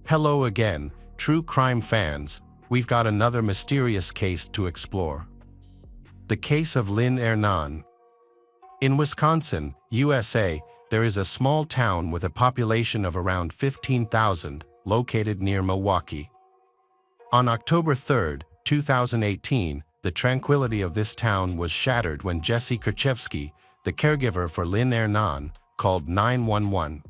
Hello again, true crime fans. We've got another mysterious case to explore. The case of Lynn Hernan. In Wisconsin, USA, there is a small town with a population of around 15,000, located near Milwaukee. On October 3, 2018, the tranquility of this town was shattered when Jessy Kurczewski, the caregiver for Lynn Hernan, called 911.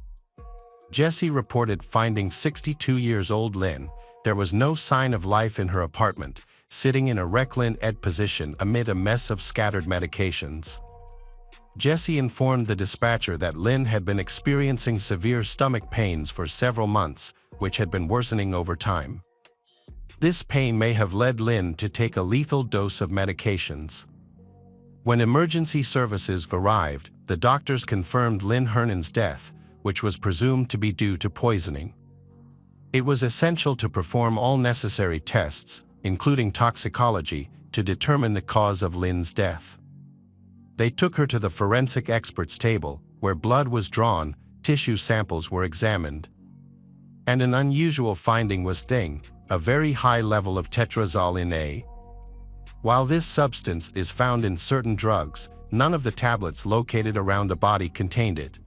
Jessy reported finding 62-year-old Lynn. There was no sign of life in her apartment, sitting in a reclined position amid a mess of scattered medications. Jessy informed the dispatcher that Lynn had been experiencing severe stomach pains for several months, which had been worsening over time. This pain may have led Lynn to take a lethal dose of medications. When emergency services arrived, the doctors confirmed Lynn Hernan's death, which was presumed to be due to poisoning. It was essential to perform all necessary tests, including toxicology, to determine the cause of Lynn's death. They took her to the forensic experts' table, where blood was drawn, tissue samples were examined. And an unusual finding was a very high level of tetrazolline A. While this substance is found in certain drugs, none of the tablets located around the body contained it.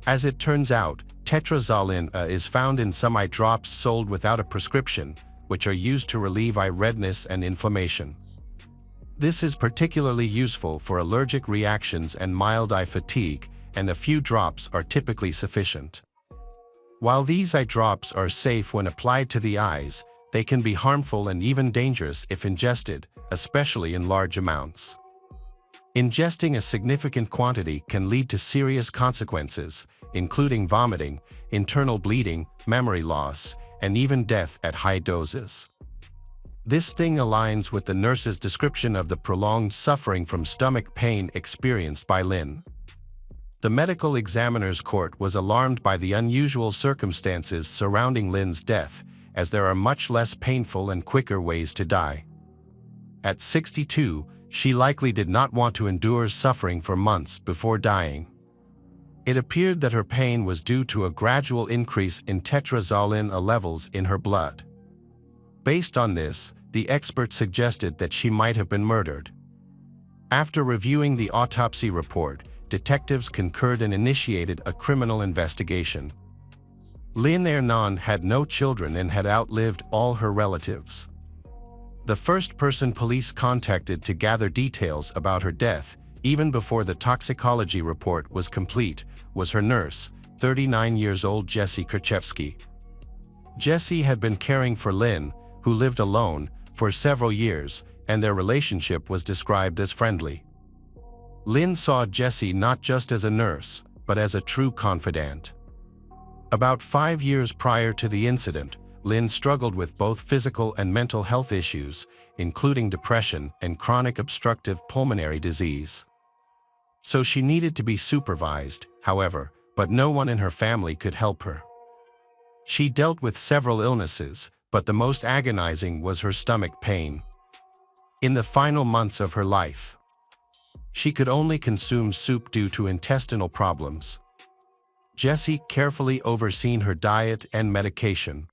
As it turns out, tetrazolline A is found in some eye drops sold without a prescription, which are used to relieve eye redness and inflammation. This is particularly useful for allergic reactions and mild eye fatigue, and a few drops are typically sufficient. While these eye drops are safe when applied to the eyes, they can be harmful and even dangerous if ingested, especially in large amounts. Ingesting a significant quantity can lead to serious consequences, including vomiting, internal bleeding, memory loss, and even death at high doses. This aligns with the nurse's description of the prolonged suffering from stomach pain experienced by Lynn. The medical examiner's court was alarmed by the unusual circumstances surrounding Lynn's death, as there are much less painful and quicker ways to die. At 62, she likely did not want to endure suffering for months before dying. It appeared that her pain was due to a gradual increase in tetrazolline A levels in her blood. Based on this, the expert suggested that she might have been murdered. After reviewing the autopsy report, detectives concurred and initiated a criminal investigation. Lynn Hernan had no children and had outlived all her relatives. The first person police contacted to gather details about her death, even before the toxicology report was complete, was her nurse, 39-year-old Jessy Kurczewski. Jessy had been caring for Lynn, who lived alone, for several years, and their relationship was described as friendly. Lynn saw Jessy not just as a nurse, but as a true confidant. About 5 years prior to the incident, Lynn struggled with both physical and mental health issues, including depression and chronic obstructive pulmonary disease. So she needed to be supervised, however, but no one in her family could help her. She dealt with several illnesses, but the most agonizing was her stomach pain. In the final months of her life, she could only consume soup due to intestinal problems. Jessy carefully overseen her diet and medication.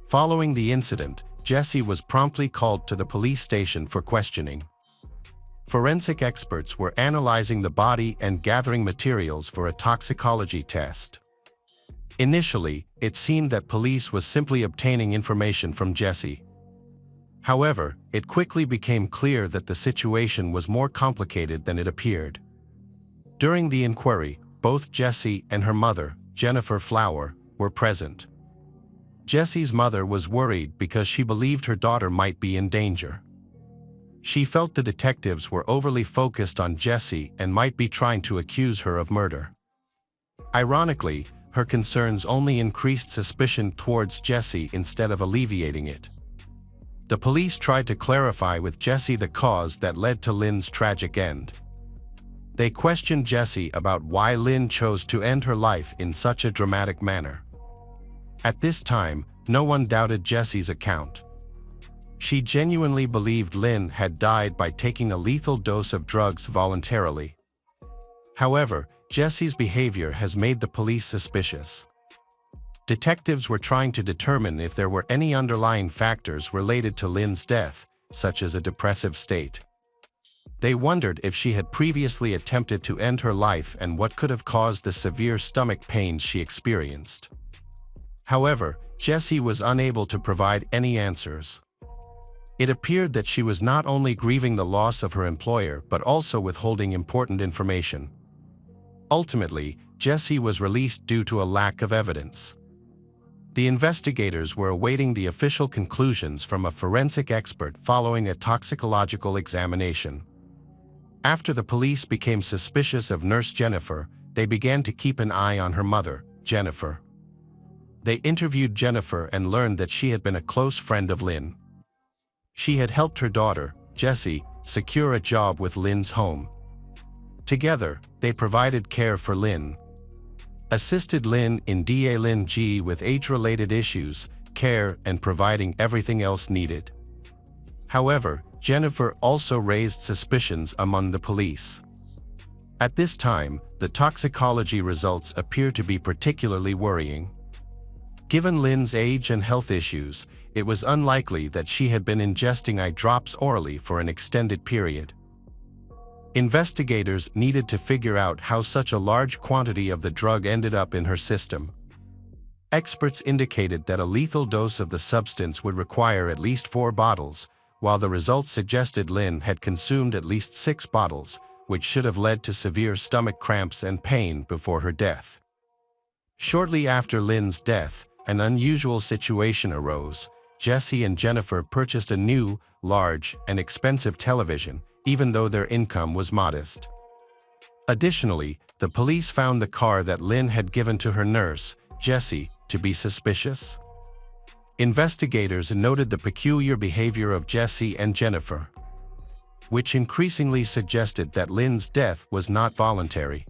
Following the incident, Jessy was promptly called to the police station for questioning. Forensic experts were analyzing the body and gathering materials for a toxicology test. Initially, it seemed that police was simply obtaining information from Jessy. However, it quickly became clear that the situation was more complicated than it appeared. During the inquiry, both Jessy and her mother, Jennifer Flower, were present. Jessy's mother was worried because she believed her daughter might be in danger. She felt the detectives were overly focused on Jessy and might be trying to accuse her of murder. Ironically, her concerns only increased suspicion towards Jessy instead of alleviating it. The police tried to clarify with Jessy the cause that led to Lynn's tragic end. They questioned Jessy about why Lynn chose to end her life in such a dramatic manner. At this time, no one doubted Jessy's account. She genuinely believed Lynn had died by taking a lethal dose of drugs voluntarily. However, Jessy's behavior has made the police suspicious. Detectives were trying to determine if there were any underlying factors related to Lynn's death, such as a depressive state. They wondered if she had previously attempted to end her life and what could have caused the severe stomach pains she experienced. However, Jessy was unable to provide any answers. It appeared that she was not only grieving the loss of her employer but also withholding important information. Ultimately, Jessy was released due to a lack of evidence. The investigators were awaiting the official conclusions from a forensic expert following a toxicological examination. After the police became suspicious of Nurse Jennifer, they began to keep an eye on her mother, Jennifer. They interviewed Jennifer and learned that she had been a close friend of Lynn. She had helped her daughter, Jessy, secure a job with Lynn's home. Together, they provided care for Lynn, assisted Lynn in dealing with age-related issues, care, and providing everything else needed. However, Jennifer also raised suspicions among the police. At this time, the toxicology results appear to be particularly worrying. Given Lynn's age and health issues, it was unlikely that she had been ingesting eye drops orally for an extended period. Investigators needed to figure out how such a large quantity of the drug ended up in her system. Experts indicated that a lethal dose of the substance would require at least 4 bottles, while the results suggested Lynn had consumed at least 6 bottles, which should have led to severe stomach cramps and pain before her death. Shortly after Lynn's death, an unusual situation arose. Jessy and Jennifer purchased a new, large, and expensive television, even though their income was modest. Additionally, the police found the car that Lynn had given to her nurse, Jessy, to be suspicious. Investigators noted the peculiar behavior of Jessy and Jennifer, which increasingly suggested that Lynn's death was not voluntary.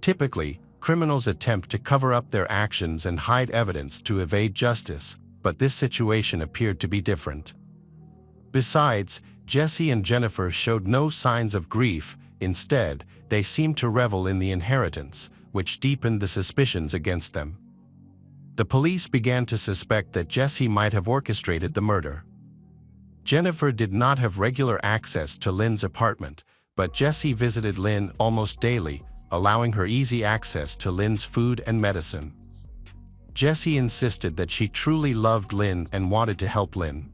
Typically, criminals attempt to cover up their actions and hide evidence to evade justice, but this situation appeared to be different. Besides, Jessy and Jennifer showed no signs of grief. Instead, they seemed to revel in the inheritance, which deepened the suspicions against them. The police began to suspect that Jessy might have orchestrated the murder. Jennifer did not have regular access to Lynn's apartment, but Jessy visited Lynn almost daily, allowing her easy access to Lynn's food and medicine. Jessy insisted that she truly loved Lynn and wanted to help Lynn.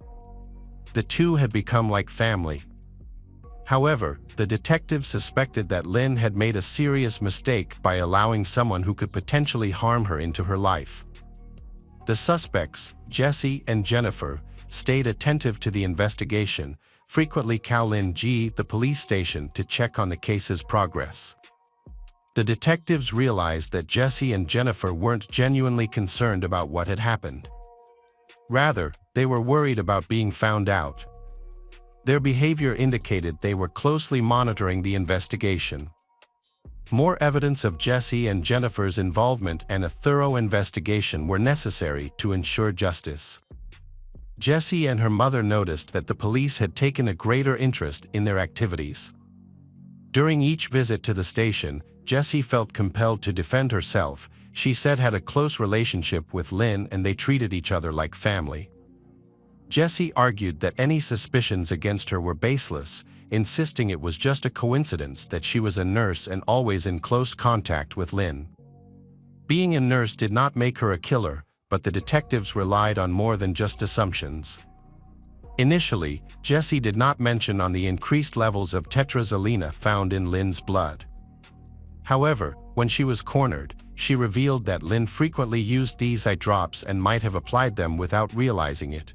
The two had become like family. However, the detectives suspected that Lynn had made a serious mistake by allowing someone who could potentially harm her into her life. The suspects, Jessy and Jennifer, stayed attentive to the investigation, frequently calling the police station to check on the case's progress. The detectives realized that Jessy and Jennifer weren't genuinely concerned about what had happened. Rather, they were worried about being found out. Their behavior indicated they were closely monitoring the investigation. More evidence of Jessy and Jennifer's involvement and a thorough investigation were necessary to ensure justice. Jessy and her mother noticed that the police had taken a greater interest in their activities. During each visit to the station, Jessy felt compelled to defend herself. She said had a close relationship with Lynn and they treated each other like family. Jessy argued that any suspicions against her were baseless, insisting it was just a coincidence that she was a nurse and always in close contact with Lynn. Being a nurse did not make her a killer, but the detectives relied on more than just assumptions. Initially, Jessy did not mention on the increased levels of tetrazzolina found in Lynn's blood. However, when she was cornered, she revealed that Lynn frequently used these eye drops and might have applied them without realizing it.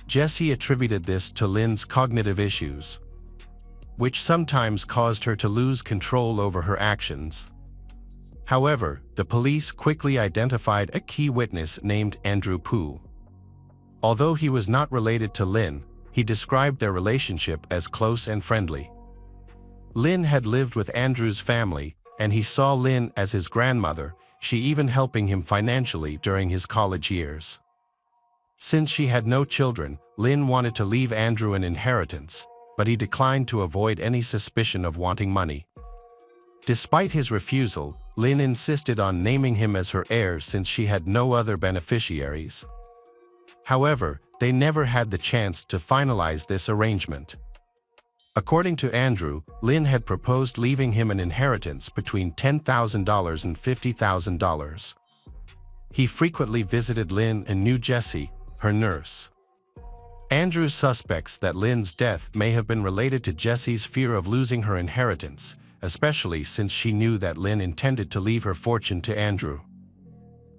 Jessy attributed this to Lynn's cognitive issues, which sometimes caused her to lose control over her actions. However, the police quickly identified a key witness named Andrew Pooh. Although he was not related to Lynn, he described their relationship as close and friendly. Lynn had lived with Andrew's family, and he saw Lynn as his grandmother, she even helping him financially during his college years. Since she had no children, Lynn wanted to leave Andrew an inheritance, but he declined to avoid any suspicion of wanting money. Despite his refusal, Lynn insisted on naming him as her heir since she had no other beneficiaries. However, they never had the chance to finalize this arrangement. According to Andrew, Lynn had proposed leaving him an inheritance between $10,000 and $50,000. He frequently visited Lynn and knew Jessy, her nurse. Andrew suspects that Lynn's death may have been related to Jessy's fear of losing her inheritance, especially since she knew that Lynn intended to leave her fortune to Andrew.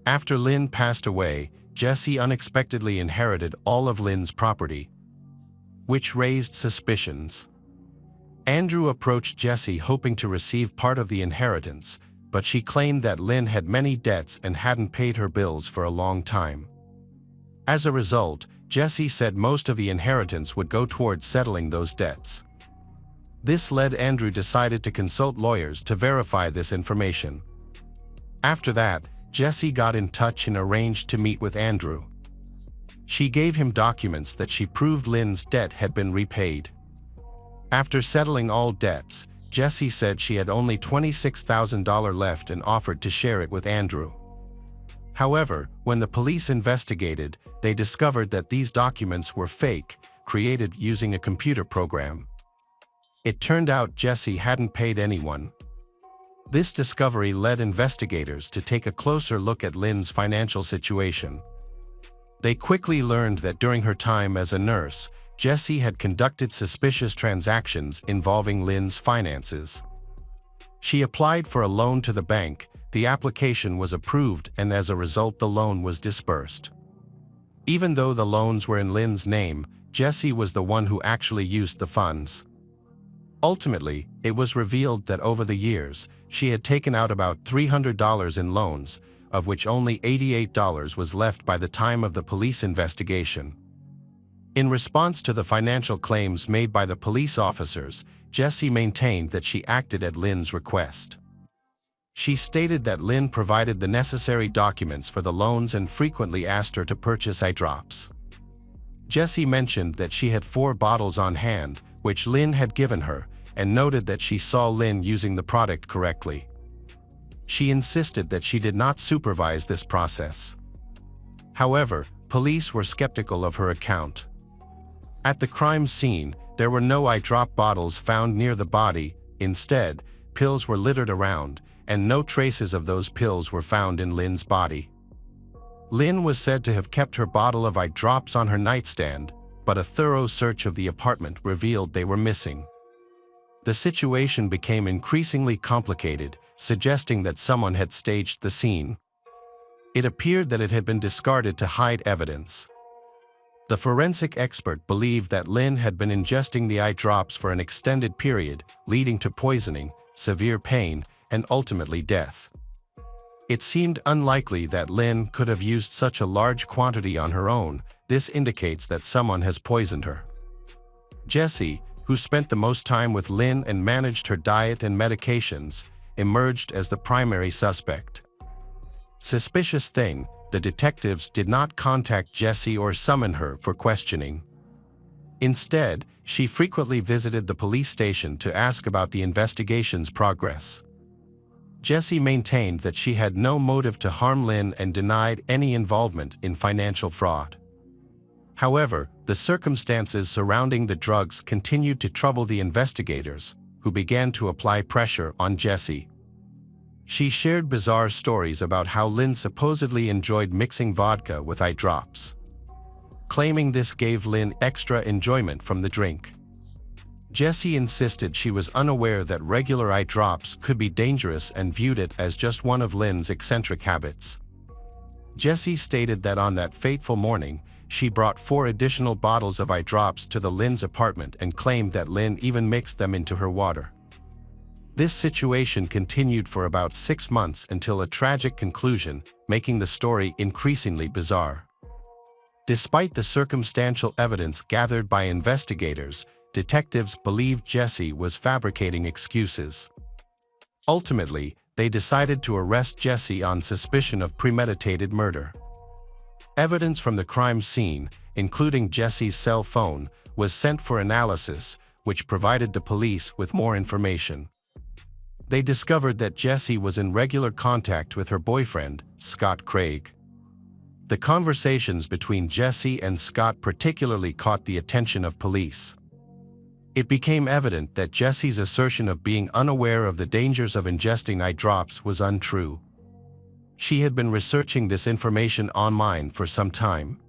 After Lynn passed away, Jessy unexpectedly inherited all of Lynn's property, which raised suspicions. Andrew approached Jessy hoping to receive part of the inheritance, but she claimed that Lynn had many debts and hadn't paid her bills for a long time. As a result, Jessy said most of the inheritance would go towards settling those debts. This led Andrew decided to consult lawyers to verify this information. After that, Jessy got in touch and arranged to meet with Andrew. She gave him documents that she proved Lynn's debt had been repaid. After settling all debts, Jessy said she had only $26,000 left and offered to share it with Andrew. However, when the police investigated, they discovered that these documents were fake, created using a computer program. It turned out Jessy hadn't paid anyone. This discovery led investigators to take a closer look at Lynn's financial situation. They quickly learned that during her time as a nurse, Jessy had conducted suspicious transactions involving Lynn's finances. She applied for a loan to the bank, the application was approved, and as a result the loan was disbursed. Even though the loans were in Lynn's name, Jessy was the one who actually used the funds. Ultimately, it was revealed that over the years, she had taken out about $300 in loans, of which only $88 was left by the time of the police investigation. In response to the financial claims made by the police officers, Jessy maintained that she acted at Lynn's request. She stated that Lynn provided the necessary documents for the loans and frequently asked her to purchase eye drops. Jessy mentioned that she had 4 bottles on hand, which Lynn had given her, and noted that she saw Lynn using the product correctly. She insisted that she did not supervise this process. However, police were skeptical of her account. At the crime scene, there were no eye drop bottles found near the body. Instead, pills were littered around, and no traces of those pills were found in Lynn's body. Lynn was said to have kept her bottle of eye drops on her nightstand, but a thorough search of the apartment revealed they were missing. The situation became increasingly complicated, suggesting that someone had staged the scene. It appeared that it had been discarded to hide evidence. The forensic expert believed that Lynn had been ingesting the eye drops for an extended period, leading to poisoning, severe pain, and ultimately death. It seemed unlikely that Lynn could have used such a large quantity on her own. This indicates that someone has poisoned her. Jessy, who spent the most time with Lynn and managed her diet and medications, emerged as the primary suspect. Suspicious thing, the detectives did not contact Jessy or summon her for questioning. Instead, she frequently visited the police station to ask about the investigation's progress. Jessy maintained that she had no motive to harm Lynn and denied any involvement in financial fraud. However, the circumstances surrounding the drugs continued to trouble the investigators, who began to apply pressure on Jessy. She shared bizarre stories about how Lynn supposedly enjoyed mixing vodka with eye drops, claiming this gave Lynn extra enjoyment from the drink. Jessy insisted she was unaware that regular eye drops could be dangerous and viewed it as just one of Lynn's eccentric habits. Jessy stated that on that fateful morning, she brought 4 additional bottles of eye drops to the Lynn's apartment and claimed that Lynn even mixed them into her water. This situation continued for about 6 months until a tragic conclusion, making the story increasingly bizarre. Despite the circumstantial evidence gathered by investigators, detectives believed Jessy was fabricating excuses. Ultimately, they decided to arrest Jessy on suspicion of premeditated murder. Evidence from the crime scene, including Jessy's cell phone, was sent for analysis, which provided the police with more information. They discovered that Jessy was in regular contact with her boyfriend, Scott Craig. The conversations between Jessy and Scott particularly caught the attention of police. It became evident that Jessy's assertion of being unaware of the dangers of ingesting eye drops was untrue. She had been researching this information online for some time.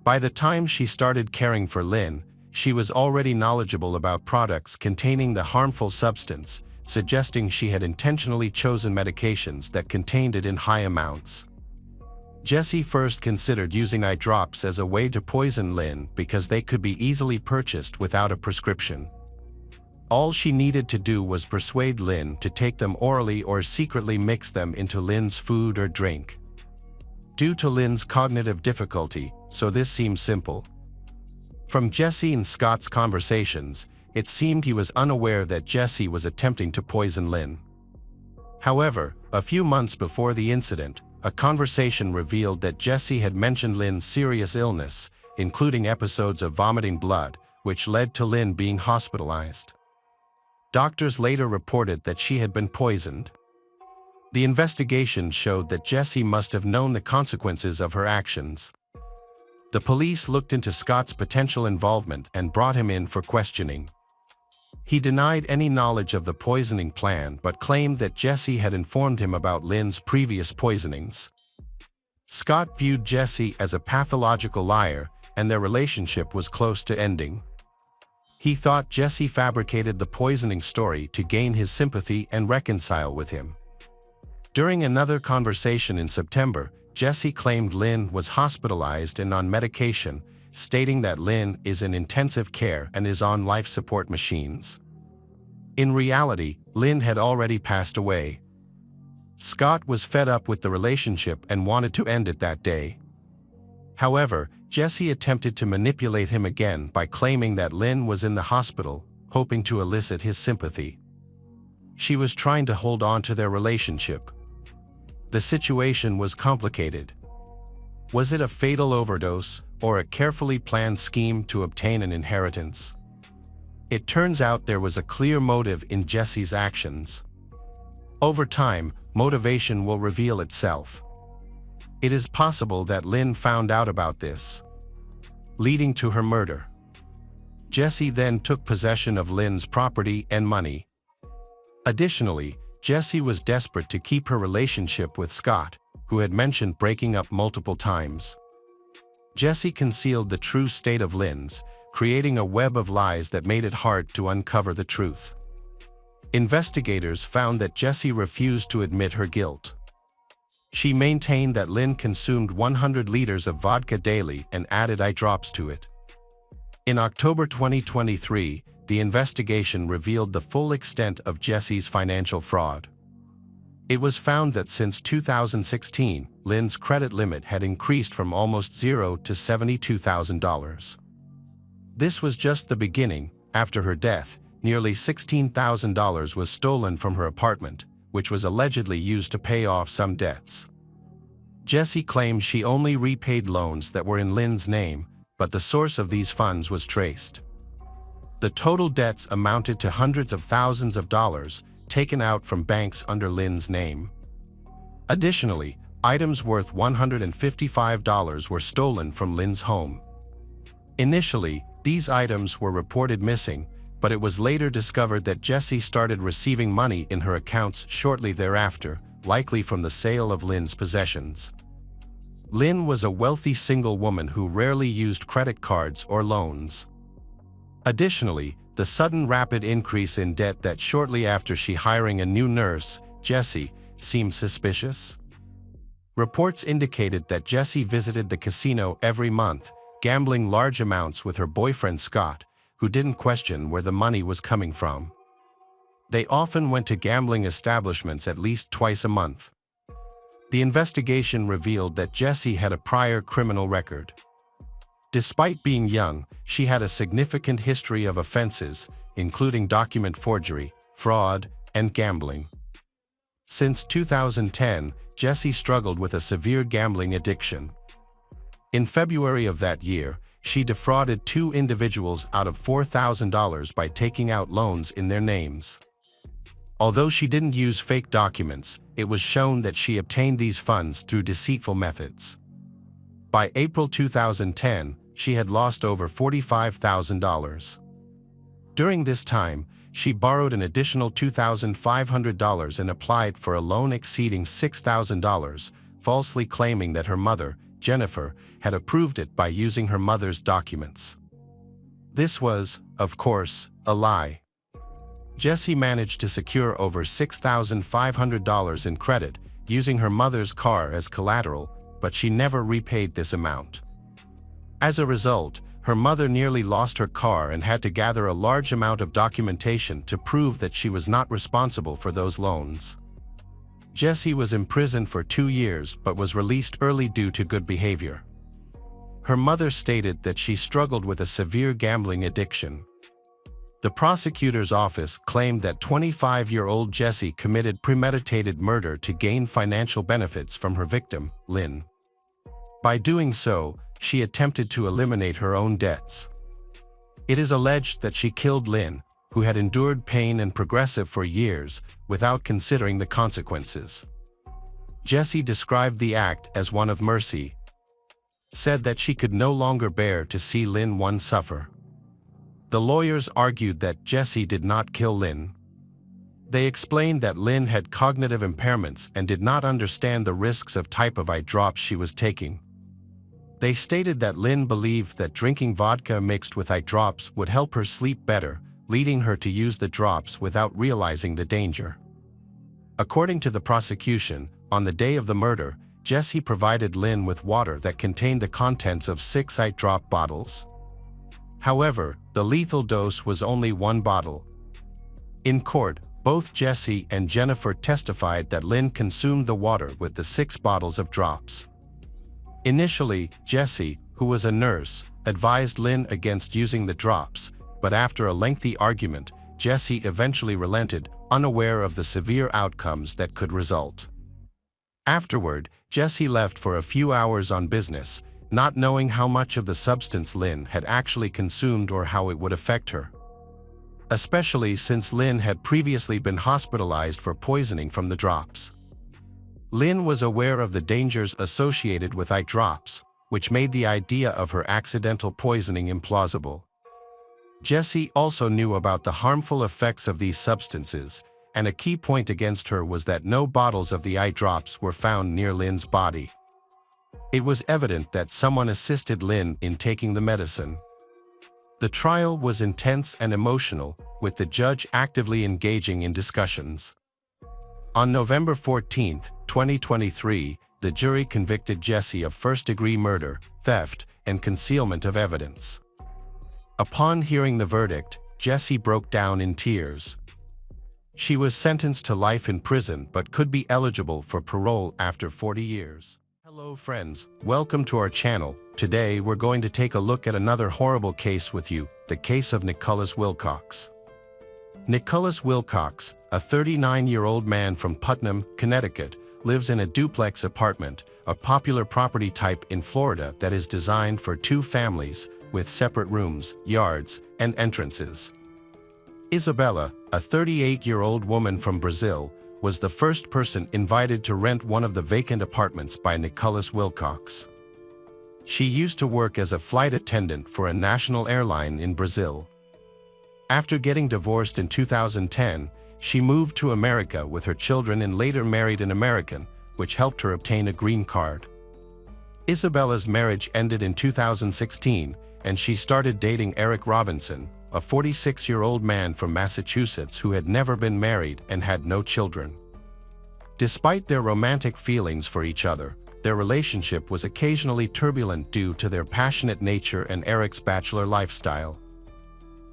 By the time she started caring for Lynn, she was already knowledgeable about products containing the harmful substance, suggesting she had intentionally chosen medications that contained it in high amounts. Jessy first considered using eye drops as a way to poison Lynn because they could be easily purchased without a prescription. All she needed to do was persuade Lynn to take them orally or secretly mix them into Lynn's food or drink. Due to Lynn's cognitive difficulty, so this seemed simple. From Jessy and Scott's conversations, it seemed he was unaware that Jessy was attempting to poison Lynn. However, a few months before the incident, a conversation revealed that Jessy had mentioned Lynn's serious illness, including episodes of vomiting blood, which led to Lynn being hospitalized. Doctors later reported that she had been poisoned. The investigation showed that Jessy must have known the consequences of her actions. The police looked into Scott's potential involvement and brought him in for questioning. He denied any knowledge of the poisoning plan but claimed that Jessy had informed him about Lynn's previous poisonings. Scott viewed Jessy as a pathological liar, and their relationship was close to ending. He thought Jessy fabricated the poisoning story to gain his sympathy and reconcile with him. During another conversation in September, Jessy claimed Lynn was hospitalized and on medication, stating that Lynn is in intensive care and is on life support machines. In reality, Lynn had already passed away. Scott was fed up with the relationship and wanted to end it that day. However, Jessy attempted to manipulate him again by claiming that Lynn was in the hospital, hoping to elicit his sympathy. She was trying to hold on to their relationship. The situation was complicated. Was it a fatal overdose or a carefully planned scheme to obtain an inheritance? It turns out there was a clear motive in Jessy's actions. Over time, motivation will reveal itself. It is possible that Lynn found out about this, leading to her murder. Jessy then took possession of Lynn's property and money. Additionally, Jessy was desperate to keep her relationship with Scott, who had mentioned breaking up multiple times. Jessy concealed the true state of Lynn's, creating a web of lies that made it hard to uncover the truth. Investigators found that Jessy refused to admit her guilt. She maintained that Lynn consumed 100 liters of vodka daily and added eye drops to it. In October 2023, the investigation revealed the full extent of Jessy's financial fraud. It was found that since 2016, Lynn's credit limit had increased from almost zero to $72,000. This was just the beginning. After her death, nearly $16,000 was stolen from her apartment, which was allegedly used to pay off some debts. Jessy claimed she only repaid loans that were in Lynn's name, but the source of these funds was traced. The total debts amounted to hundreds of thousands of dollars taken out from banks under Lynn's name. Additionally, items worth $155 were stolen from Lynn's home. Initially, these items were reported missing, but it was later discovered that Jessy started receiving money in her accounts shortly thereafter, likely from the sale of Lynn's possessions. Lynn was a wealthy single woman who rarely used credit cards or loans. Additionally, the sudden rapid increase in debt that shortly after she hiring a new nurse, Jessy, seemed suspicious. Reports indicated that Jessy visited the casino every month, gambling large amounts with her boyfriend Scott, who didn't question where the money was coming from. They often went to gambling establishments at least twice a month. The investigation revealed that Jessy had a prior criminal record. Despite being young, she had a significant history of offenses, including document forgery, fraud, and gambling. Since 2010, Jessy struggled with a severe gambling addiction. In February of that year, she defrauded 2 individuals out of $4,000 by taking out loans in their names. Although she didn't use fake documents, it was shown that she obtained these funds through deceitful methods. By April 2010, she had lost over $45,000. During this time, she borrowed an additional $2,500 and applied for a loan exceeding $6,000, falsely claiming that her mother, Jennifer, had approved it by using her mother's documents. This was, of course, a lie. Jessy managed to secure over $6,500 in credit using her mother's car as collateral, but she never repaid this amount. As a result, her mother nearly lost her car and had to gather a large amount of documentation to prove that she was not responsible for those loans. Jessy was imprisoned for 2 years but was released early due to good behavior. Her mother stated that she struggled with a severe gambling addiction. The prosecutor's office claimed that 25-year-old Jessy committed premeditated murder to gain financial benefits from her victim, Lynn. By doing so, she attempted to eliminate her own debts. It is alleged that she killed Lynn, who had endured pain and progressive for years, without considering the consequences. Jessy described the act as one of mercy, said that she could no longer bear to see Lynn suffer. The lawyers argued that Jessy did not kill Lynn. They explained that Lynn had cognitive impairments and did not understand the risks of type of eye drops she was taking. They stated that Lynn believed that drinking vodka mixed with eye drops would help her sleep better, leading her to use the drops without realizing the danger. According to the prosecution, on the day of the murder, Jessy provided Lynn with water that contained the contents of 6 eye drop bottles. However, the lethal dose was only 1 bottle. In court, both Jessy and Jennifer testified that Lynn consumed the water with the 6 bottles of drops. Initially, Jessy, who was a nurse, advised Lynn against using the drops, but after a lengthy argument, Jessy eventually relented, unaware of the severe outcomes that could result. Afterward, Jessy left for a few hours on business, not knowing how much of the substance Lynn had actually consumed or how it would affect her. Especially since Lynn had previously been hospitalized for poisoning from the drops. Lynn was aware of the dangers associated with eye drops, which made the idea of her accidental poisoning implausible. Jessy also knew about the harmful effects of these substances, and a key point against her was that no bottles of the eye drops were found near Lynn's body. It was evident that someone assisted Lynn in taking the medicine. The trial was intense and emotional, with the judge actively engaging in discussions. On November 14, 2023, the jury convicted Jessy of first-degree murder, theft, and concealment of evidence. Upon hearing the verdict, Jessy broke down in tears. She was sentenced to life in prison but could be eligible for parole after 40 years. Hello friends, welcome to our channel. Today we're going to take a look at another horrible case with you, the case of Nicholas Wilcox. Nicholas Wilcox, a 39-year-old man from Putnam, Connecticut, lives in a duplex apartment, a popular property type in Florida that is designed for 2 families, with separate rooms, yards, and entrances. Isabella, a 38-year-old woman from Brazil, was the first person invited to rent one of the vacant apartments by Nicholas Wilcox. She used to work as a flight attendant for a national airline in Brazil. After getting divorced in 2010, she moved to America with her children and later married an American, which helped her obtain a green card. Isabella's marriage ended in 2016, and she started dating Eric Robinson, a 46-year-old man from Massachusetts who had never been married and had no children. Despite their romantic feelings for each other, their relationship was occasionally turbulent due to their passionate nature and Eric's bachelor lifestyle.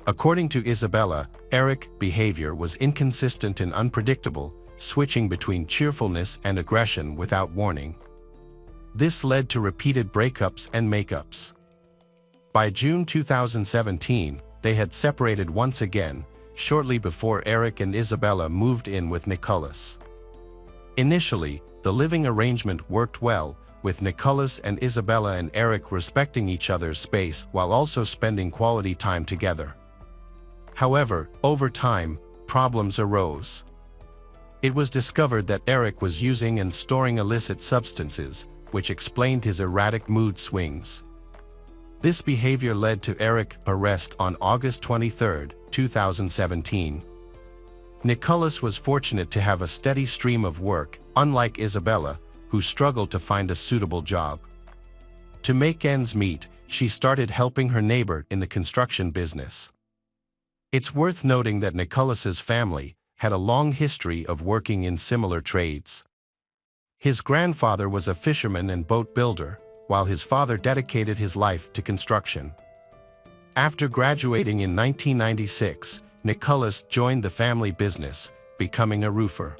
According to Isabella, Eric's behavior was inconsistent and unpredictable, switching between cheerfulness and aggression without warning. This led to repeated breakups and makeups. By June 2017, they had separated once again, shortly before Eric and Isabella moved in with Nicholas. Initially, the living arrangement worked well, with Nicholas and Isabella and Eric respecting each other's space while also spending quality time together. However, over time, problems arose. It was discovered that Eric was using and storing illicit substances, which explained his erratic mood swings. This behavior led to Eric's arrest on August 23, 2017. Nicholas was fortunate to have a steady stream of work, unlike Isabella, who struggled to find a suitable job. To make ends meet, she started helping her neighbor in the construction business. It's worth noting that Nicholas's family had a long history of working in similar trades. His grandfather was a fisherman and boat builder, while his father dedicated his life to construction. After graduating in 1996, Nicholas joined the family business, becoming a roofer.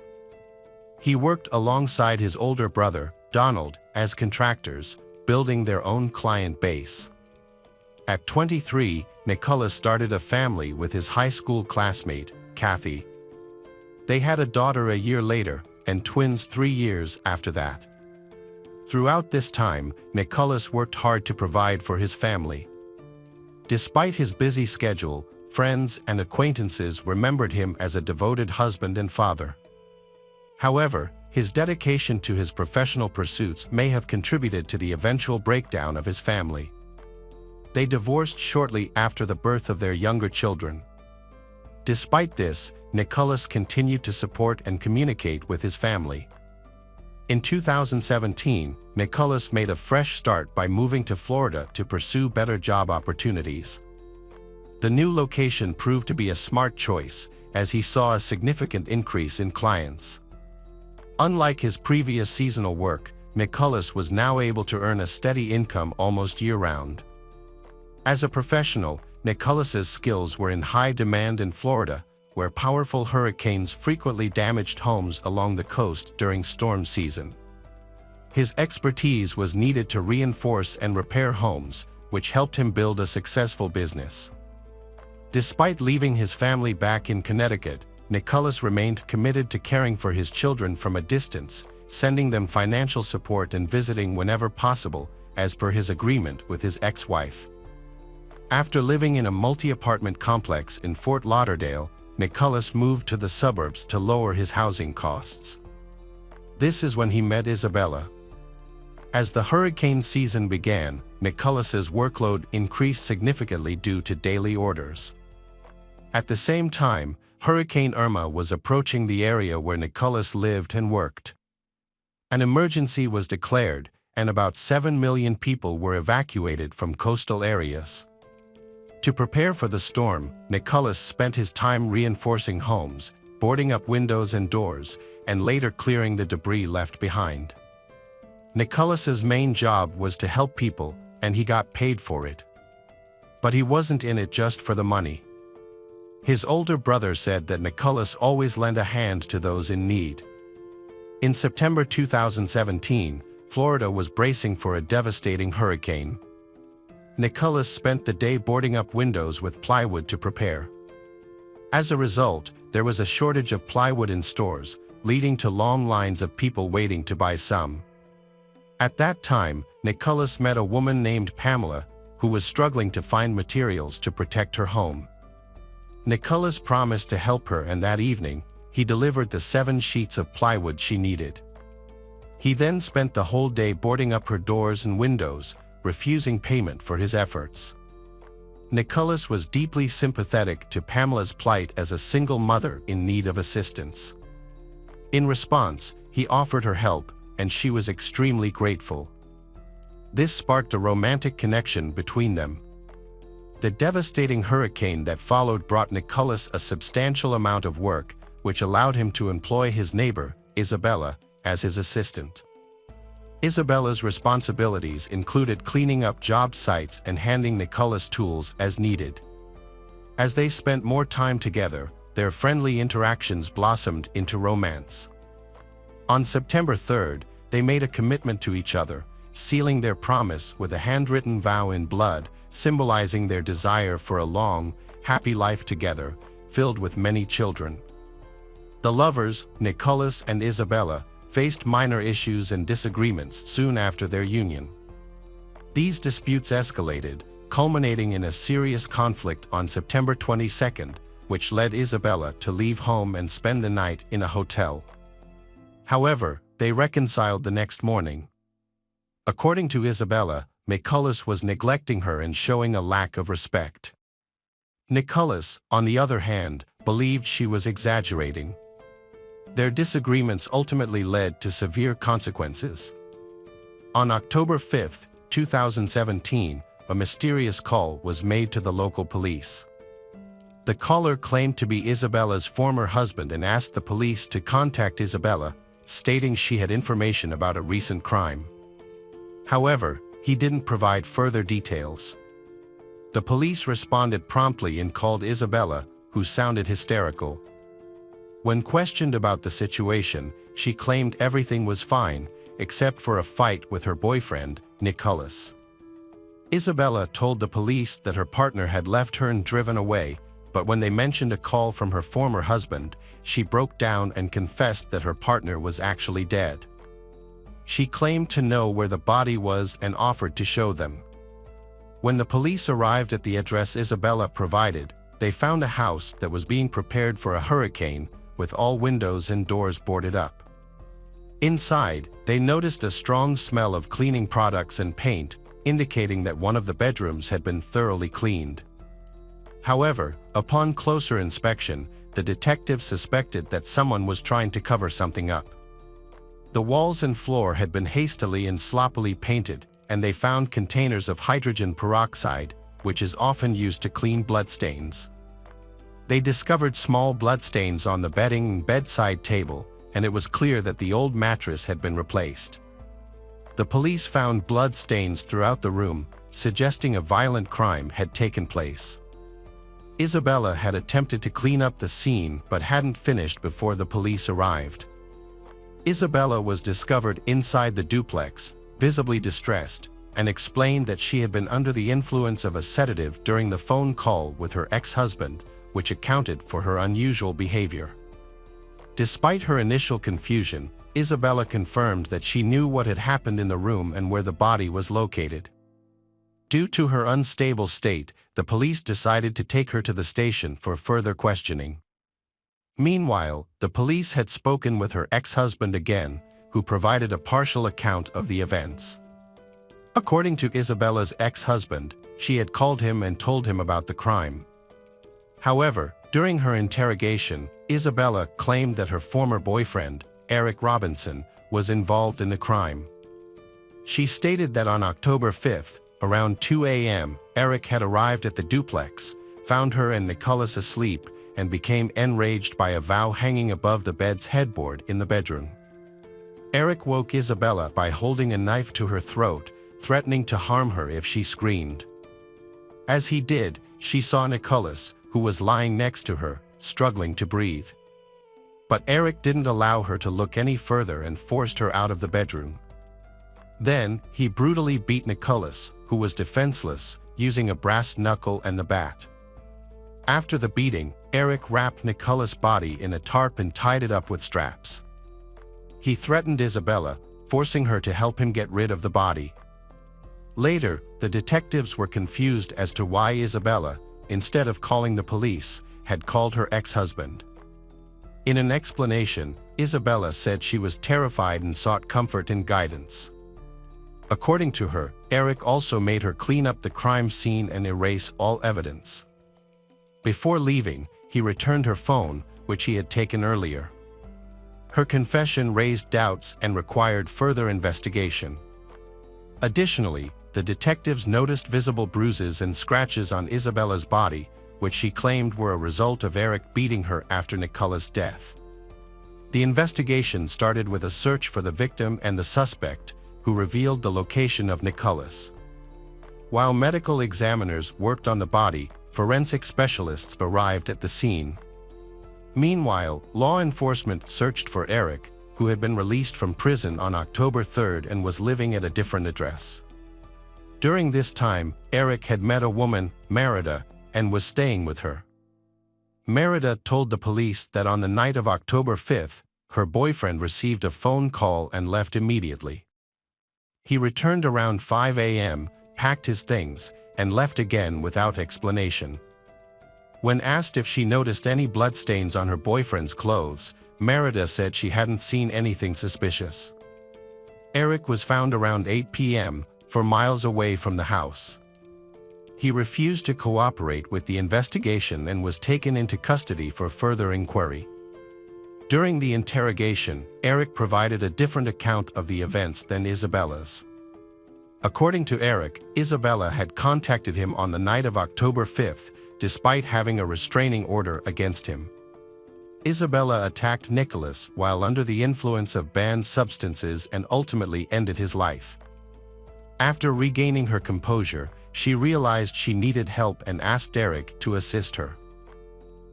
He worked alongside his older brother, Donald, as contractors, building their own client base. At 23, Nicholas started a family with his high school classmate, Kathy. They had a daughter a year later, and twins 3 years after that. Throughout this time, Nicholas worked hard to provide for his family. Despite his busy schedule, friends and acquaintances remembered him as a devoted husband and father. However, his dedication to his professional pursuits may have contributed to the eventual breakdown of his family. They divorced shortly after the birth of their younger children. Despite this, Nicholas continued to support and communicate with his family. In 2017, Nicholas made a fresh start by moving to Florida to pursue better job opportunities. The new location proved to be a smart choice, as he saw a significant increase in clients. Unlike his previous seasonal work, Nicholas was now able to earn a steady income almost year-round. As a professional, Nicholas's skills were in high demand in Florida, where powerful hurricanes frequently damaged homes along the coast during storm season. His expertise was needed to reinforce and repair homes, which helped him build a successful business. Despite leaving his family back in Connecticut, Nicholas remained committed to caring for his children from a distance, sending them financial support and visiting whenever possible, as per his agreement with his ex-wife. After living in a multi-apartment complex in Fort Lauderdale, Nicholas moved to the suburbs to lower his housing costs. This is when he met Isabella. As the hurricane season began, Nicholas's workload increased significantly due to daily orders. At the same time, Hurricane Irma was approaching the area where Nicholas lived and worked. An emergency was declared, and about 7 million people were evacuated from coastal areas. To prepare for the storm, Nicholas spent his time reinforcing homes, boarding up windows and doors, and later clearing the debris left behind. Nicholas's main job was to help people, and he got paid for it. But he wasn't in it just for the money. His older brother said that Nicholas always lent a hand to those in need. In September 2017, Florida was bracing for a devastating hurricane. Nicholas spent the day boarding up windows with plywood to prepare. As a result, there was a shortage of plywood in stores, leading to long lines of people waiting to buy some. At that time, Nicholas met a woman named Pamela, who was struggling to find materials to protect her home. Nicholas promised to help her, and that evening, he delivered the 7 sheets of plywood she needed. He then spent the whole day boarding up her doors and windows, refusing payment for his efforts. Nicholas was deeply sympathetic to Pamela's plight as a single mother in need of assistance. In response, he offered her help, and she was extremely grateful. This sparked a romantic connection between them. The devastating hurricane that followed brought Nicholas a substantial amount of work, which allowed him to employ his neighbor, Isabella, as his assistant. Isabella's responsibilities included cleaning up job sites and handing Nicholas tools as needed. As they spent more time together, their friendly interactions blossomed into romance. On September 3rd, they made a commitment to each other, sealing their promise with a handwritten vow in blood, symbolizing their desire for a long, happy life together, filled with many children. The lovers, Nicholas and Isabella, faced minor issues and disagreements soon after their union. These disputes escalated, culminating in a serious conflict on September 22nd, which led Isabella to leave home and spend the night in a hotel. However, they reconciled the next morning. According to Isabella, Nicholas was neglecting her and showing a lack of respect. Nicholas, on the other hand, believed she was exaggerating. Their disagreements ultimately led to severe consequences. On October 5, 2017, a mysterious call was made to the local police. The caller claimed to be Isabella's former husband and asked the police to contact Isabella, stating she had information about a recent crime. However, he didn't provide further details. The police responded promptly and called Isabella, who sounded hysterical. When questioned about the situation, she claimed everything was fine, except for a fight with her boyfriend, Nicholas. Isabella told the police that her partner had left her and driven away, but when they mentioned a call from her former husband, she broke down and confessed that her partner was actually dead. She claimed to know where the body was and offered to show them. When the police arrived at the address Isabella provided, they found a house that was being prepared for a hurricane, with all windows and doors boarded up. Inside, they noticed a strong smell of cleaning products and paint, indicating that one of the bedrooms had been thoroughly cleaned. However, upon closer inspection, the detective suspected that someone was trying to cover something up. The walls and floor had been hastily and sloppily painted, and they found containers of hydrogen peroxide, which is often used to clean bloodstains. They discovered small bloodstains on the bedding and bedside table, and it was clear that the old mattress had been replaced. The police found blood stains throughout the room, suggesting a violent crime had taken place. Isabella had attempted to clean up the scene but hadn't finished before the police arrived. Isabella was discovered inside the duplex, visibly distressed, and explained that she had been under the influence of a sedative during the phone call with her ex-husband, which accounted for her unusual behavior. Despite her initial confusion, Isabella confirmed that she knew what had happened in the room and where the body was located. Due to her unstable state, the police decided to take her to the station for further questioning. Meanwhile, the police had spoken with her ex-husband again, who provided a partial account of the events. According to Isabella's ex-husband, she had called him and told him about the crime. However, during her interrogation, Isabella claimed that her former boyfriend, Eric Robinson, was involved in the crime. She stated that on October 5, around 2 a.m., Eric had arrived at the duplex, found her and Nicholas asleep, and became enraged by a vow hanging above the bed's headboard in the bedroom. Eric woke Isabella by holding a knife to her throat, threatening to harm her if she screamed. As he did, she saw Nicholas, who was lying next to her, struggling to breathe. But Eric didn't allow her to look any further and forced her out of the bedroom. Then, he brutally beat Nicholas, who was defenseless, using a brass knuckle and a bat. After the beating, Eric wrapped Nicholas' body in a tarp and tied it up with straps. He threatened Isabella, forcing her to help him get rid of the body. Later, the detectives were confused as to why Isabella, instead of calling the police, had called her ex-husband. In an explanation, Isabella said she was terrified and sought comfort and guidance. According to her, Eric also made her clean up the crime scene and erase all evidence. Before leaving, he returned her phone, which he had taken earlier. Her confession raised doubts and required further investigation. Additionally, the detectives noticed visible bruises and scratches on Isabella's body, which she claimed were a result of Eric beating her after Nicholas' death. The investigation started with a search for the victim and the suspect, who revealed the location of Nicholas. While medical examiners worked on the body, forensic specialists arrived at the scene. Meanwhile, law enforcement searched for Eric, who had been released from prison on October 3 and was living at a different address. During this time, Eric had met a woman, Merida, and was staying with her. Merida told the police that on the night of October 5, her boyfriend received a phone call and left immediately. He returned around 5 a.m., packed his things, and left again without explanation. When asked if she noticed any bloodstains on her boyfriend's clothes, Merida said she hadn't seen anything suspicious. Eric was found around 8 p.m., 4 miles away from the house. He refused to cooperate with the investigation and was taken into custody for further inquiry. During the interrogation, Eric provided a different account of the events than Isabella's. According to Eric, Isabella had contacted him on the night of October 5th, despite having a restraining order against him. Isabella attacked Nicholas while under the influence of banned substances and ultimately ended his life. After regaining her composure, she realized she needed help and asked Eric to assist her.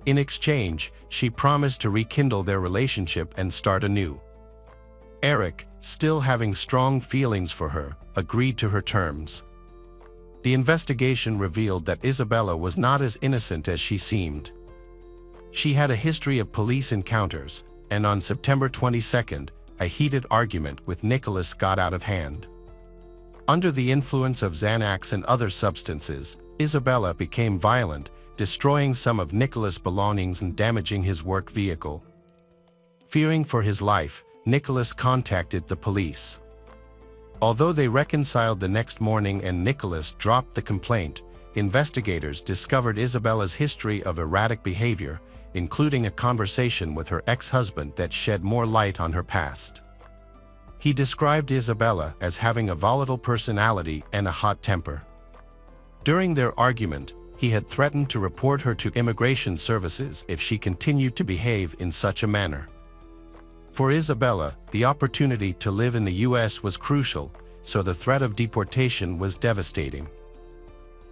In exchange, she promised to rekindle their relationship and start anew. Eric, still having strong feelings for her, agreed to her terms. The investigation revealed that Isabella was not as innocent as she seemed. She had a history of police encounters, and on September 22nd, a heated argument with Nicholas got out of hand. Under the influence of Xanax and other substances, Isabella became violent, destroying some of Nicholas' belongings and damaging his work vehicle. Fearing for his life, Nicholas contacted the police. Although they reconciled the next morning and Nicholas dropped the complaint, investigators discovered Isabella's history of erratic behavior, including a conversation with her ex-husband that shed more light on her past. He described Isabella as having a volatile personality and a hot temper. During their argument, he had threatened to report her to immigration services if she continued to behave in such a manner. For Isabella, the opportunity to live in the U.S. was crucial, so the threat of deportation was devastating.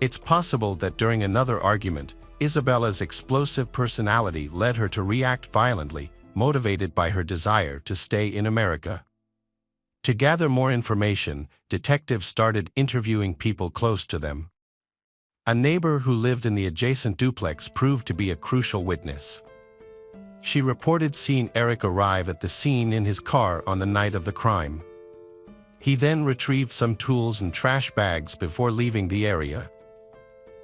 It's possible that during another argument, Isabella's explosive personality led her to react violently, motivated by her desire to stay in America. To gather more information, detectives started interviewing people close to them. A neighbor who lived in the adjacent duplex proved to be a crucial witness. She reported seeing Eric arrive at the scene in his car on the night of the crime. He then retrieved some tools and trash bags before leaving the area.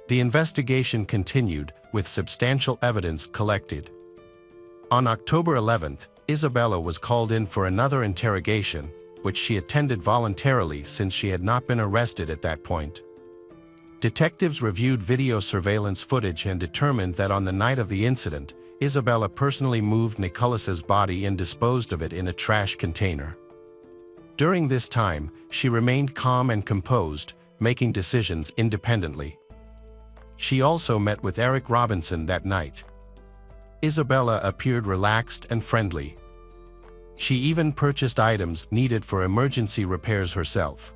The investigation continued, with substantial evidence collected. On October 11th, Isabella was called in for another interrogation, which she attended voluntarily since she had not been arrested at that point. Detectives reviewed video surveillance footage and determined that on the night of the incident, Isabella personally moved Nicholas's body and disposed of it in a trash container. During this time, she remained calm and composed, making decisions independently. She also met with Eric Robinson that night. Isabella appeared relaxed and friendly. She even purchased items needed for emergency repairs herself.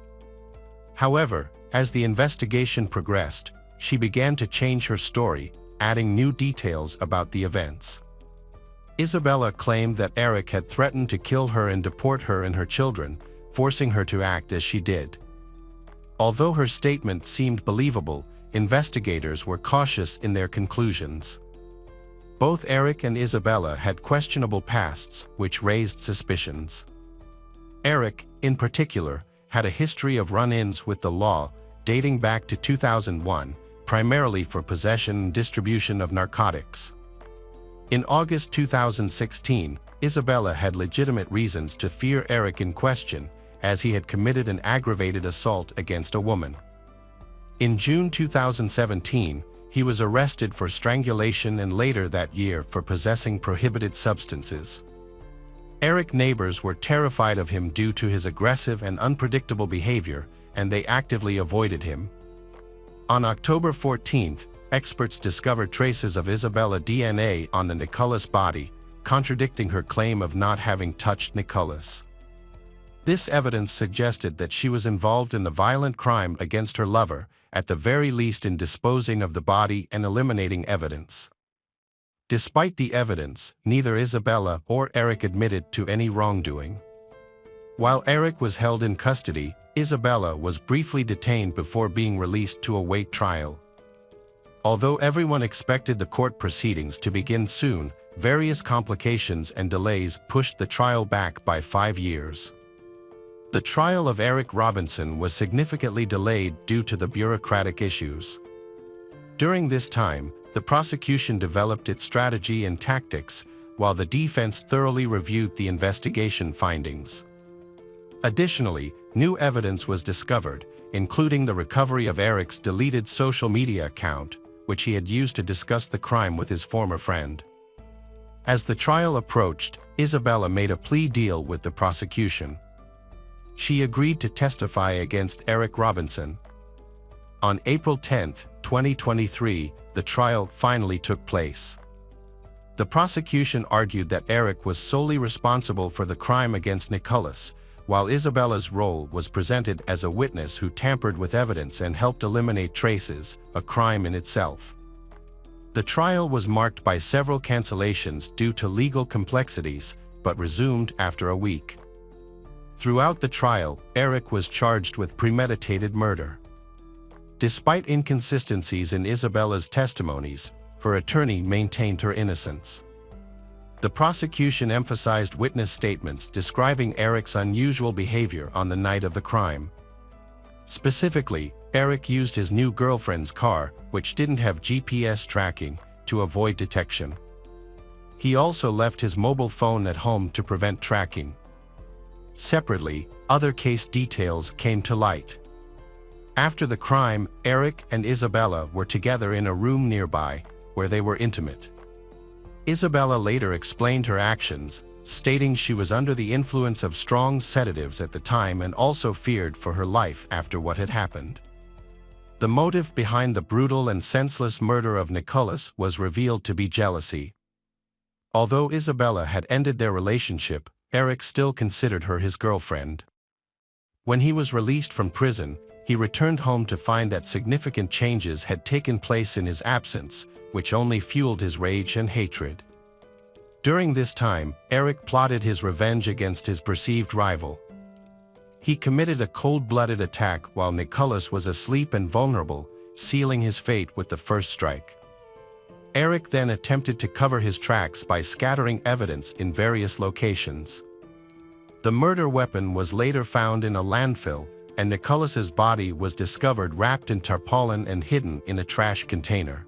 However, as the investigation progressed, she began to change her story, adding new details about the events. Isabella claimed that Eric had threatened to kill her and deport her and her children, forcing her to act as she did. Although her statement seemed believable, investigators were cautious in their conclusions. Both Eric and Isabella had questionable pasts, which raised suspicions. Eric, in particular, had a history of run-ins with the law, dating back to 2001, primarily for possession and distribution of narcotics. In August 2016, Isabella had legitimate reasons to fear Eric in question, as he had committed an aggravated assault against a woman. In June 2017, he was arrested for strangulation and later that year for possessing prohibited substances. Eric's neighbors were terrified of him due to his aggressive and unpredictable behavior, and they actively avoided him. On October 14th, experts discovered traces of Isabella DNA on the Nicholas body, contradicting her claim of not having touched Nicholas. This evidence suggested that she was involved in the violent crime against her lover, at the very least in disposing of the body and eliminating evidence. Despite the evidence, neither Isabella or Eric admitted to any wrongdoing. While Eric was held in custody, Isabella was briefly detained before being released to await trial. Although everyone expected the court proceedings to begin soon, various complications and delays pushed the trial back by 5 years. The trial of Eric Robinson was significantly delayed due to the bureaucratic issues. During this time, the prosecution developed its strategy and tactics, while the defense thoroughly reviewed the investigation findings. Additionally, new evidence was discovered, including the recovery of Eric's deleted social media account, which he had used to discuss the crime with his former friend. As the trial approached, Isabella made a plea deal with the prosecution. She agreed to testify against Eric Robinson. On April 10, 2023, the trial finally took place. The prosecution argued that Eric was solely responsible for the crime against Nicholas, while Isabella's role was presented as a witness who tampered with evidence and helped eliminate traces, a crime in itself. The trial was marked by several cancellations due to legal complexities, but resumed after a week. Throughout the trial, Eric was charged with premeditated murder. Despite inconsistencies in Isabella's testimonies, her attorney maintained her innocence. The prosecution emphasized witness statements describing Eric's unusual behavior on the night of the crime. Specifically, Eric used his new girlfriend's car, which didn't have GPS tracking, to avoid detection. He also left his mobile phone at home to prevent tracking. Separately, other case details came to light. After the crime, Eric and Isabella were together in a room nearby, where they were intimate. Isabella later explained her actions, stating she was under the influence of strong sedatives at the time and also feared for her life after what had happened. The motive behind the brutal and senseless murder of Nicholas was revealed to be jealousy. Although Isabella had ended their relationship, Eric still considered her his girlfriend. When he was released from prison, he returned home to find that significant changes had taken place in his absence, which only fueled his rage and hatred. During this time, Eric plotted his revenge against his perceived rival. He committed a cold-blooded attack while Nicholas was asleep and vulnerable, sealing his fate with the first strike. Eric then attempted to cover his tracks by scattering evidence in various locations. The murder weapon was later found in a landfill, and Nicholas's body was discovered wrapped in tarpaulin and hidden in a trash container.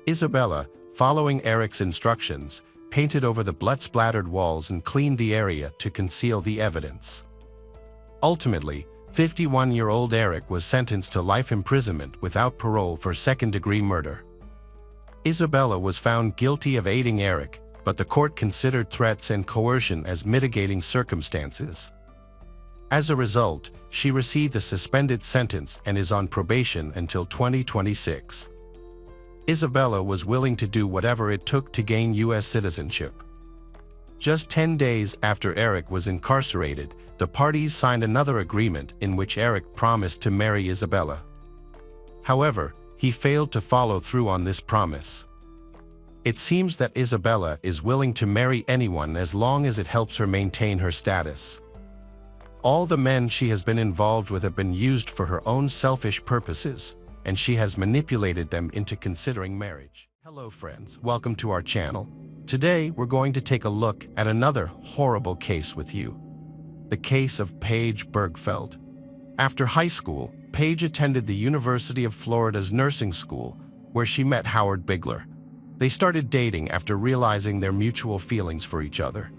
Isabella, following Eric's instructions, painted over the blood-splattered walls and cleaned the area to conceal the evidence. Ultimately, 51-year-old Eric was sentenced to life imprisonment without parole for second-degree murder. Isabella was found guilty of aiding Eric, but the court considered threats and coercion as mitigating circumstances. As a result, she received a suspended sentence and is on probation until 2026. Isabella was willing to do whatever it took to gain U.S. citizenship. Just 10 days after Eric was incarcerated, the parties signed another agreement in which Eric promised to marry Isabella. However, he failed to follow through on this promise. It seems that Isabella is willing to marry anyone as long as it helps her maintain her status. All the men she has been involved with have been used for her own selfish purposes, and she has manipulated them into considering marriage. Hello friends, welcome to our channel. Today we're going to take a look at another horrible case with you. The case of Paige Bergfeld. After high school, Paige attended the University of Florida's nursing school, where she met Howard Bigler. They started dating after realizing their mutual feelings for each other.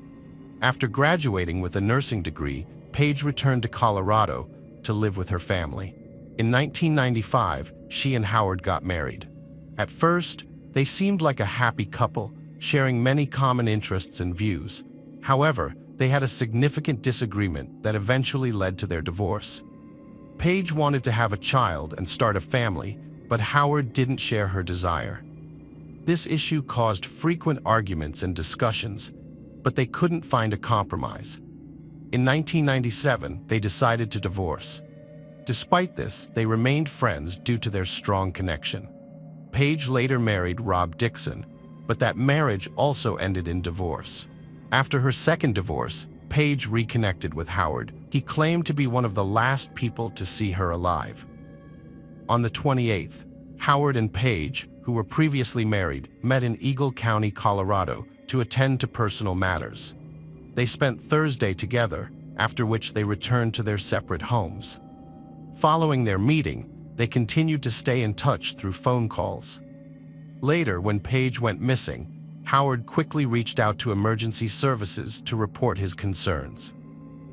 After graduating with a nursing degree, Paige returned to Colorado to live with her family. In 1995, she and Howard got married. At first, they seemed like a happy couple, sharing many common interests and views. However, they had a significant disagreement that eventually led to their divorce. Paige wanted to have a child and start a family, but Howard didn't share her desire. This issue caused frequent arguments and discussions, but they couldn't find a compromise. In 1997, they decided to divorce. Despite this, they remained friends due to their strong connection. Paige later married Rob Dixon, but that marriage also ended in divorce. After her second divorce, Paige reconnected with Howard. He claimed to be one of the last people to see her alive. On the 28th, Howard and Paige, who were previously married, met in Eagle County, Colorado, to attend to personal matters. They spent Thursday together, after which they returned to their separate homes. Following their meeting, they continued to stay in touch through phone calls. Later, when Paige went missing, Howard quickly reached out to emergency services to report his concerns.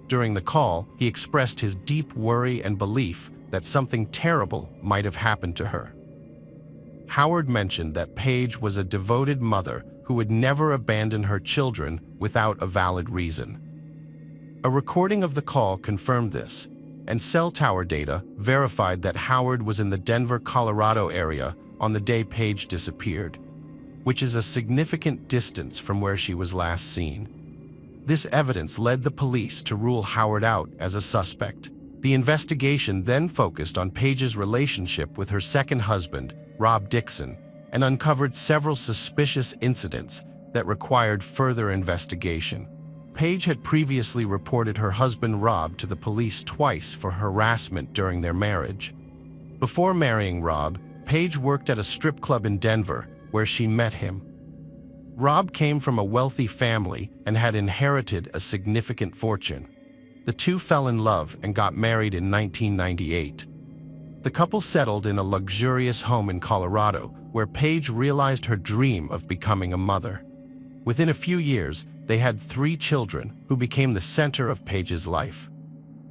During the call, he expressed his deep worry and belief that something terrible might have happened to her. Howard mentioned that Paige was a devoted mother who would never abandon her children without a valid reason. A recording of the call confirmed this, and cell tower data verified that Howard was in the Denver, Colorado area on the day Paige disappeared, which is a significant distance from where she was last seen. This evidence led the police to rule Howard out as a suspect. The investigation then focused on Paige's relationship with her second husband, Rob Dixon, and uncovered several suspicious incidents that required further investigation. Paige had previously reported her husband Rob to the police twice for harassment during their marriage. Before marrying Rob, Paige worked at a strip club in Denver, where she met him. Rob came from a wealthy family and had inherited a significant fortune. The two fell in love and got married in 1998. The couple settled in a luxurious home in Colorado, where Paige realized her dream of becoming a mother. Within a few years, they had 3 children who became the center of Paige's life.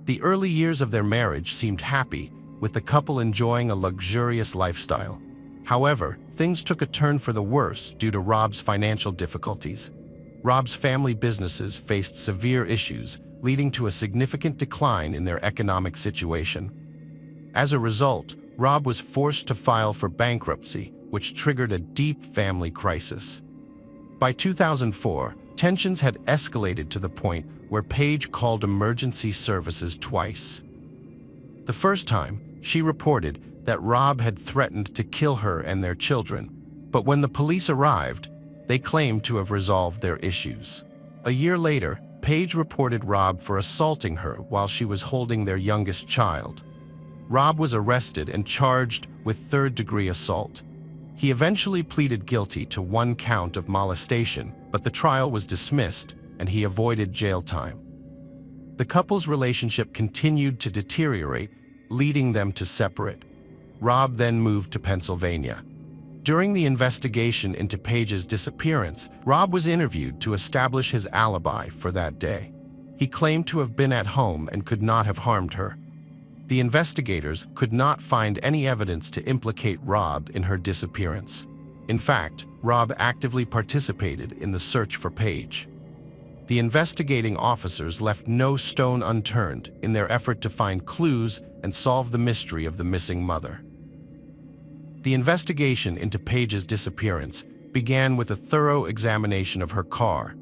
The early years of their marriage seemed happy, with the couple enjoying a luxurious lifestyle. However, things took a turn for the worse due to Rob's financial difficulties. Rob's family businesses faced severe issues, leading to a significant decline in their economic situation. As a result, Rob was forced to file for bankruptcy, which triggered a deep family crisis. By 2004, tensions had escalated to the point where Paige called emergency services twice. The first time, she reported that Rob had threatened to kill her and their children, but when the police arrived, they claimed to have resolved their issues. A year later, Paige reported Rob for assaulting her while she was holding their youngest child. Rob was arrested and charged with third-degree assault. He eventually pleaded guilty to 1 count of molestation, but the trial was dismissed and he avoided jail time. The couple's relationship continued to deteriorate, leading them to separate. Rob then moved to Pennsylvania. During the investigation into Paige's disappearance, Rob was interviewed to establish his alibi for that day. He claimed to have been at home and could not have harmed her. The investigators could not find any evidence to implicate Rob in her disappearance. In fact, Rob actively participated in the search for Paige. The investigating officers left no stone unturned in their effort to find clues and solve the mystery of the missing mother. The investigation into Paige's disappearance began with a thorough examination of her car.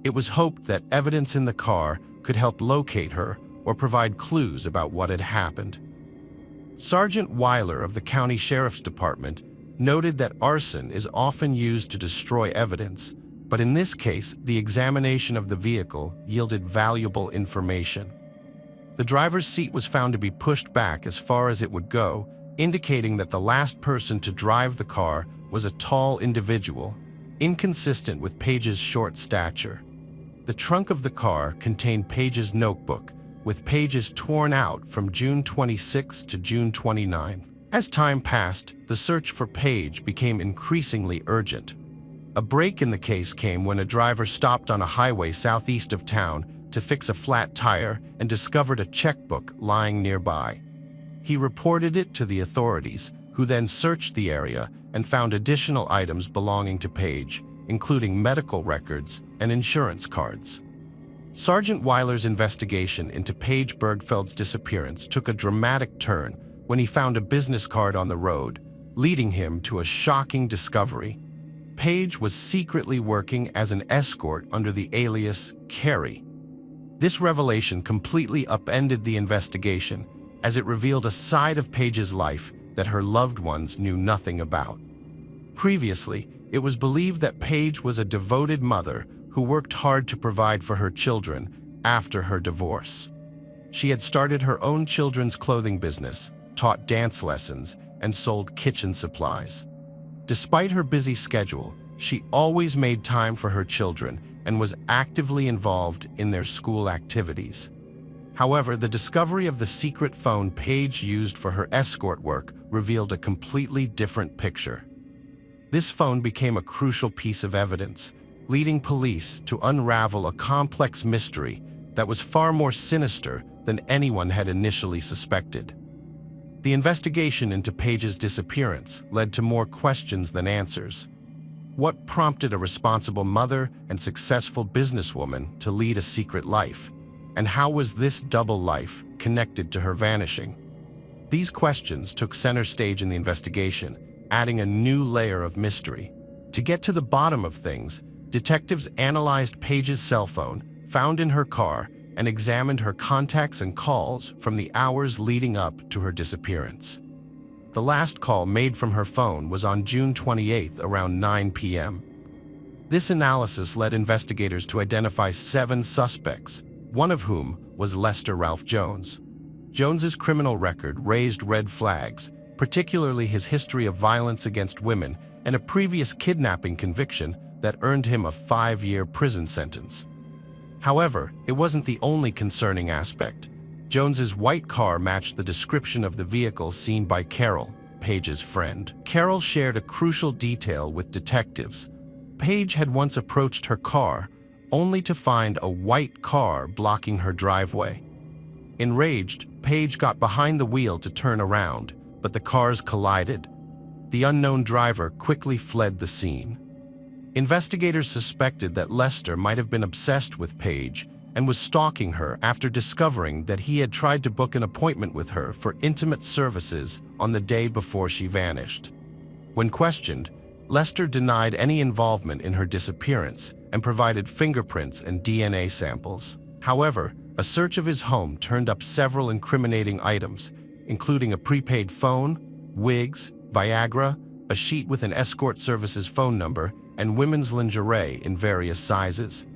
It was hoped that evidence in the car could help locate her or provide clues about what had happened. Sergeant Weiler of the County Sheriff's Department noted that arson is often used to destroy evidence, but in this case, the examination of the vehicle yielded valuable information. The driver's seat was found to be pushed back as far as it would go, indicating that the last person to drive the car was a tall individual, inconsistent with Paige's short stature. The trunk of the car contained Paige's notebook, with pages torn out from June 26 to June 29. As time passed, the search for Paige became increasingly urgent. A break in the case came when a driver stopped on a highway southeast of town to fix a flat tire and discovered a checkbook lying nearby. He reported it to the authorities, who then searched the area and found additional items belonging to Paige, including medical records and insurance cards. Sergeant Weiler's investigation into Paige Bergfeld's disappearance took a dramatic turn when he found a business card on the road, leading him to a shocking discovery. Paige was secretly working as an escort under the alias Carrie. This revelation completely upended the investigation, as it revealed a side of Paige's life that her loved ones knew nothing about. Previously, it was believed that Paige was a devoted mother who worked hard to provide for her children after her divorce. She had started her own children's clothing business, taught dance lessons, and sold kitchen supplies. Despite her busy schedule, she always made time for her children and was actively involved in their school activities. However, the discovery of the secret phone Paige used for her escort work revealed a completely different picture. This phone became a crucial piece of evidence, leading police to unravel a complex mystery that was far more sinister than anyone had initially suspected. The investigation into Paige's disappearance led to more questions than answers. What prompted a responsible mother and successful businesswoman to lead a secret life? And how was this double life connected to her vanishing? These questions took center stage in the investigation, adding a new layer of mystery. To get to the bottom of things, detectives analyzed Paige's cell phone, found in her car, and examined her contacts and calls from the hours leading up to her disappearance. The last call made from her phone was on June 28 around 9 p.m. This analysis led investigators to identify 7 suspects, one of whom was Lester Ralph Jones. Jones's criminal record raised red flags, particularly his history of violence against women and a previous kidnapping conviction that earned him a 5-year prison sentence. However, it wasn't the only concerning aspect. Jones's white car matched the description of the vehicle seen by Carol, Paige's friend. Carol shared a crucial detail with detectives. Paige had once approached her car, only to find a white car blocking her driveway. Enraged, Paige got behind the wheel to turn around, but the cars collided. The unknown driver quickly fled the scene. Investigators suspected that Lester might have been obsessed with Paige and was stalking her after discovering that he had tried to book an appointment with her for intimate services on the day before she vanished. When questioned, Lester denied any involvement in her disappearance and provided fingerprints and DNA samples. However, a search of his home turned up several incriminating items, including a prepaid phone, wigs, Viagra, a sheet with an escort services phone number, and women's lingerie in various sizes.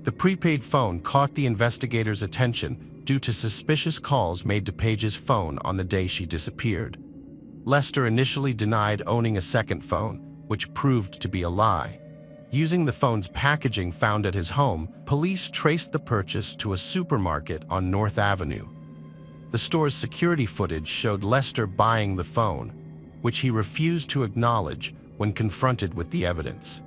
The prepaid phone caught the investigators' attention due to suspicious calls made to Paige's phone on the day she disappeared. Lester initially denied owning a second phone, which proved to be a lie. Using the phone's packaging found at his home, police traced the purchase to a supermarket on North Avenue. The store's security footage showed Lester buying the phone, which he refused to acknowledge when confronted with the evidence.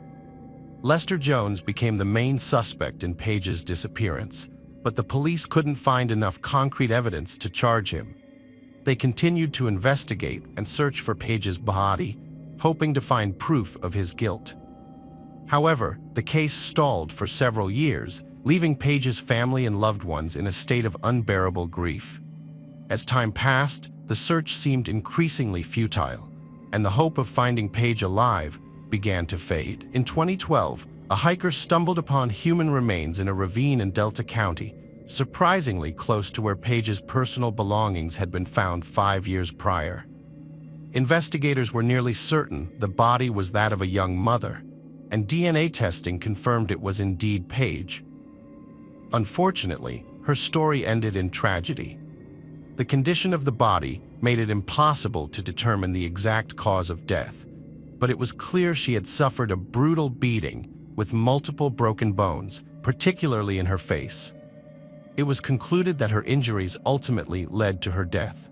Lester Jones became the main suspect in Paige's disappearance, but the police couldn't find enough concrete evidence to charge him. They continued to investigate and search for Paige's body, hoping to find proof of his guilt. However, the case stalled for several years, leaving Paige's family and loved ones in a state of unbearable grief. As time passed, the search seemed increasingly futile, and the hope of finding Paige alive began to fade. In 2012, a hiker stumbled upon human remains in a ravine in Delta County, surprisingly close to where Paige's personal belongings had been found 5 years prior. Investigators were nearly certain the body was that of a young mother, and DNA testing confirmed it was indeed Paige. Unfortunately, her story ended in tragedy. The condition of the body made it impossible to determine the exact cause of death, but it was clear she had suffered a brutal beating with multiple broken bones, particularly in her face. It was concluded that her injuries ultimately led to her death.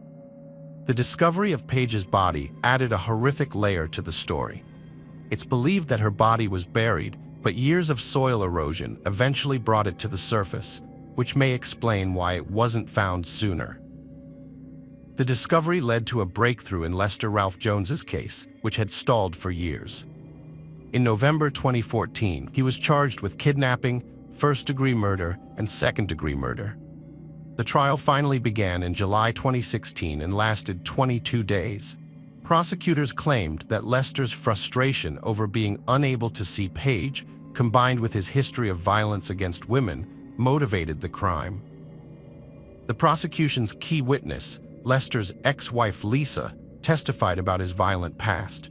The discovery of Paige's body added a horrific layer to the story. It's believed that her body was buried, but years of soil erosion eventually brought it to the surface, which may explain why it wasn't found sooner. The discovery led to a breakthrough in Lester Ralph Jones's case, which had stalled for years. In November 2014, he was charged with kidnapping, first-degree murder, and second-degree murder. The trial finally began in July 2016 and lasted 22 days. Prosecutors claimed that Lester's frustration over being unable to see Paige, combined with his history of violence against women, motivated the crime. The prosecution's key witness, Lester's ex-wife Lisa, testified about his violent past.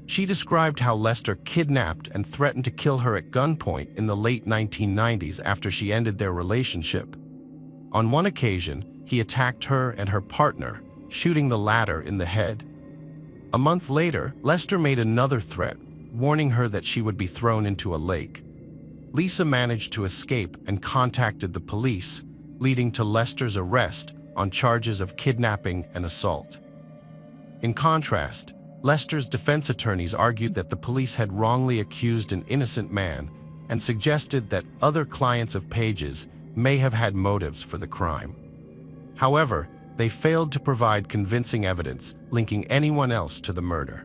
She described how Lester kidnapped and threatened to kill her at gunpoint in the late 1990s after she ended their relationship. On one occasion, he attacked her and her partner, shooting the latter in the head. A month later, Lester made another threat, warning her that she would be thrown into a lake. Lisa managed to escape and contacted the police, leading to Lester's arrest on charges of kidnapping and assault. In contrast, Lester's defense attorneys argued that the police had wrongly accused an innocent man and suggested that other clients of Page's may have had motives for the crime. However, they failed to provide convincing evidence linking anyone else to the murder.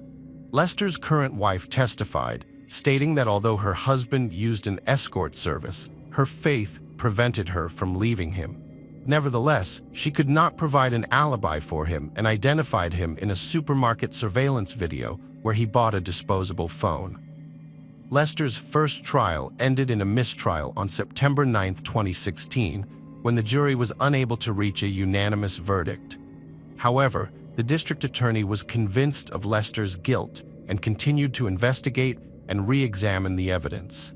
Lester's current wife testified, stating that although her husband used an escort service, her faith prevented her from leaving him. Nevertheless, she could not provide an alibi for him and identified him in a supermarket surveillance video where he bought a disposable phone. Lester's first trial ended in a mistrial on September 9, 2016, when the jury was unable to reach a unanimous verdict. However, the district attorney was convinced of Lester's guilt and continued to investigate and re-examine the evidence.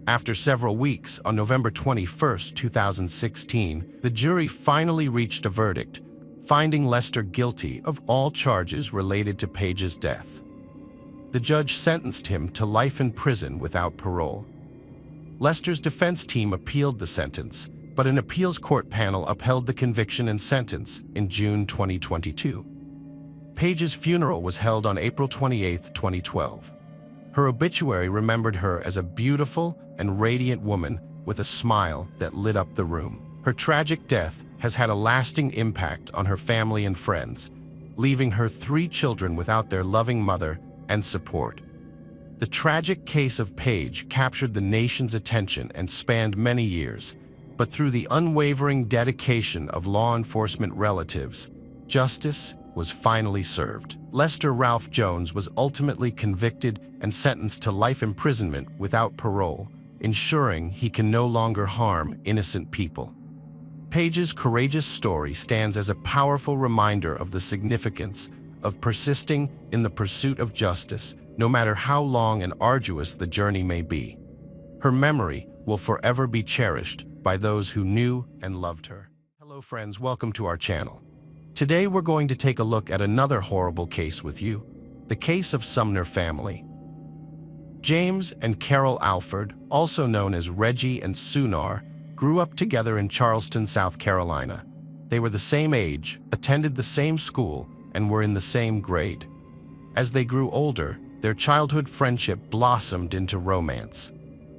After several weeks, on November 21, 2016, the jury finally reached a verdict, finding Lester guilty of all charges related to Page's death. The judge sentenced him to life in prison without parole. Lester's defense team appealed the sentence, but an appeals court panel upheld the conviction and sentence in June 2022. Page's funeral was held on April 28, 2012. Her obituary remembered her as a beautiful and radiant woman with a smile that lit up the room. Her tragic death has had a lasting impact on her family and friends, leaving her 3 children without their loving mother and support. The tragic case of Page captured the nation's attention and spanned many years, but through the unwavering dedication of law enforcement relatives, justice was finally served. Lester Ralph Jones was ultimately convicted and sentenced to life imprisonment without parole, ensuring he can no longer harm innocent people. Page's courageous story stands as a powerful reminder of the significance of persisting in the pursuit of justice, no matter how long and arduous the journey may be. Her memory will forever be cherished by those who knew and loved her. Hello friends, welcome to our channel. Today we're going to take a look at another horrible case with you, the case of Sumner family. James and Carol Alford, also known as Reggie and Sunar, grew up together in Charleston, South Carolina. They were the same age, attended the same school, and were in the same grade. As they grew older, their childhood friendship blossomed into romance.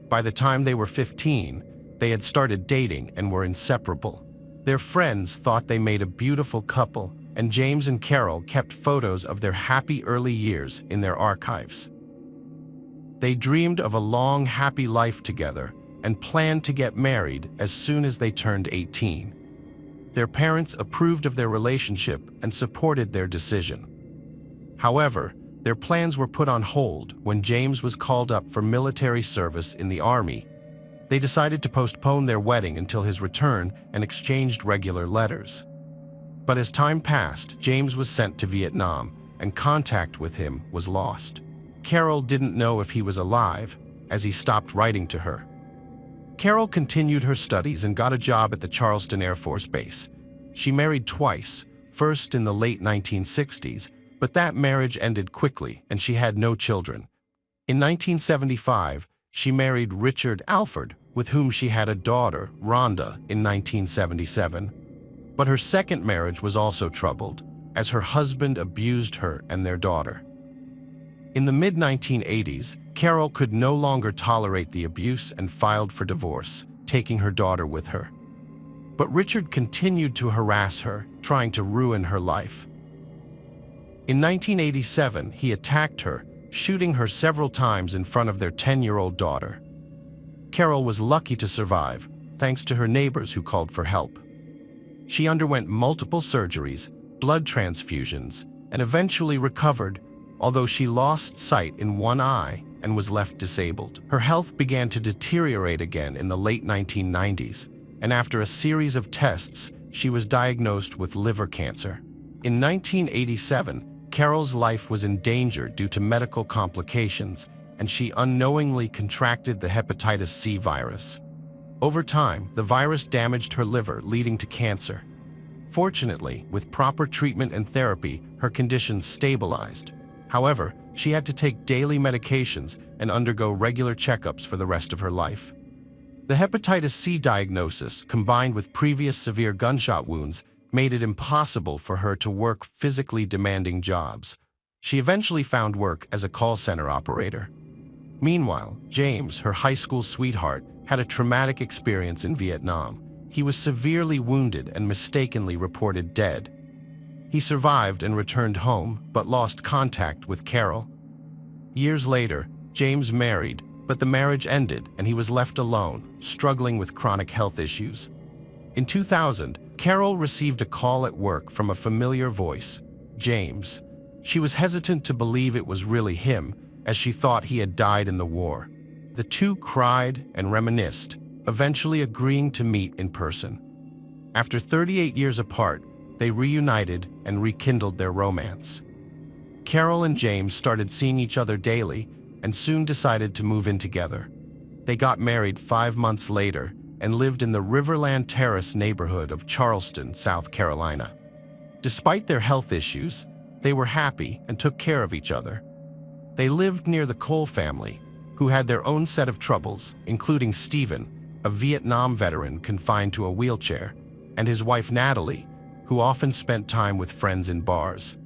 By the time they were 15, they had started dating and were inseparable. Their friends thought they made a beautiful couple, and James and Carol kept photos of their happy early years in their archives. They dreamed of a long, happy life together and planned to get married as soon as they turned 18. Their parents approved of their relationship and supported their decision. However, their plans were put on hold when James was called up for military service in the Army. They decided to postpone their wedding until his return and exchanged regular letters. But as time passed, James was sent to Vietnam, and contact with him was lost. Carol didn't know if he was alive, as he stopped writing to her. Carol continued her studies and got a job at the Charleston Air Force Base. She married twice, first in the late 1960s, but that marriage ended quickly and she had no children. In 1975, she married Richard Alford, with whom she had a daughter, Rhonda, in 1977. But her second marriage was also troubled, as her husband abused her and their daughter. In the mid-1980s, Carol could no longer tolerate the abuse and filed for divorce, taking her daughter with her. But Richard continued to harass her, trying to ruin her life. In 1987, he attacked her, shooting her several times in front of their 10-year-old daughter. Carol was lucky to survive, thanks to her neighbors who called for help. She underwent multiple surgeries, blood transfusions, and eventually recovered, although she lost sight in one eye and was left disabled. Her health began to deteriorate again in the late 1990s, and after a series of tests, she was diagnosed with liver cancer. In 1987, Carol's life was in danger due to medical complications, and she unknowingly contracted the hepatitis C virus. Over time, the virus damaged her liver, leading to cancer. Fortunately, with proper treatment and therapy, her condition stabilized. However, she had to take daily medications and undergo regular checkups for the rest of her life. The hepatitis C diagnosis, combined with previous severe gunshot wounds, made it impossible for her to work physically demanding jobs. She eventually found work as a call center operator. Meanwhile, James, her high school sweetheart, had a traumatic experience in Vietnam. He was severely wounded and mistakenly reported dead. He survived and returned home, but lost contact with Carol. Years later, James married, but the marriage ended and he was left alone, struggling with chronic health issues. In 2000, Carol received a call at work from a familiar voice, James. She was hesitant to believe it was really him, as she thought he had died in the war. The two cried and reminisced, eventually agreeing to meet in person. After 38 years apart, they reunited and rekindled their romance. Carol and James started seeing each other daily and soon decided to move in together. They got married 5 months later and lived in the Riverland Terrace neighborhood of Charleston, South Carolina. Despite their health issues, they were happy and took care of each other. They lived near the Cole family, who had their own set of troubles, including Stephen, a Vietnam veteran confined to a wheelchair, and his wife Natalie, who often spent time with friends in bars.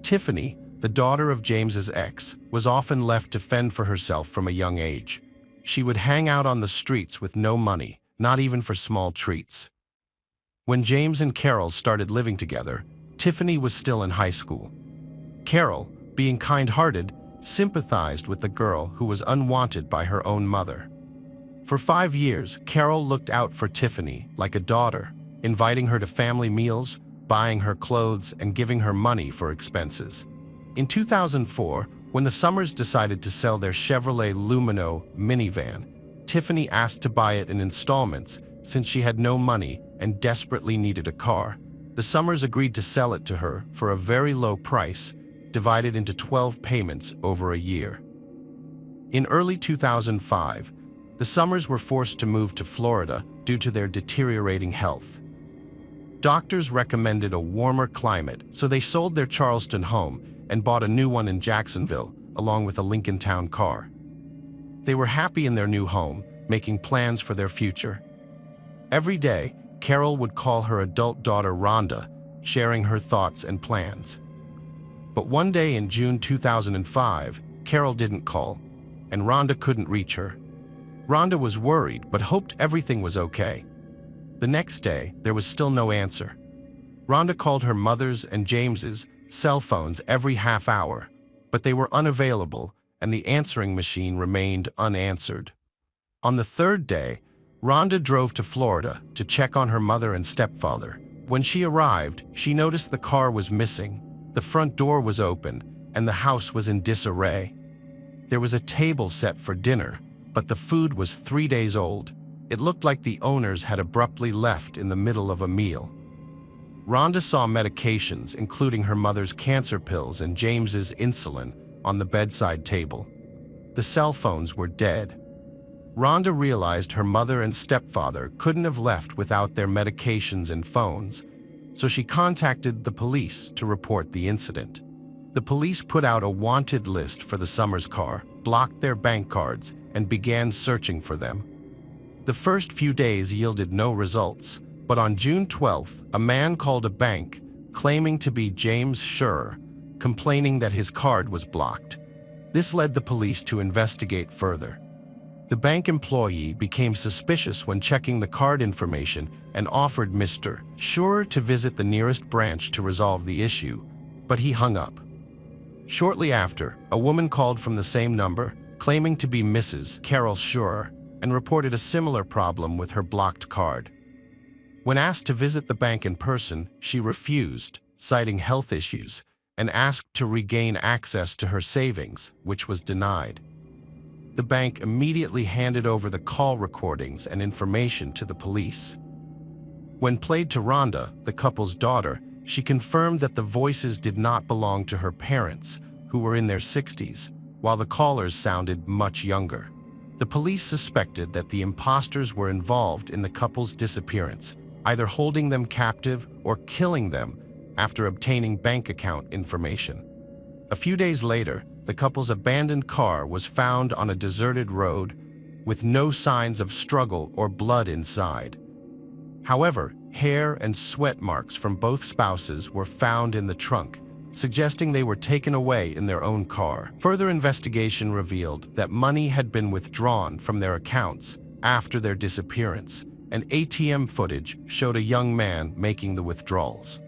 Tiffany, the daughter of James's ex, was often left to fend for herself from a young age. She would hang out on the streets with no money, not even for small treats. When James and Carol started living together, Tiffany was still in high school. Carol, being kind-hearted, sympathized with the girl who was unwanted by her own mother. For 5 years, Carol looked out for Tiffany like a daughter, inviting her to family meals, buying her clothes, and giving her money for expenses. In 2004, when the Summers decided to sell their Chevrolet Lumino minivan, Tiffany asked to buy it in installments since she had no money and desperately needed a car. The Summers agreed to sell it to her for a very low price, divided into 12 payments over a year. In early 2005, the Summers were forced to move to Florida due to their deteriorating health. Doctors recommended a warmer climate, so they sold their Charleston home and bought a new one in Jacksonville, along with a Lincoln Town car. They were happy in their new home, making plans for their future. Every day, Carol would call her adult daughter Rhonda, sharing her thoughts and plans. But one day in June 2005, Carol didn't call, and Rhonda couldn't reach her. Rhonda was worried but hoped everything was okay. The next day, there was still no answer. Rhonda called her mother's and James's cell phones every half hour, but they were unavailable and the answering machine remained unanswered. On the third day, Rhonda drove to Florida to check on her mother and stepfather. When she arrived, she noticed the car was missing, the front door was open, and the house was in disarray. There was a table set for dinner, but the food was 3 days old. It looked like the owners had abruptly left in the middle of a meal. Rhonda saw medications, including her mother's cancer pills and James's insulin, on the bedside table. The cell phones were dead. Rhonda realized her mother and stepfather couldn't have left without their medications and phones, so she contacted the police to report the incident. The police put out a wanted list for the Summers car, blocked their bank cards, and began searching for them. The first few days yielded no results, but on June 12th, a man called a bank, claiming to be James Schur, complaining that his card was blocked. This led the police to investigate further. The bank employee became suspicious when checking the card information and offered Mr. Schur to visit the nearest branch to resolve the issue, but he hung up. Shortly after, a woman called from the same number, claiming to be Mrs. Carol Schur, and reported a similar problem with her blocked card. When asked to visit the bank in person, she refused, citing health issues, and asked to regain access to her savings, which was denied. The bank immediately handed over the call recordings and information to the police. When played to Rhonda, the couple's daughter, she confirmed that the voices did not belong to her parents, who were in their 60s, while the callers sounded much younger. The police suspected that the imposters were involved in the couple's disappearance, either holding them captive or killing them after obtaining bank account information. A few days later, the couple's abandoned car was found on a deserted road with no signs of struggle or blood inside. However, hair and sweat marks from both spouses were found in the trunk, suggesting they were taken away in their own car. Further investigation revealed that money had been withdrawn from their accounts after their disappearance, and ATM footage showed a young man making the withdrawals.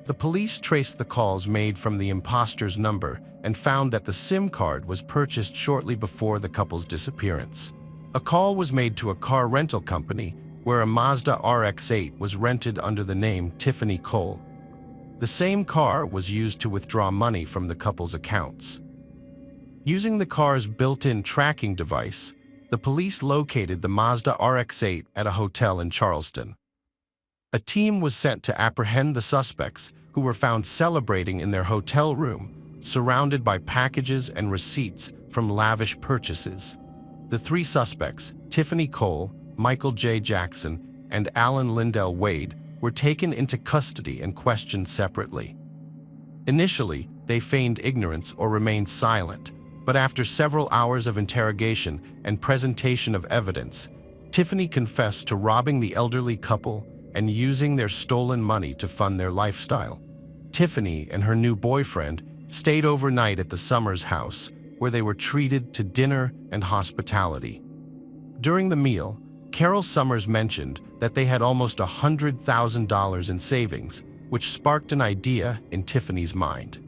The police traced the calls made from the imposter's number and found that the SIM card was purchased shortly before the couple's disappearance. A call was made to a car rental company where a Mazda RX-8 was rented under the name Tiffany Cole. The same car was used to withdraw money from the couple's accounts. Using the car's built-in tracking device, the police located the Mazda RX-8 at a hotel in Charleston. A team was sent to apprehend the suspects, who were found celebrating in their hotel room, surrounded by packages and receipts from lavish purchases. The three suspects, Tiffany Cole, Michael J. Jackson, and Alan Lindell Wade, were taken into custody and questioned separately. Initially, they feigned ignorance or remained silent, but after several hours of interrogation and presentation of evidence, Tiffany confessed to robbing the elderly couple and using their stolen money to fund their lifestyle. Tiffany and her new boyfriend stayed overnight at the Summers house, where they were treated to dinner and hospitality. During the meal, Carol Summers mentioned that they had almost $100,000 in savings, which sparked an idea in Tiffany's mind.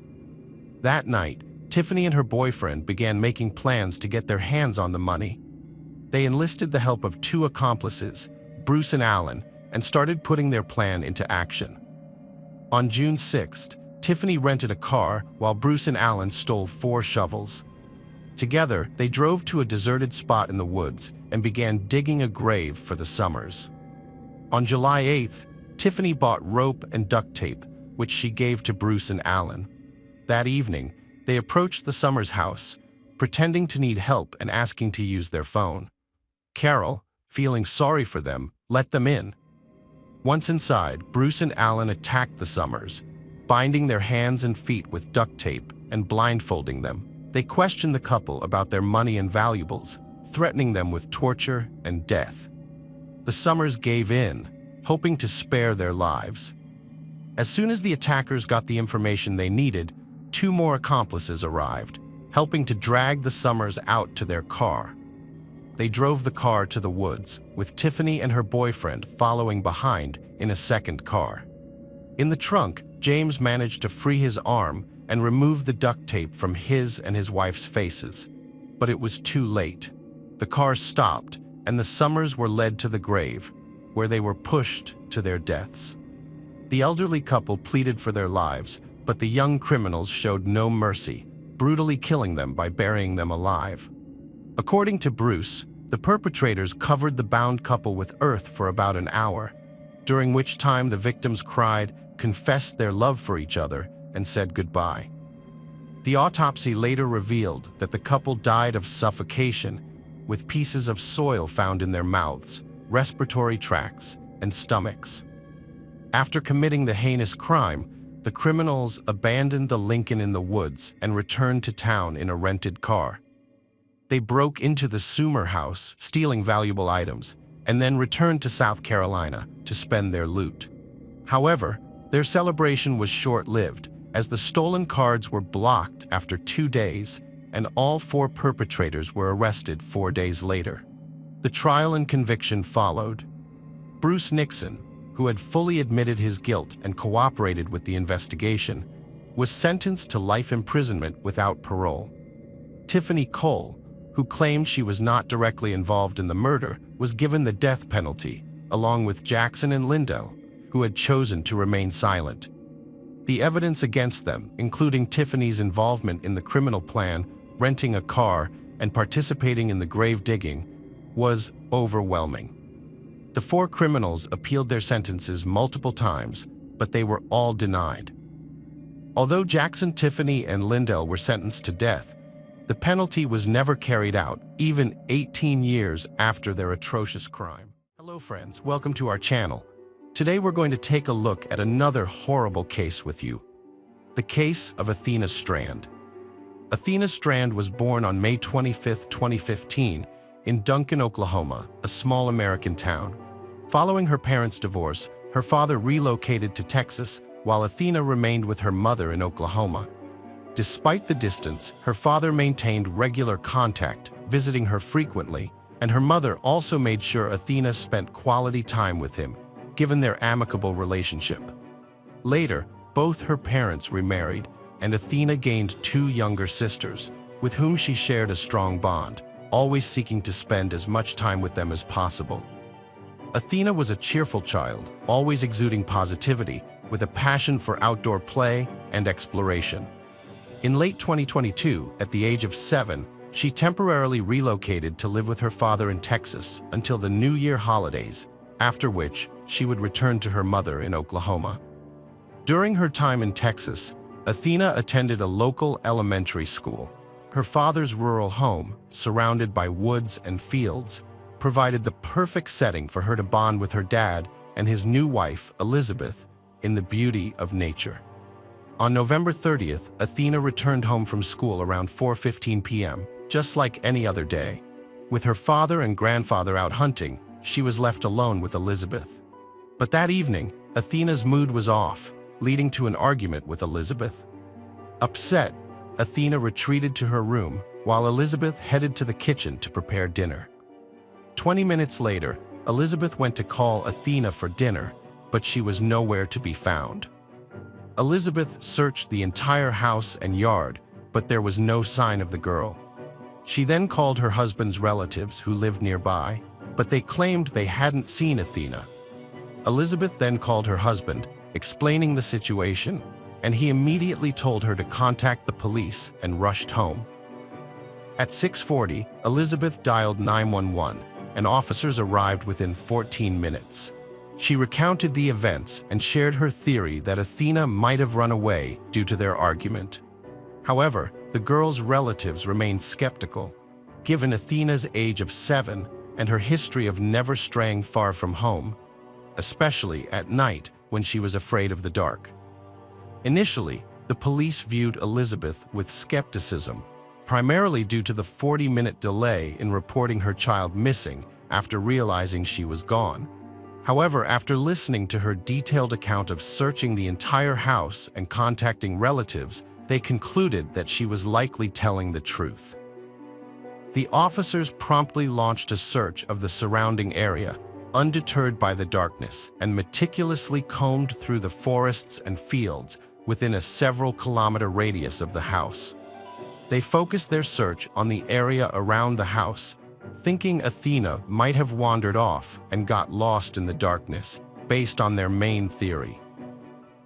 That night, Tiffany and her boyfriend began making plans to get their hands on the money. They enlisted the help of two accomplices, Bruce and Alan, and started putting their plan into action. On June 6th, Tiffany rented a car while Bruce and Alan stole 4 shovels. Together, they drove to a deserted spot in the woods and began digging a grave for the Summers. On July 8th, Tiffany bought rope and duct tape, which she gave to Bruce and Alan. That evening, they approached the Summers house, pretending to need help and asking to use their phone. Carol, feeling sorry for them, let them in. Once inside, Bruce and Alan attacked the Summers, binding their hands and feet with duct tape and blindfolding them. They questioned the couple about their money and valuables, threatening them with torture and death. The Summers gave in, hoping to spare their lives. As soon as the attackers got the information they needed, 2 more accomplices arrived, helping to drag the Summers out to their car. They drove the car to the woods, with Tiffany and her boyfriend following behind in a second car. In the trunk, James managed to free his arm and remove the duct tape from his and his wife's faces. But it was too late. The car stopped, and the Summers were led to the grave, where they were pushed to their deaths. The elderly couple pleaded for their lives, but the young criminals showed no mercy, brutally killing them by burying them alive. According to Bruce, the perpetrators covered the bound couple with earth for about an hour, during which time the victims cried, confessed their love for each other, and said goodbye. The autopsy later revealed that the couple died of suffocation, with pieces of soil found in their mouths, respiratory tracts, and stomachs. After committing the heinous crime, the criminals abandoned the Lincoln in the woods and returned to town in a rented car. They broke into the Summer house, stealing valuable items, and then returned to South Carolina to spend their loot. However, their celebration was short-lived, as the stolen cards were blocked after 2 days, and all 4 perpetrators were arrested 4 days later. The trial and conviction followed. Bruce Nixon, who had fully admitted his guilt and cooperated with the investigation, was sentenced to life imprisonment without parole. Tiffany Cole, who claimed she was not directly involved in the murder, was given the death penalty, along with Jackson and Lindell, who had chosen to remain silent. The evidence against them, including Tiffany's involvement in the criminal plan, renting a car, and participating in the grave digging, was overwhelming. The 4 criminals appealed their sentences multiple times, but they were all denied. Although Jackson, Tiffany, and Lindell were sentenced to death, the penalty was never carried out, even 18 years after their atrocious crime. Hello friends, welcome to our channel. Today we're going to take a look at another horrible case with you. The case of Athena Strand. Athena Strand was born on May 25, 2015, in Duncan, Oklahoma, a small American town. Following her parents' divorce, her father relocated to Texas, while Athena remained with her mother in Oklahoma. Despite the distance, her father maintained regular contact, visiting her frequently, and her mother also made sure Athena spent quality time with him, given their amicable relationship. Later, both her parents remarried, and Athena gained 2 younger sisters, with whom she shared a strong bond, always seeking to spend as much time with them as possible. Athena was a cheerful child, always exuding positivity, with a passion for outdoor play and exploration. In late 2022, at the age of 7, she temporarily relocated to live with her father in Texas until the New Year holidays, after which she would return to her mother in Oklahoma. During her time in Texas, Athena attended a local elementary school. Her father's rural home, surrounded by woods and fields, provided the perfect setting for her to bond with her dad and his new wife, Elizabeth, in the beauty of nature. On November 30th, Athena returned home from school around 4:15 p.m., just like any other day. With her father and grandfather out hunting, she was left alone with Elizabeth. But that evening, Athena's mood was off, leading to an argument with Elizabeth. Upset, Athena retreated to her room, while Elizabeth headed to the kitchen to prepare dinner. 20 minutes later, Elizabeth went to call Athena for dinner, but she was nowhere to be found. Elizabeth searched the entire house and yard, but there was no sign of the girl. She then called her husband's relatives who lived nearby, but they claimed they hadn't seen Athena. Elizabeth then called her husband, explaining the situation, and he immediately told her to contact the police and rushed home. At 6:40, Elizabeth dialed 911, and officers arrived within 14 minutes. She recounted the events and shared her theory that Athena might have run away due to their argument. However, the girl's relatives remained skeptical, given Athena's age of 7 and her history of never straying far from home, especially at night when she was afraid of the dark. Initially, the police viewed Elizabeth with skepticism, primarily due to the 40-minute delay in reporting her child missing after realizing she was gone. However, after listening to her detailed account of searching the entire house and contacting relatives, they concluded that she was likely telling the truth. The officers promptly launched a search of the surrounding area, undeterred by the darkness, and meticulously combed through the forests and fields within a several-kilometer radius of the house. They focused their search on the area around the house, thinking Athena might have wandered off and got lost in the darkness, based on their main theory.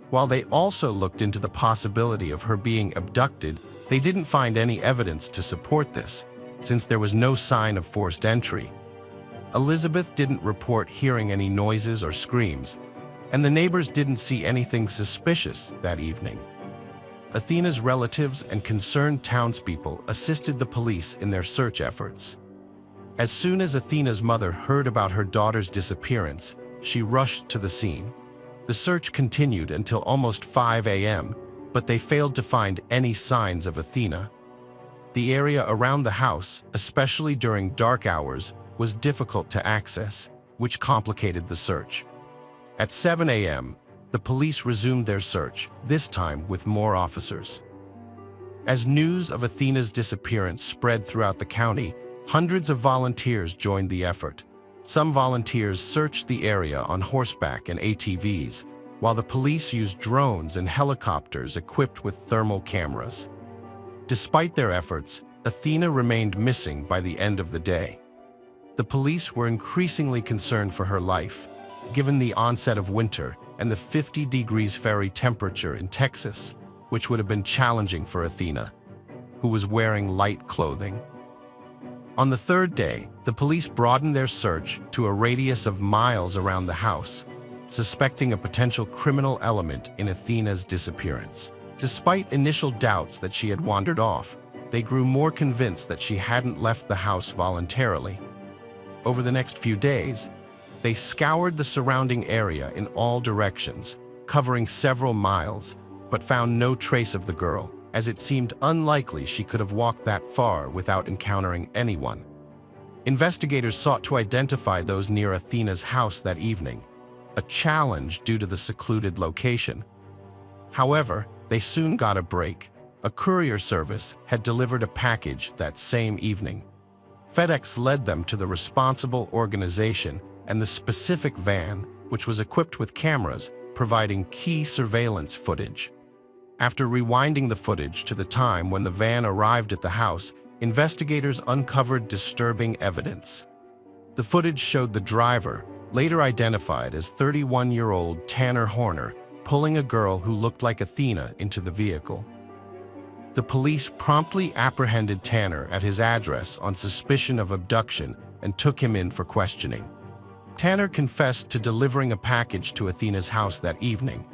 While they also looked into the possibility of her being abducted, they didn't find any evidence to support this, since there was no sign of forced entry. Elizabeth didn't report hearing any noises or screams, and the neighbors didn't see anything suspicious that evening. Athena's relatives and concerned townspeople assisted the police in their search efforts. As soon as Athena's mother heard about her daughter's disappearance, she rushed to the scene. The search continued until almost 5 a.m., but they failed to find any signs of Athena. The area around the house, especially during dark hours, was difficult to access, which complicated the search. At 7 a.m., the police resumed their search, this time with more officers. As news of Athena's disappearance spread throughout the county, hundreds of volunteers joined the effort. Some volunteers searched the area on horseback and ATVs, while the police used drones and helicopters equipped with thermal cameras. Despite their efforts, Athena remained missing by the end of the day. The police were increasingly concerned for her life, given the onset of winter and the 50 degrees Fahrenheit temperature in Texas, which would have been challenging for Athena, who was wearing light clothing. On the third day, the police broadened their search to a radius of miles around the house, suspecting a potential criminal element in Athena's disappearance. Despite initial doubts that she had wandered off, they grew more convinced that she hadn't left the house voluntarily. Over the next few days, they scoured the surrounding area in all directions, covering several miles, but found no trace of the girl, as it seemed unlikely she could have walked that far without encountering anyone. Investigators sought to identify those near Athena's house that evening, a challenge due to the secluded location. However, they soon got a break. A courier service had delivered a package that same evening. FedEx led them to the responsible organization and the specific van, which was equipped with cameras, providing key surveillance footage. After rewinding the footage to the time when the van arrived at the house, investigators uncovered disturbing evidence. The footage showed the driver, later identified as 31-year-old Tanner Horner, pulling a girl who looked like Athena into the vehicle. The police promptly apprehended Tanner at his address on suspicion of abduction and took him in for questioning. Tanner confessed to delivering a package to Athena's house that evening.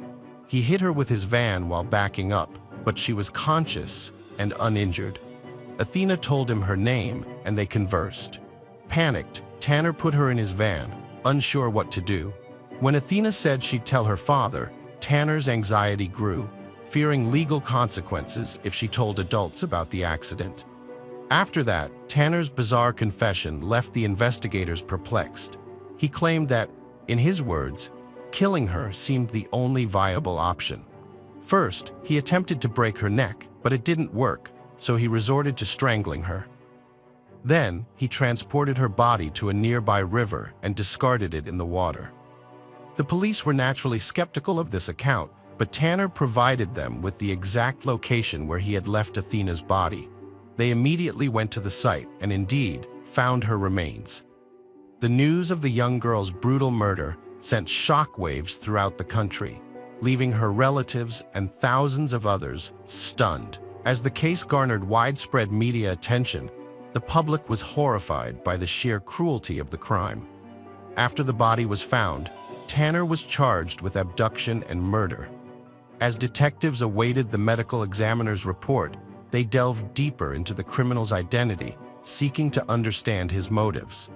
He hit her with his van while backing up, but she was conscious and uninjured. Athena told him her name, and they conversed. Panicked, Tanner put her in his van, unsure what to do. When Athena said she'd tell her father, Tanner's anxiety grew, fearing legal consequences if she told adults about the accident. After that, Tanner's bizarre confession left the investigators perplexed. He claimed that, in his words, killing her seemed the only viable option. First, he attempted to break her neck, but it didn't work, so he resorted to strangling her. Then, he transported her body to a nearby river and discarded it in the water. The police were naturally skeptical of this account, but Tanner provided them with the exact location where he had left Athena's body. They immediately went to the site and indeed found her remains. The news of the young girl's brutal murder sent shockwaves throughout the country, leaving her relatives and thousands of others stunned. As the case garnered widespread media attention, the public was horrified by the sheer cruelty of the crime. After the body was found, Tanner was charged with abduction and murder. As detectives awaited the medical examiner's report, they delved deeper into the criminal's identity, seeking to understand his motives.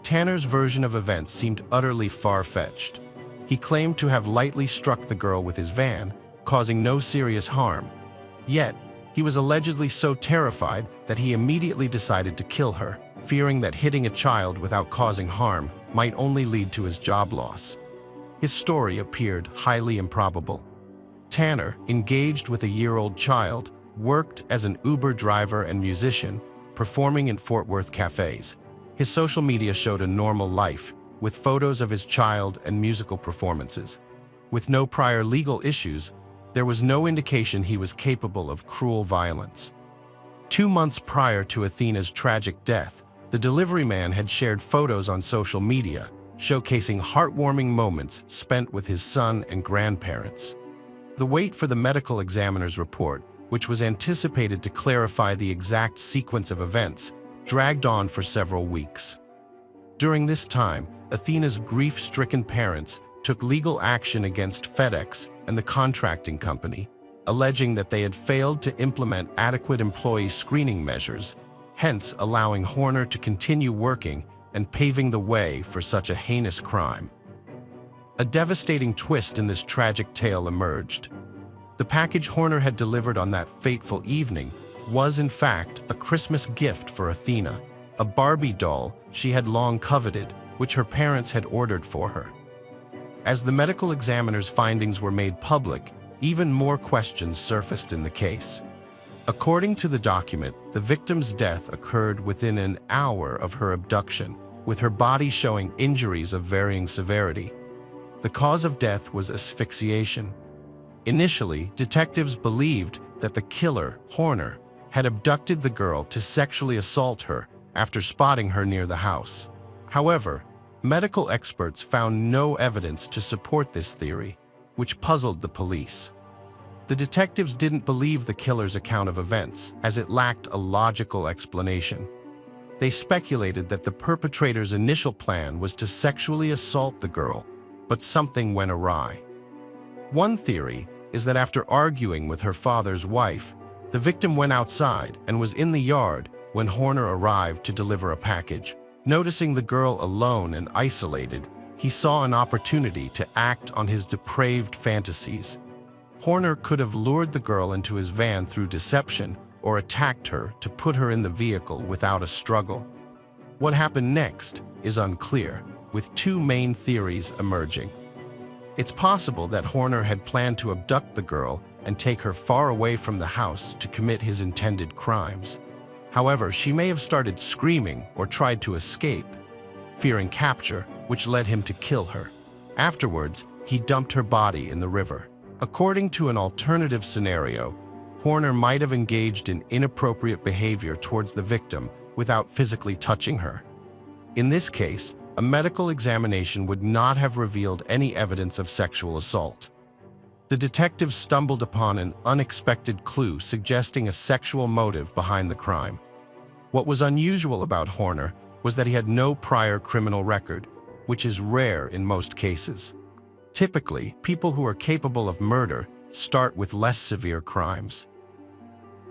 Tanner's version of events seemed utterly far-fetched. He claimed to have lightly struck the girl with his van, causing no serious harm. Yet, he was allegedly so terrified that he immediately decided to kill her, fearing that hitting a child without causing harm might only lead to his job loss. His story appeared highly improbable. Tanner, engaged with a year-old child, worked as an Uber driver and musician, performing in Fort Worth cafes. His social media showed a normal life, with photos of his child and musical performances. With no prior legal issues, there was no indication he was capable of cruel violence. 2 months prior to Athena's tragic death, the delivery man had shared photos on social media, showcasing heartwarming moments spent with his son and grandparents. The wait for the medical examiner's report, which was anticipated to clarify the exact sequence of events, dragged on for several weeks. During this time, Athena's grief-stricken parents took legal action against FedEx and the contracting company, alleging that they had failed to implement adequate employee screening measures, hence allowing Horner to continue working and paving the way for such a heinous crime. A devastating twist in this tragic tale emerged. The package Horner had delivered on that fateful evening was, in fact, a Christmas gift for Athena, a Barbie doll she had long coveted, which her parents had ordered for her. As the medical examiner's findings were made public, even more questions surfaced in the case. According to the document, the victim's death occurred within an hour of her abduction, with her body showing injuries of varying severity. The cause of death was asphyxiation. Initially, detectives believed that the killer, Horner, had abducted the girl to sexually assault her after spotting her near the house. However, medical experts found no evidence to support this theory, which puzzled the police. The detectives didn't believe the killer's account of events, as it lacked a logical explanation. They speculated that the perpetrator's initial plan was to sexually assault the girl, but something went awry. One theory is that after arguing with her father's wife, the victim went outside and was in the yard when Horner arrived to deliver a package. Noticing the girl alone and isolated, he saw an opportunity to act on his depraved fantasies. Horner could have lured the girl into his van through deception or attacked her to put her in the vehicle without a struggle. What happened next is unclear, with two main theories emerging. It's possible that Horner had planned to abduct the girl and take her far away from the house to commit his intended crimes. However, she may have started screaming or tried to escape, fearing capture, which led him to kill her. Afterwards, he dumped her body in the river. According to an alternative scenario, Horner might have engaged in inappropriate behavior towards the victim without physically touching her. In this case, a medical examination would not have revealed any evidence of sexual assault. The detectives stumbled upon an unexpected clue suggesting a sexual motive behind the crime. What was unusual about Horner was that he had no prior criminal record, which is rare in most cases. Typically, people who are capable of murder start with less severe crimes.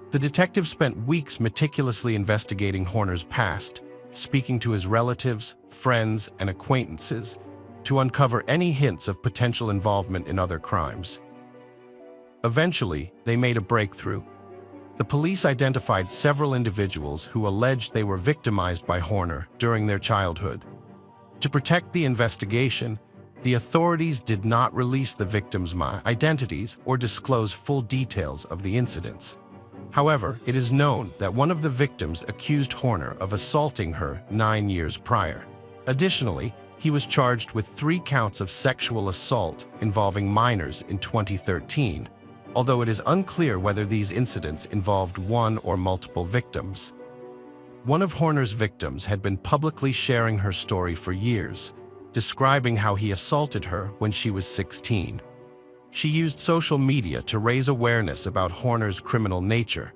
The detective spent weeks meticulously investigating Horner's past, speaking to his relatives, friends, and acquaintances to uncover any hints of potential involvement in other crimes. Eventually, they made a breakthrough. The police identified several individuals who alleged they were victimized by Horner during their childhood. To protect the investigation, the authorities did not release the victims' identities or disclose full details of the incidents. However, it is known that one of the victims accused Horner of assaulting her 9 years prior. Additionally, he was charged with 3 counts of sexual assault involving minors in 2013, although it is unclear whether these incidents involved one or multiple victims. One of Horner's victims had been publicly sharing her story for years, describing how he assaulted her when she was 16. She used social media to raise awareness about Horner's criminal nature,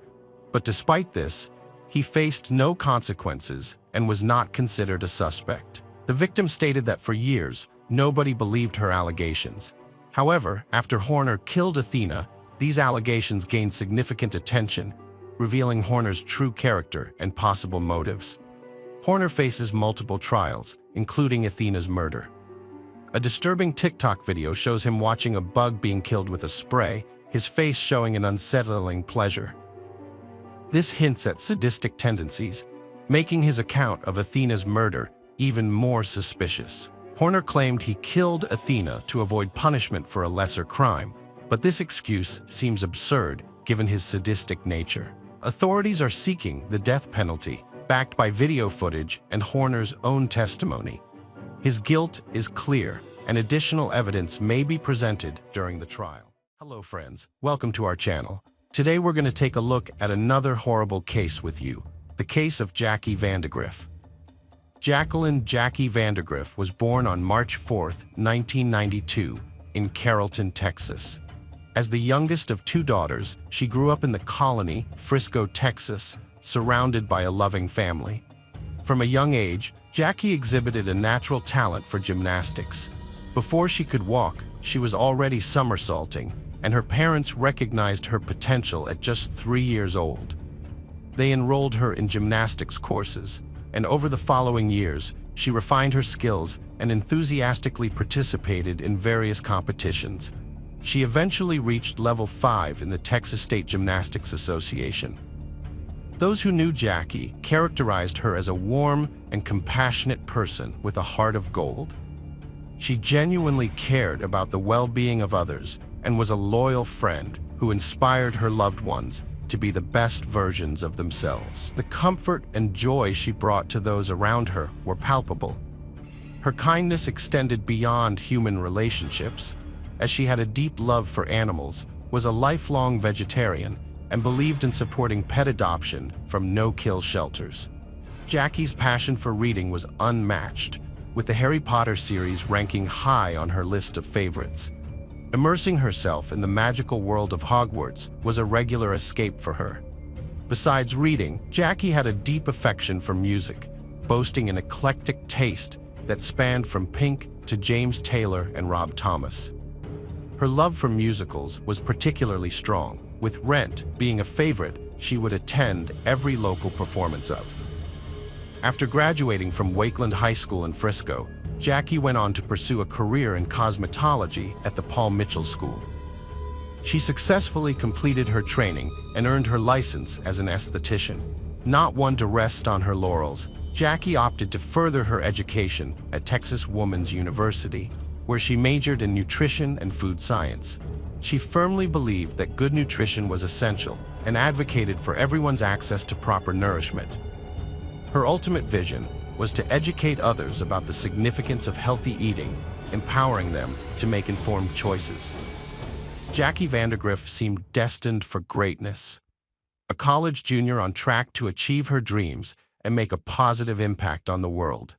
but despite this, he faced no consequences and was not considered a suspect. The victim stated that for years, nobody believed her allegations. However, after Horner killed Athena, these allegations gained significant attention, revealing Horner's true character and possible motives. Horner faces multiple trials, including Athena's murder. A disturbing TikTok video shows him watching a bug being killed with a spray, his face showing an unsettling pleasure. This hints at sadistic tendencies, making his account of Athena's murder even more suspicious. Horner claimed he killed Athena to avoid punishment for a lesser crime, but this excuse seems absurd given his sadistic nature. Authorities are seeking the death penalty, backed by video footage and Horner's own testimony. His guilt is clear, and additional evidence may be presented during the trial. Hello friends, welcome to our channel. Today we're going to take a look at another horrible case with you, the case of Jackie Vandergriff. Jacqueline Jackie Vandergriff was born on March 4, 1992, in Carrollton, Texas. As the youngest of 2 daughters, she grew up in the colony, Frisco, Texas, surrounded by a loving family. From a young age, Jackie exhibited a natural talent for gymnastics. Before she could walk, she was already somersaulting, and her parents recognized her potential at just 3 years old. They enrolled her in gymnastics courses, and over the following years, she refined her skills and enthusiastically participated in various competitions. She eventually reached level 5 in the Texas State Gymnastics Association. Those who knew Jackie characterized her as a warm and compassionate person with a heart of gold. She genuinely cared about the well-being of others and was a loyal friend who inspired her loved ones to be the best versions of themselves. The comfort and joy she brought to those around her were palpable. Her kindness extended beyond human relationships, as she had a deep love for animals, was a lifelong vegetarian, and believed in supporting pet adoption from no-kill shelters. Jackie's passion for reading was unmatched, with the Harry Potter series ranking high on her list of favorites. Immersing herself in the magical world of Hogwarts was a regular escape for her. Besides reading, Jackie had a deep affection for music, boasting an eclectic taste that spanned from Pink to James Taylor and Rob Thomas. Her love for musicals was particularly strong, with Rent being a favorite she would attend every local performance of. After graduating from Wakeland High School in Frisco, Jackie went on to pursue a career in cosmetology at the Paul Mitchell School. She successfully completed her training and earned her license as an esthetician. Not one to rest on her laurels, Jackie opted to further her education at Texas Woman's University. where she majored in nutrition and food science. She firmly believed that good nutrition was essential and advocated for everyone's access to proper nourishment. Her ultimate vision was to educate others about the significance of healthy eating, empowering them to make informed choices. Jackie Vandergriff seemed destined for greatness, a college junior on track to achieve her dreams and make a positive impact on the world.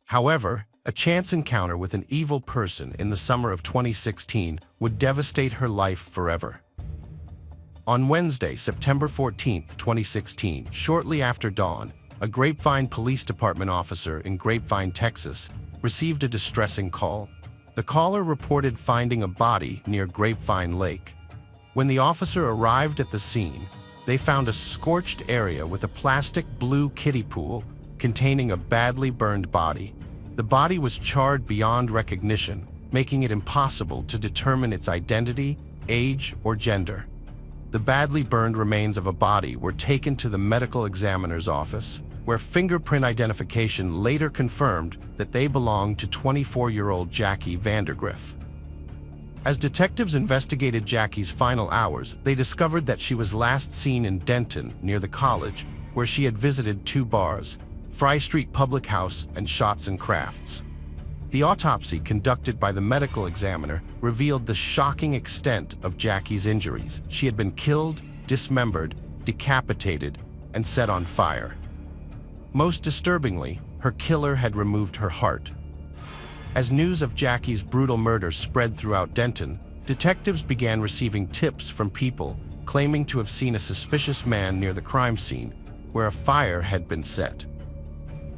However, a chance encounter with an evil person in the summer of 2016 would devastate her life forever. On Wednesday, September 14, 2016, shortly after dawn, a Grapevine Police Department officer in Grapevine, Texas, received a distressing call. The caller reported finding a body near Grapevine Lake. When the officer arrived at the scene, they found a scorched area with a plastic blue kiddie pool containing a badly burned body. The body was charred beyond recognition, making it impossible to determine its identity, age, or gender. The badly burned remains of a body were taken to the medical examiner's office, where fingerprint identification later confirmed that they belonged to 24-year-old Jackie Vandergriff. As detectives investigated Jackie's final hours, they discovered that she was last seen in Denton, near the college, where she had visited two bars, Fry Street Public House and Shots and Crafts. The autopsy conducted by the medical examiner revealed the shocking extent of Jackie's injuries. She had been killed, dismembered, decapitated, and set on fire. Most disturbingly, her killer had removed her heart. As news of Jackie's brutal murder spread throughout Denton, detectives began receiving tips from people claiming to have seen a suspicious man near the crime scene, where a fire had been set.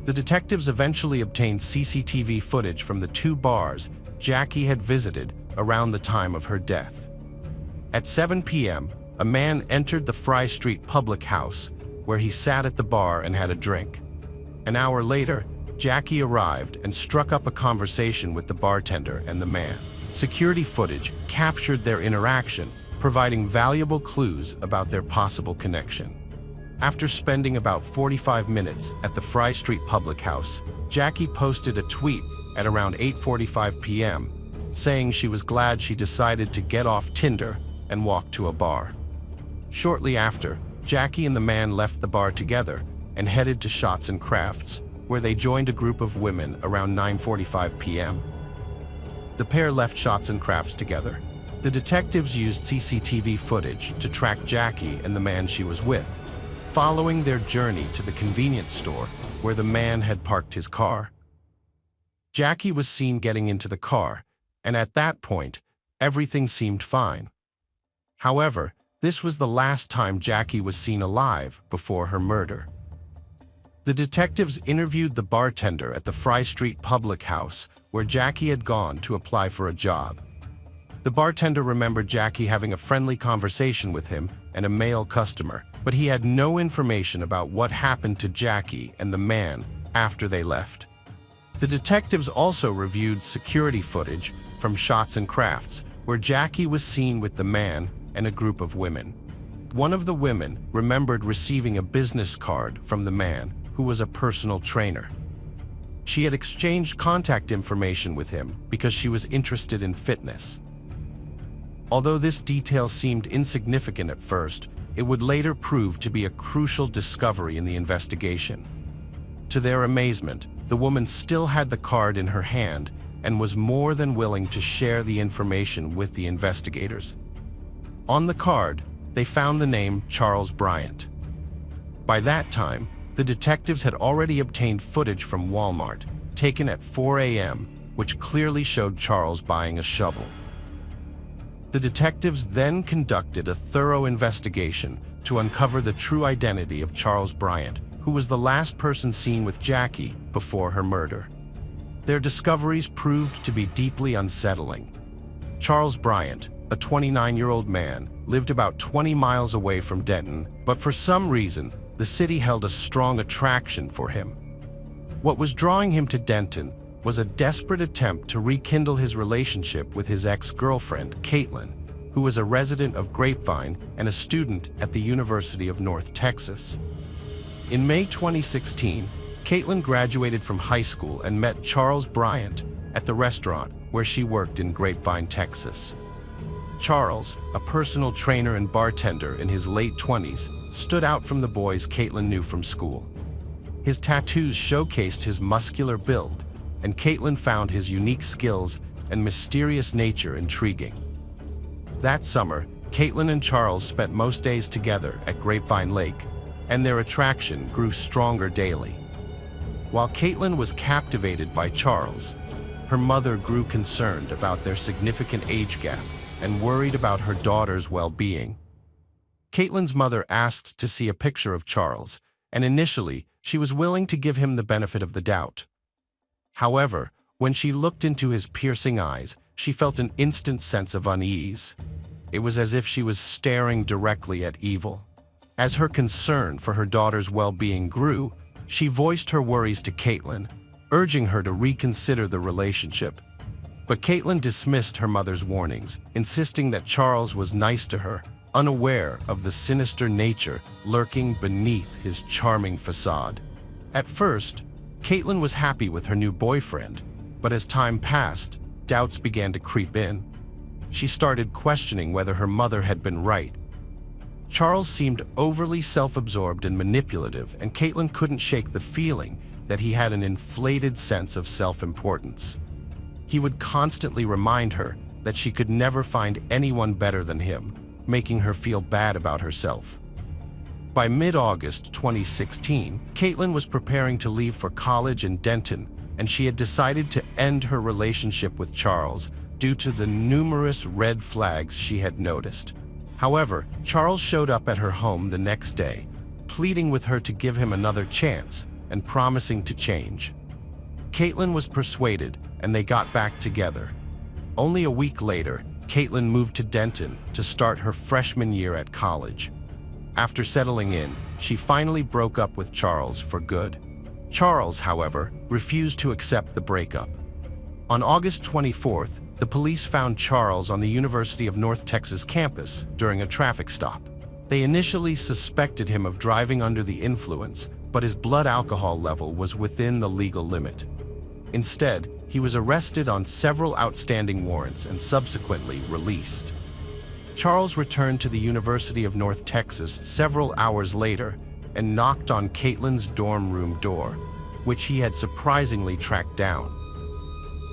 The detectives eventually obtained CCTV footage from the two bars Jackie had visited around the time of her death. At 7 p.m., a man entered the Fry Street Public House, where he sat at the bar and had a drink. An hour later, Jackie arrived and struck up a conversation with the bartender and the man. Security footage captured their interaction, providing valuable clues about their possible connection. After spending about 45 minutes at the Fry Street Public House, Jackie posted a tweet at around 8:45 p.m., saying she was glad she decided to get off Tinder and walk to a bar. Shortly after, Jackie and the man left the bar together and headed to Shots and Crafts, where they joined a group of women around 9:45 p.m. The pair left Shots and Crafts together. The detectives used CCTV footage to track Jackie and the man she was with, following their journey to the convenience store where the man had parked his car. Jackie was seen getting into the car, and at that point, everything seemed fine. However, this was the last time Jackie was seen alive before her murder. The detectives interviewed the bartender at the Fry Street Public House, where Jackie had gone to apply for a job. The bartender remembered Jackie having a friendly conversation with him and a male customer, but he had no information about what happened to Jackie and the man after they left. The detectives also reviewed security footage from Shots and Crafts, where Jackie was seen with the man and a group of women. One of the women remembered receiving a business card from the man, who was a personal trainer. She had exchanged contact information with him because she was interested in fitness. Although this detail seemed insignificant at first, it would later prove to be a crucial discovery in the investigation. To their amazement, the woman still had the card in her hand and was more than willing to share the information with the investigators. On the card, they found the name Charles Bryant. By that time, the detectives had already obtained footage from Walmart, taken at 4 a.m., which clearly showed Charles buying a shovel. The detectives then conducted a thorough investigation to uncover the true identity of Charles Bryant, who was the last person seen with Jackie before her murder. Their discoveries proved to be deeply unsettling. Charles Bryant, a 29-year-old man, lived about 20 miles away from Denton, but for some reason, the city held a strong attraction for him. What was drawing him to Denton was a desperate attempt to rekindle his relationship with his ex-girlfriend, Caitlin, who was a resident of Grapevine and a student at the University of North Texas. In May 2016, Caitlin graduated from high school and met Charles Bryant, at the restaurant where she worked in Grapevine, Texas. Charles, a personal trainer and bartender in his late 20s, stood out from the boys Caitlin knew from school. His tattoos showcased his muscular build, and Caitlin found his unique skills and mysterious nature intriguing. That summer, Caitlin and Charles spent most days together at Grapevine Lake, and their attraction grew stronger daily. While Caitlin was captivated by Charles, her mother grew concerned about their significant age gap and worried about her daughter's well-being. Caitlin's mother asked to see a picture of Charles, and initially, she was willing to give him the benefit of the doubt. However, when she looked into his piercing eyes, she felt an instant sense of unease. It was as if she was staring directly at evil. As her concern for her daughter's well-being grew, she voiced her worries to Caitlin, urging her to reconsider the relationship. But Caitlin dismissed her mother's warnings, insisting that Charles was nice to her, unaware of the sinister nature lurking beneath his charming facade. At first, Caitlin was happy with her new boyfriend, but as time passed, doubts began to creep in. She started questioning whether her mother had been right. Charles seemed overly self-absorbed and manipulative, and Caitlin couldn't shake the feeling that he had an inflated sense of self-importance. He would constantly remind her that she could never find anyone better than him, making her feel bad about herself. By mid-August 2016, Caitlin was preparing to leave for college in Denton, and she had decided to end her relationship with Charles due to the numerous red flags she had noticed. However, Charles showed up at her home the next day, pleading with her to give him another chance and promising to change. Caitlin was persuaded, and they got back together. Only a week later, Caitlin moved to Denton to start her freshman year at college. After settling in, she finally broke up with Charles for good. Charles, however, refused to accept the breakup. On August 24th, the police found Charles on the University of North Texas campus during a traffic stop. They initially suspected him of driving under the influence, but his blood alcohol level was within the legal limit. Instead, he was arrested on several outstanding warrants and subsequently released. Charles returned to the University of North Texas several hours later and knocked on Caitlin's dorm room door, which he had surprisingly tracked down.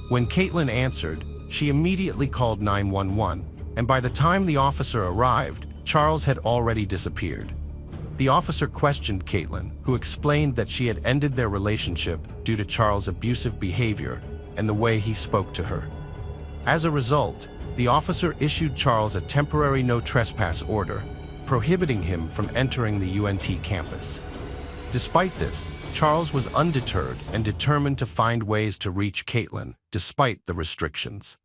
When Caitlin answered, she immediately called 911, and by the time the officer arrived, Charles had already disappeared. The officer questioned Caitlin, who explained that she had ended their relationship due to Charles' abusive behavior and the way he spoke to her. As a result, the officer issued Charles a temporary no trespass order, prohibiting him from entering the UNT campus. Despite this, Charles was undeterred and determined to find ways to reach Caitlin, despite the restrictions.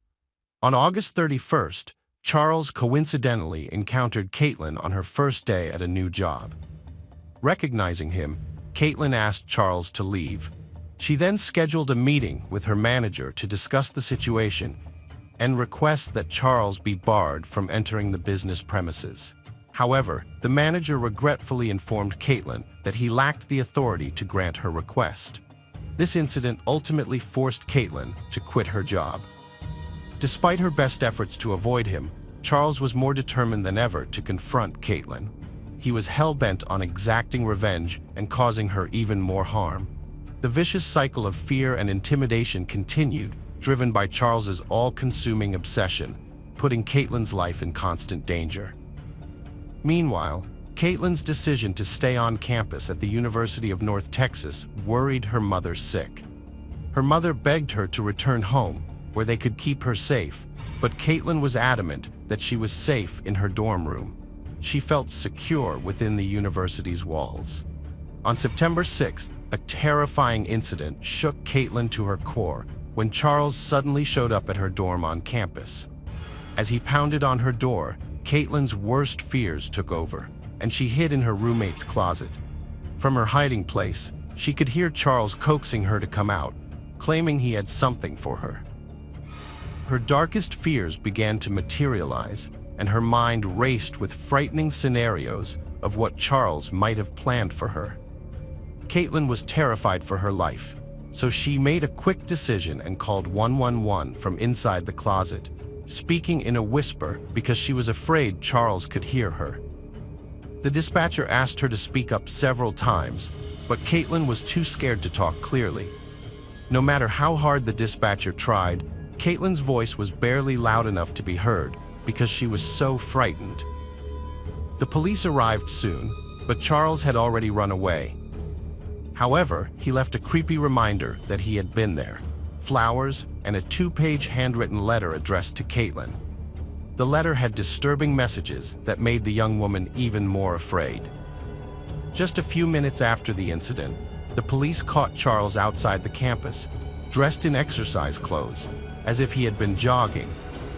On August 31st, Charles coincidentally encountered Caitlin on her first day at a new job. Recognizing him, Caitlin asked Charles to leave. She then scheduled a meeting with her manager to discuss the situation and request that Charles be barred from entering the business premises. However, the manager regretfully informed Caitlin that he lacked the authority to grant her request. This incident ultimately forced Caitlin to quit her job. Despite her best efforts to avoid him, Charles was more determined than ever to confront Caitlin. He was hell-bent on exacting revenge and causing her even more harm. The vicious cycle of fear and intimidation continued, driven by Charles's all-consuming obsession, putting Caitlin's life in constant danger. Meanwhile, Caitlin's decision to stay on campus at the University of North Texas worried her mother sick. Her mother begged her to return home, where they could keep her safe, but Caitlin was adamant that she was safe in her dorm room. She felt secure within the university's walls. On September 6th, a terrifying incident shook Caitlin to her core when Charles suddenly showed up at her dorm on campus. As he pounded on her door, Caitlin's worst fears took over, and she hid in her roommate's closet. From her hiding place, she could hear Charles coaxing her to come out, claiming he had something for her. Her darkest fears began to materialize, and her mind raced with frightening scenarios of what Charles might have planned for her. Caitlin was terrified for her life, so she made a quick decision and called 111 from inside the closet, speaking in a whisper because she was afraid Charles could hear her. The dispatcher asked her to speak up several times, but Caitlin was too scared to talk clearly. No matter how hard the dispatcher tried, Caitlin's voice was barely loud enough to be heard because she was so frightened. The police arrived soon, but Charles had already run away. However, he left a creepy reminder that he had been there, flowers, and a 2-page handwritten letter addressed to Caitlin. The letter had disturbing messages that made the young woman even more afraid. Just a few minutes after the incident, the police caught Charles outside the campus, dressed in exercise clothes, as if he had been jogging.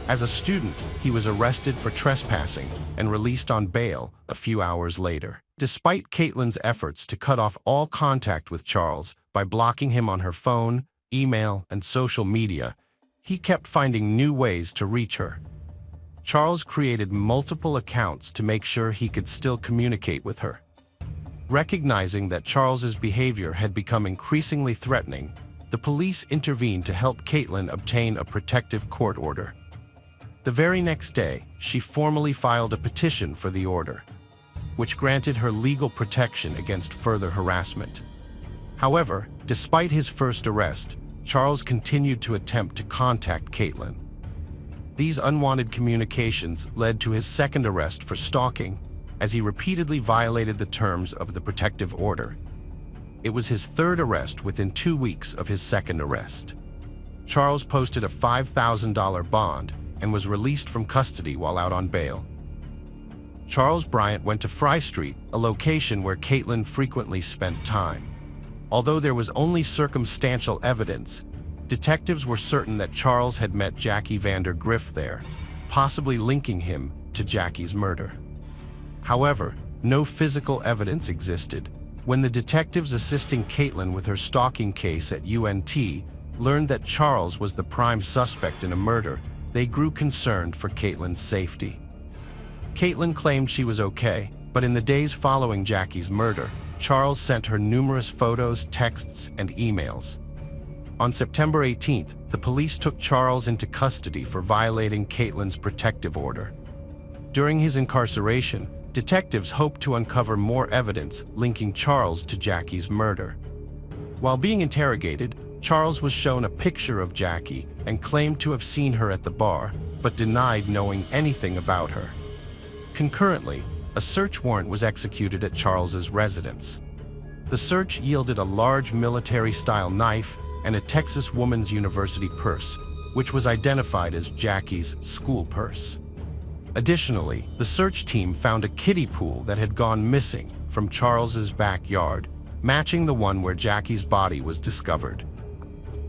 As a student, he was arrested for trespassing and released on bail a few hours later. Despite Caitlin's efforts to cut off all contact with Charles by blocking him on her phone, email, and social media, he kept finding new ways to reach her. Charles created multiple accounts to make sure he could still communicate with her. Recognizing that Charles's behavior had become increasingly threatening, the police intervened to help Caitlin obtain a protective court order. The very next day, she formally filed a petition for the order, which granted her legal protection against further harassment. However, despite his first arrest, Charles continued to attempt to contact Caitlin. These unwanted communications led to his second arrest for stalking, as he repeatedly violated the terms of the protective order. It was his third arrest within 2 weeks of his second arrest. Charles posted a $5,000 bond and was released from custody while out on bail. Charles Bryant went to Fry Street, a location where Caitlin frequently spent time. Although there was only circumstantial evidence, detectives were certain that Charles had met Jackie Vander Griff there, possibly linking him to Jackie's murder. However, no physical evidence existed. When the detectives assisting Caitlin with her stalking case at UNT learned that Charles was the prime suspect in a murder, they grew concerned for Caitlin's safety. Caitlin claimed she was okay, but in the days following Jackie's murder, Charles sent her numerous photos, texts, and emails. On September 18th, the police took Charles into custody for violating Caitlin's protective order. During his incarceration, detectives hoped to uncover more evidence linking Charles to Jackie's murder. While being interrogated, Charles was shown a picture of Jackie and claimed to have seen her at the bar, but denied knowing anything about her. Concurrently, a search warrant was executed at Charles's residence. The search yielded a large military-style knife and a Texas Woman's University purse, which was identified as Jackie's school purse. Additionally, the search team found a kiddie pool that had gone missing from Charles's backyard, matching the one where Jackie's body was discovered.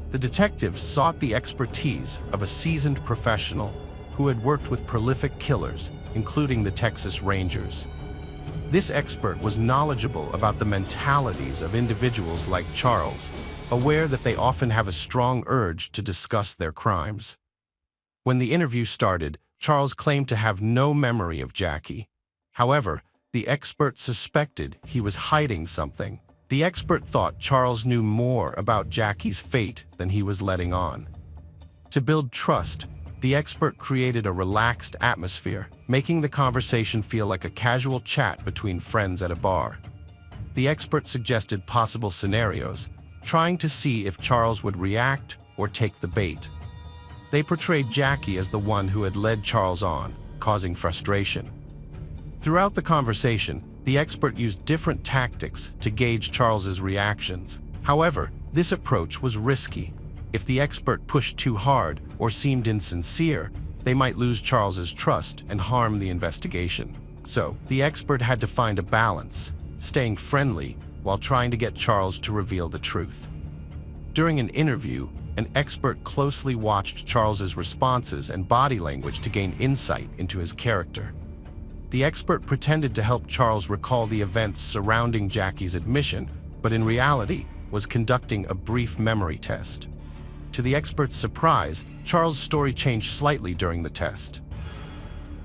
The detectives sought the expertise of a seasoned professional who had worked with prolific killers, including the Texas Rangers. This expert was knowledgeable about the mentalities of individuals like Charles, aware that they often have a strong urge to discuss their crimes. When the interview started, Charles claimed to have no memory of Jackie. However, the expert suspected he was hiding something. The expert thought Charles knew more about Jackie's fate than he was letting on. To build trust, the expert created a relaxed atmosphere, making the conversation feel like a casual chat between friends at a bar. The expert suggested possible scenarios, trying to see if Charles would react or take the bait. They portrayed Jackie as the one who had led Charles on, causing frustration. Throughout the conversation, the expert used different tactics to gauge Charles's reactions. However, this approach was risky. If the expert pushed too hard or seemed insincere, they might lose Charles's trust and harm the investigation. So, the expert had to find a balance, staying friendly while trying to get Charles to reveal the truth. During an interview, an expert closely watched Charles's responses and body language to gain insight into his character. The expert pretended to help Charles recall the events surrounding Jackie's admission, but in reality was conducting a brief memory test. To the expert's surprise, Charles' story changed slightly during the test.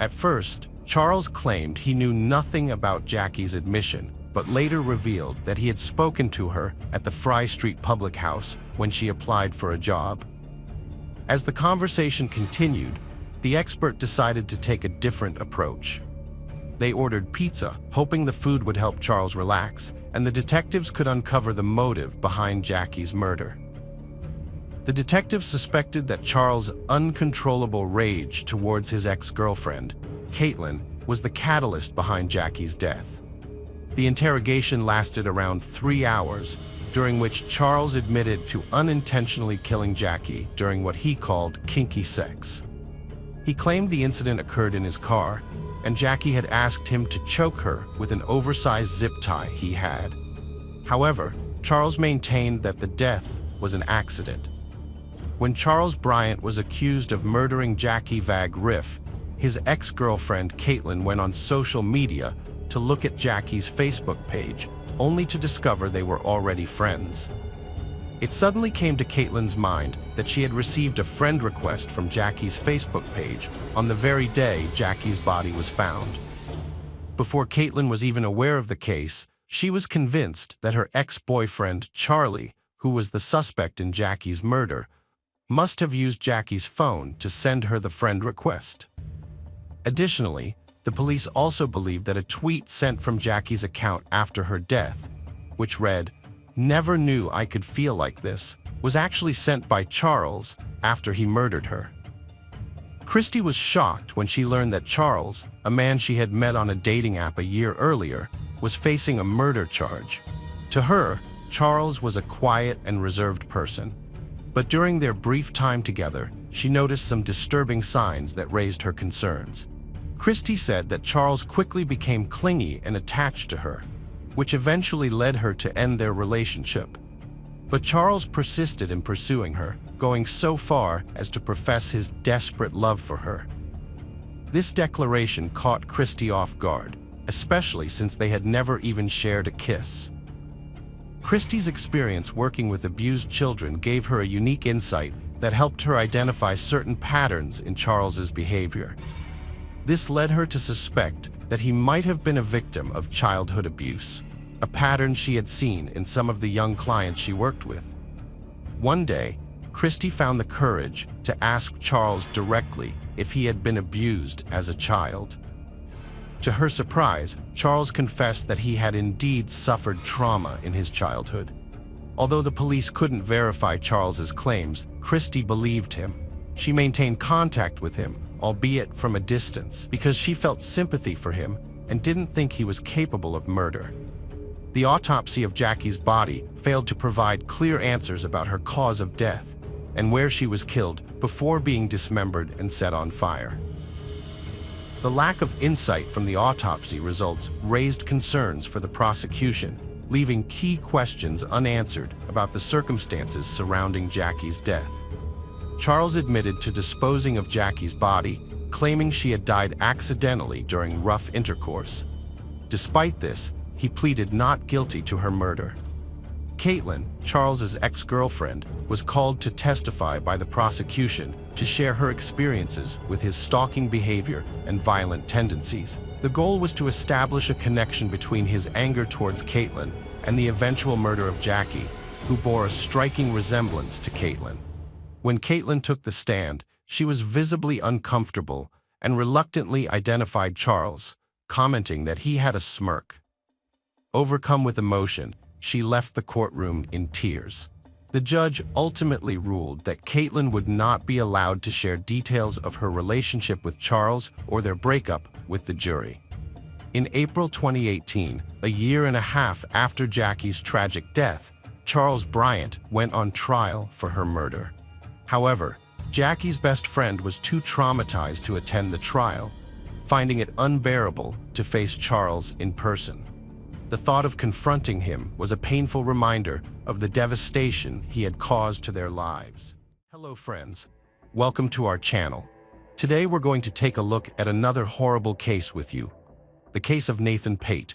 At first, Charles claimed he knew nothing about Jackie's admission, but later revealed that he had spoken to her at the Fry Street public house when she applied for a job. As the conversation continued, the expert decided to take a different approach. They ordered pizza, hoping the food would help Charles relax, and the detectives could uncover the motive behind Jackie's murder. The detectives suspected that Charles' uncontrollable rage towards his ex-girlfriend, Caitlin, was the catalyst behind Jackie's death. The interrogation lasted around 3 hours, during which Charles admitted to unintentionally killing Jackie during what he called kinky sex. He claimed the incident occurred in his car, and Jackie had asked him to choke her with an oversized zip tie he had. However, Charles maintained that the death was an accident. When Charles Bryant was accused of murdering Jackie Vag Riff, his ex-girlfriend Caitlin went on social media to look at Jackie's Facebook page, only to discover they were already friends. It suddenly came to Caitlin's mind that she had received a friend request from Jackie's Facebook page on the very day Jackie's body was found. Before Caitlin was even aware of the case, she was convinced that her ex-boyfriend Charlie, who was the suspect in Jackie's murder, must have used Jackie's phone to send her the friend request. Additionally, the police also believed that a tweet sent from Jackie's account after her death, which read, "Never knew I could feel like this," was actually sent by Charles after he murdered her. Christy was shocked when she learned that Charles, a man she had met on a dating app a year earlier, was facing a murder charge. To her, Charles was a quiet and reserved person. But during their brief time together, she noticed some disturbing signs that raised her concerns. Christy said that Charles quickly became clingy and attached to her, which eventually led her to end their relationship. But Charles persisted in pursuing her, going so far as to profess his desperate love for her. This declaration caught Christy off guard, especially since they had never even shared a kiss. Christy's experience working with abused children gave her a unique insight that helped her identify certain patterns in Charles's behavior. This led her to suspect that he might have been a victim of childhood abuse, a pattern she had seen in some of the young clients she worked with. One day, Christy found the courage to ask Charles directly if he had been abused as a child. To her surprise, Charles confessed that he had indeed suffered trauma in his childhood. Although the police couldn't verify Charles's claims, Christy believed him. She maintained contact with him, albeit from a distance, because she felt sympathy for him and didn't think he was capable of murder. The autopsy of Jackie's body failed to provide clear answers about her cause of death and where she was killed before being dismembered and set on fire. The lack of insight from the autopsy results raised concerns for the prosecution, leaving key questions unanswered about the circumstances surrounding Jackie's death. Charles admitted to disposing of Jackie's body, claiming she had died accidentally during rough intercourse. Despite this, he pleaded not guilty to her murder. Caitlin, Charles's ex-girlfriend, was called to testify by the prosecution to share her experiences with his stalking behavior and violent tendencies. The goal was to establish a connection between his anger towards Caitlin and the eventual murder of Jackie, who bore a striking resemblance to Caitlin. When Caitlin took the stand, she was visibly uncomfortable and reluctantly identified Charles, commenting that he had a smirk. Overcome with emotion, she left the courtroom in tears. The judge ultimately ruled that Caitlin would not be allowed to share details of her relationship with Charles or their breakup with the jury. In April 2018, a year and a half after Jackie's tragic death, Charles Bryant went on trial for her murder. However, Jackie's best friend was too traumatized to attend the trial, finding it unbearable to face Charles in person. The thought of confronting him was a painful reminder of the devastation he had caused to their lives. Hello friends, welcome to our channel. Today we're going to take a look at another horrible case with you, the case of Nathan Pate.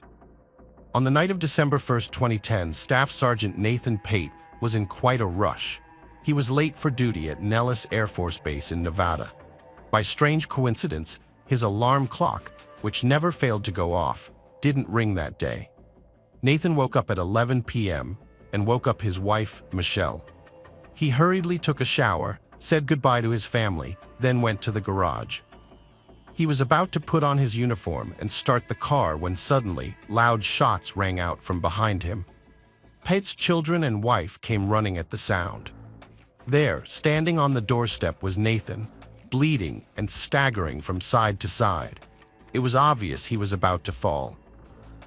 On the night of December 1st, 2010, Staff Sergeant Nathan Pate was in quite a rush. He was late for duty at Nellis Air Force Base in Nevada. By strange coincidence, his alarm clock, which never failed to go off, didn't ring that day. Nathan woke up at 11 p.m. and woke up his wife, Michelle. He hurriedly took a shower, said goodbye to his family, then went to the garage. He was about to put on his uniform and start the car when suddenly loud shots rang out from behind him. Pate's children and wife came running at the sound. There, standing on the doorstep, was Nathan, bleeding and staggering from side to side. It was obvious he was about to fall.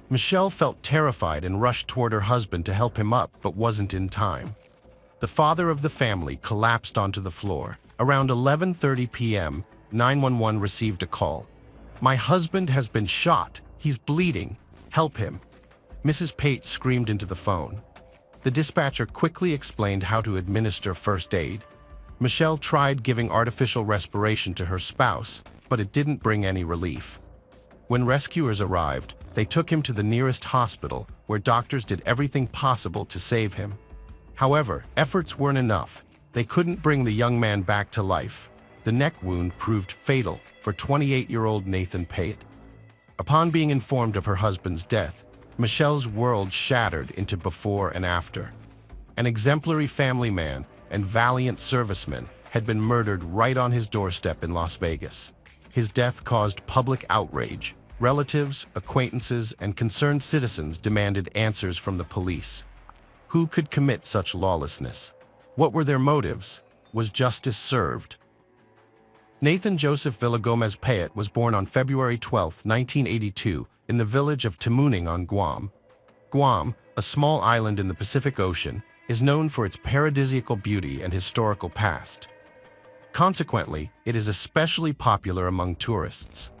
Michelle felt terrified and rushed toward her husband to help him up, but wasn't in time. The father of the family collapsed onto the floor. Around 11:30 p.m., 911 received a call. "My husband has been shot. He's bleeding. Help him." Mrs. Pate screamed into the phone. The dispatcher quickly explained how to administer first aid. Michelle tried giving artificial respiration to her spouse, but it didn't bring any relief. When rescuers arrived, they took him to the nearest hospital, where doctors did everything possible to save him. However, efforts weren't enough. They couldn't bring the young man back to life. The neck wound proved fatal for 28-year-old Nathan Pate. Upon being informed of her husband's death, Michelle's world shattered into before and after. An exemplary family man and valiant serviceman had been murdered right on his doorstep in Las Vegas. His death caused public outrage. Relatives, acquaintances, and concerned citizens demanded answers from the police. Who could commit such lawlessness? What were their motives? Was justice served? Nathan Joseph Villagomez Payet was born on February 12, 1982, in the village of Tamuning on Guam. Guam, a small island in the Pacific Ocean, is known for its paradisiacal beauty and historical past. Consequently, it is especially popular among tourists.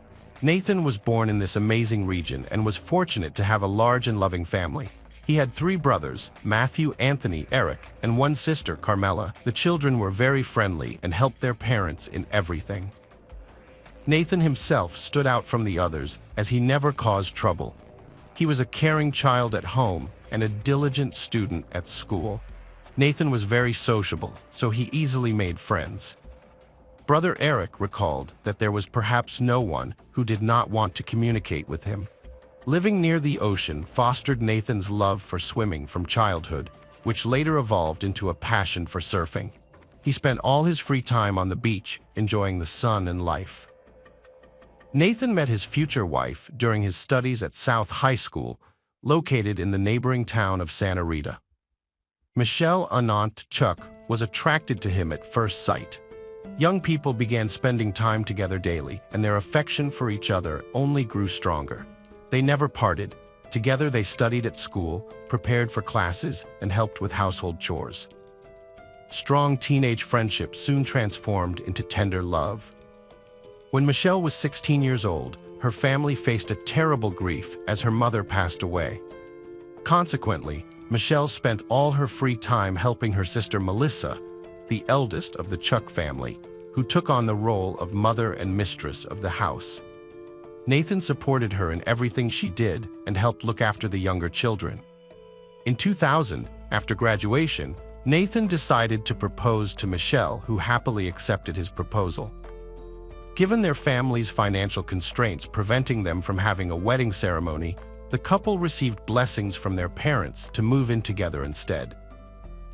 Nathan was born in this amazing region and was fortunate to have a large and loving family. He had 3 brothers, Matthew, Anthony, Eric, and 1 sister, Carmela. The children were very friendly and helped their parents in everything. Nathan himself stood out from the others as he never caused trouble. He was a caring child at home and a diligent student at school. Nathan was very sociable, so he easily made friends. Brother Eric recalled that there was perhaps no one who did not want to communicate with him. Living near the ocean fostered Nathan's love for swimming from childhood, which later evolved into a passion for surfing. He spent all his free time on the beach, enjoying the sun and life. Nathan met his future wife during his studies at South High School, located in the neighboring town of Santa Rita. Michelle Anant Chuck was attracted to him at first sight. Young people began spending time together daily, and their affection for each other only grew stronger. They never parted. Together they studied at school, prepared for classes, and helped with household chores. Strong teenage friendship soon transformed into tender love. When Michelle was 16 years old, her family faced a terrible grief as her mother passed away. Consequently, Michelle spent all her free time helping her sister Melissa, the eldest of the Chuck family, who took on the role of mother and mistress of the house. Nathan supported her in everything she did and helped look after the younger children. In 2000, after graduation, Nathan decided to propose to Michelle, who happily accepted his proposal. Given their family's financial constraints preventing them from having a wedding ceremony, the couple received blessings from their parents to move in together instead.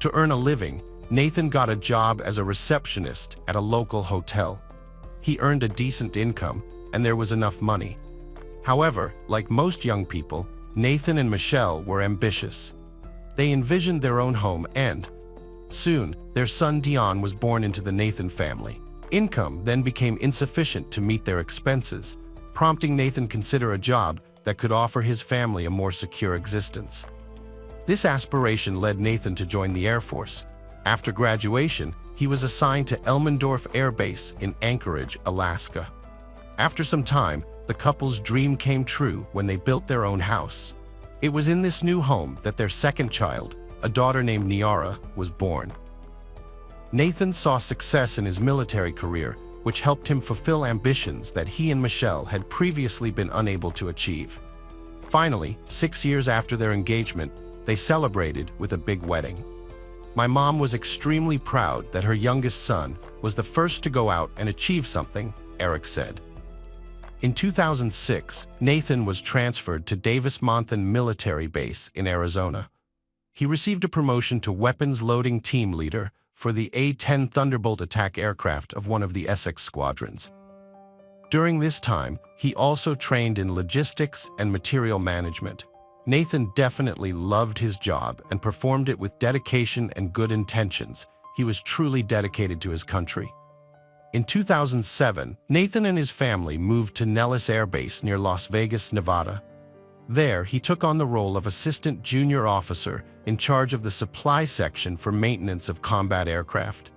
To earn a living, Nathan got a job as a receptionist at a local hotel. He earned a decent income, and there was enough money. However, like most young people, Nathan and Michelle were ambitious. They envisioned their own home and, soon, their son Dion was born into the Nathan family. Income then became insufficient to meet their expenses, prompting Nathan to consider a job that could offer his family a more secure existence. This aspiration led Nathan to join the Air Force. After graduation, he was assigned to Elmendorf Air Base in Anchorage, Alaska. After some time, the couple's dream came true when they built their own house. It was in this new home that their second child, a daughter named Niara, was born. Nathan saw success in his military career, which helped him fulfill ambitions that he and Michelle had previously been unable to achieve. Finally, 6 years after their engagement, they celebrated with a big wedding. My mom was extremely proud that her youngest son was the first to go out and achieve something, Eric said. In 2006, Nathan was transferred to Davis-Monthan Military Base in Arizona. He received a promotion to weapons loading team leader for the A-10 Thunderbolt attack aircraft of one of the Essex squadrons. During this time, he also trained in logistics and material management. Nathan definitely loved his job and performed it with dedication and good intentions. He was truly dedicated to his country. In 2007, Nathan and his family moved to Nellis Air Base near Las Vegas, Nevada. There, he took on the role of Assistant Junior Officer in charge of the supply section for maintenance of combat aircraft.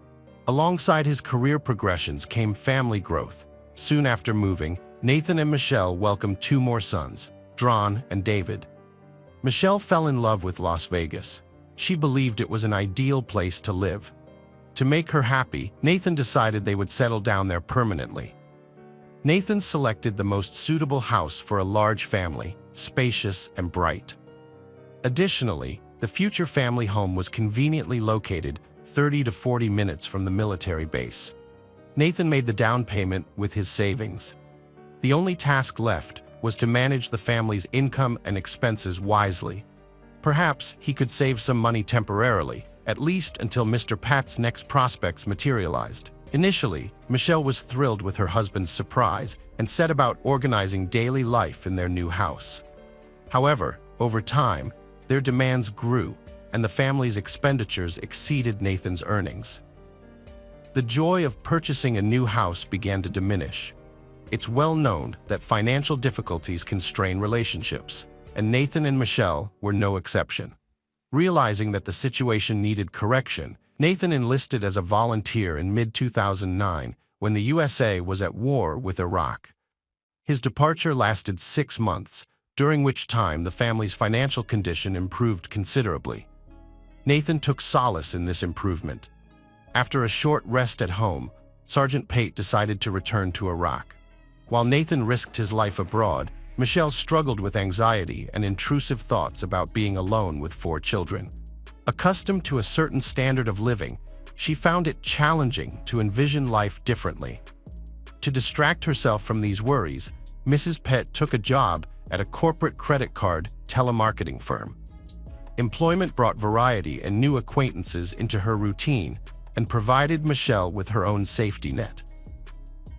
Alongside his career progressions came family growth. Soon after moving, Nathan and Michelle welcomed 2 more sons, Drawn and David. Michelle fell in love with Las Vegas. She believed it was an ideal place to live. To make her happy, Nathan decided they would settle down there permanently. Nathan selected the most suitable house for a large family, spacious and bright. Additionally, the future family home was conveniently located 30 to 40 minutes from the military base. Nathan made the down payment with his savings. The only task left was to manage the family's income and expenses wisely. Perhaps he could save some money temporarily, at least until Mr. Pat's next prospects materialized. Initially, Michelle was thrilled with her husband's surprise and set about organizing daily life in their new house. However, over time, their demands grew, and the family's expenditures exceeded Nathan's earnings. The joy of purchasing a new house began to diminish. It's well known that financial difficulties can strain relationships, and Nathan and Michelle were no exception. Realizing that the situation needed correction, Nathan enlisted as a volunteer in mid-2009 when the USA was at war with Iraq. His departure lasted 6 months, during which time the family's financial condition improved considerably. Nathan took solace in this improvement. After a short rest at home, Sergeant Pate decided to return to Iraq. While Nathan risked his life abroad, Michelle struggled with anxiety and intrusive thoughts about being alone with 4 children. Accustomed to a certain standard of living, she found it challenging to envision life differently. To distract herself from these worries, Mrs. Pett took a job at a corporate credit card telemarketing firm. Employment brought variety and new acquaintances into her routine and provided Michelle with her own safety net.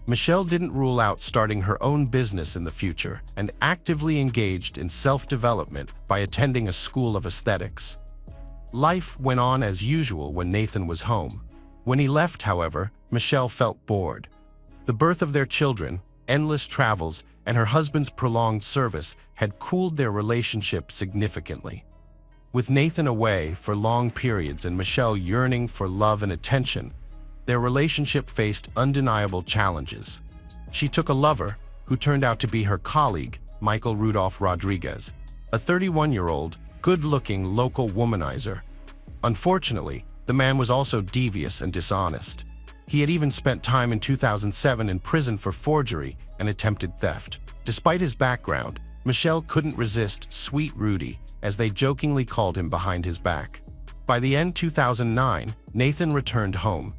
Michelle didn't rule out starting her own business in the future and actively engaged in self-development by attending a school of aesthetics. Life went on as usual when Nathan was home. When he left, however, Michelle felt bored. The birth of their children, endless travels, and her husband's prolonged service had cooled their relationship significantly. With Nathan away for long periods and Michelle yearning for love and attention, their relationship faced undeniable challenges. She took a lover, who turned out to be her colleague, Michael Rudolph Rodriguez, a 31-year-old, good-looking local womanizer. Unfortunately, the man was also devious and dishonest. He had even spent time in 2007 in prison for forgery and attempted theft. Despite his background, Michelle couldn't resist Sweet Rudy, as they jokingly called him behind his back. By the end of 2009, Nathan returned home.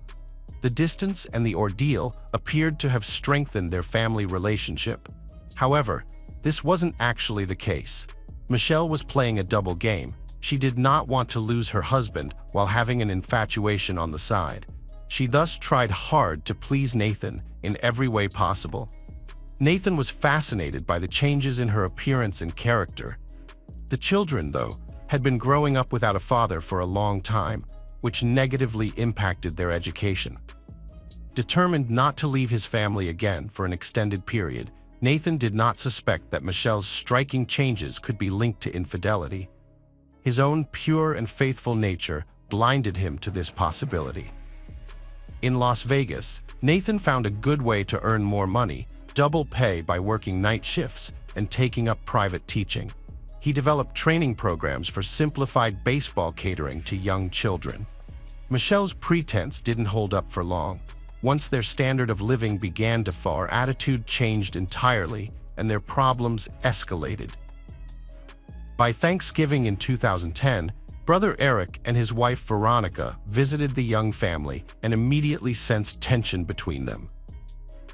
The distance and the ordeal appeared to have strengthened their family relationship. However, this wasn't actually the case. Michelle was playing a double game. She did not want to lose her husband while having an infatuation on the side. She thus tried hard to please Nathan in every way possible. Nathan was fascinated by the changes in her appearance and character. The children, though, had been growing up without a father for a long time, which negatively impacted their education. Determined not to leave his family again for an extended period, Nathan did not suspect that Michelle's striking changes could be linked to infidelity. His own pure and faithful nature blinded him to this possibility. In Las Vegas, Nathan found a good way to earn more money, double pay by working night shifts and taking up private teaching. He developed training programs for simplified baseball catering to young children. Michelle's pretense didn't hold up for long. Once their standard of living began to fall, her attitude changed entirely and their problems escalated. By Thanksgiving in 2010, Brother Eric and his wife Veronica visited the young family and immediately sensed tension between them.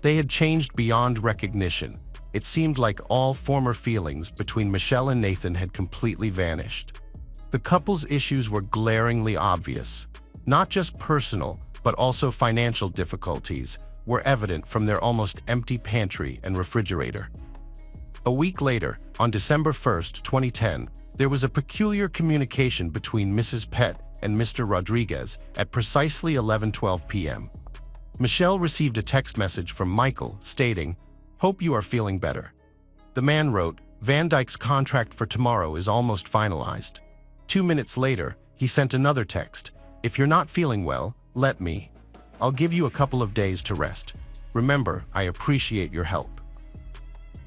They had changed beyond recognition. it seemed like all former feelings between Michelle and Nathan had completely vanished. The couple's issues were glaringly obvious. Not just personal, but also financial difficulties were evident from their almost empty pantry and refrigerator. A week later, on December 1, 2010, there was a peculiar communication between Mrs. Pett and Mr. Rodriguez at precisely 11:12 p.m. Michelle received a text message from Michael stating, "Hope you are feeling better." The man wrote, "Van Dyke's contract for tomorrow is almost finalized." 2 minutes later, he sent another text, "If you're not feeling well, let me. I'll give you a couple of days to rest. Remember, I appreciate your help."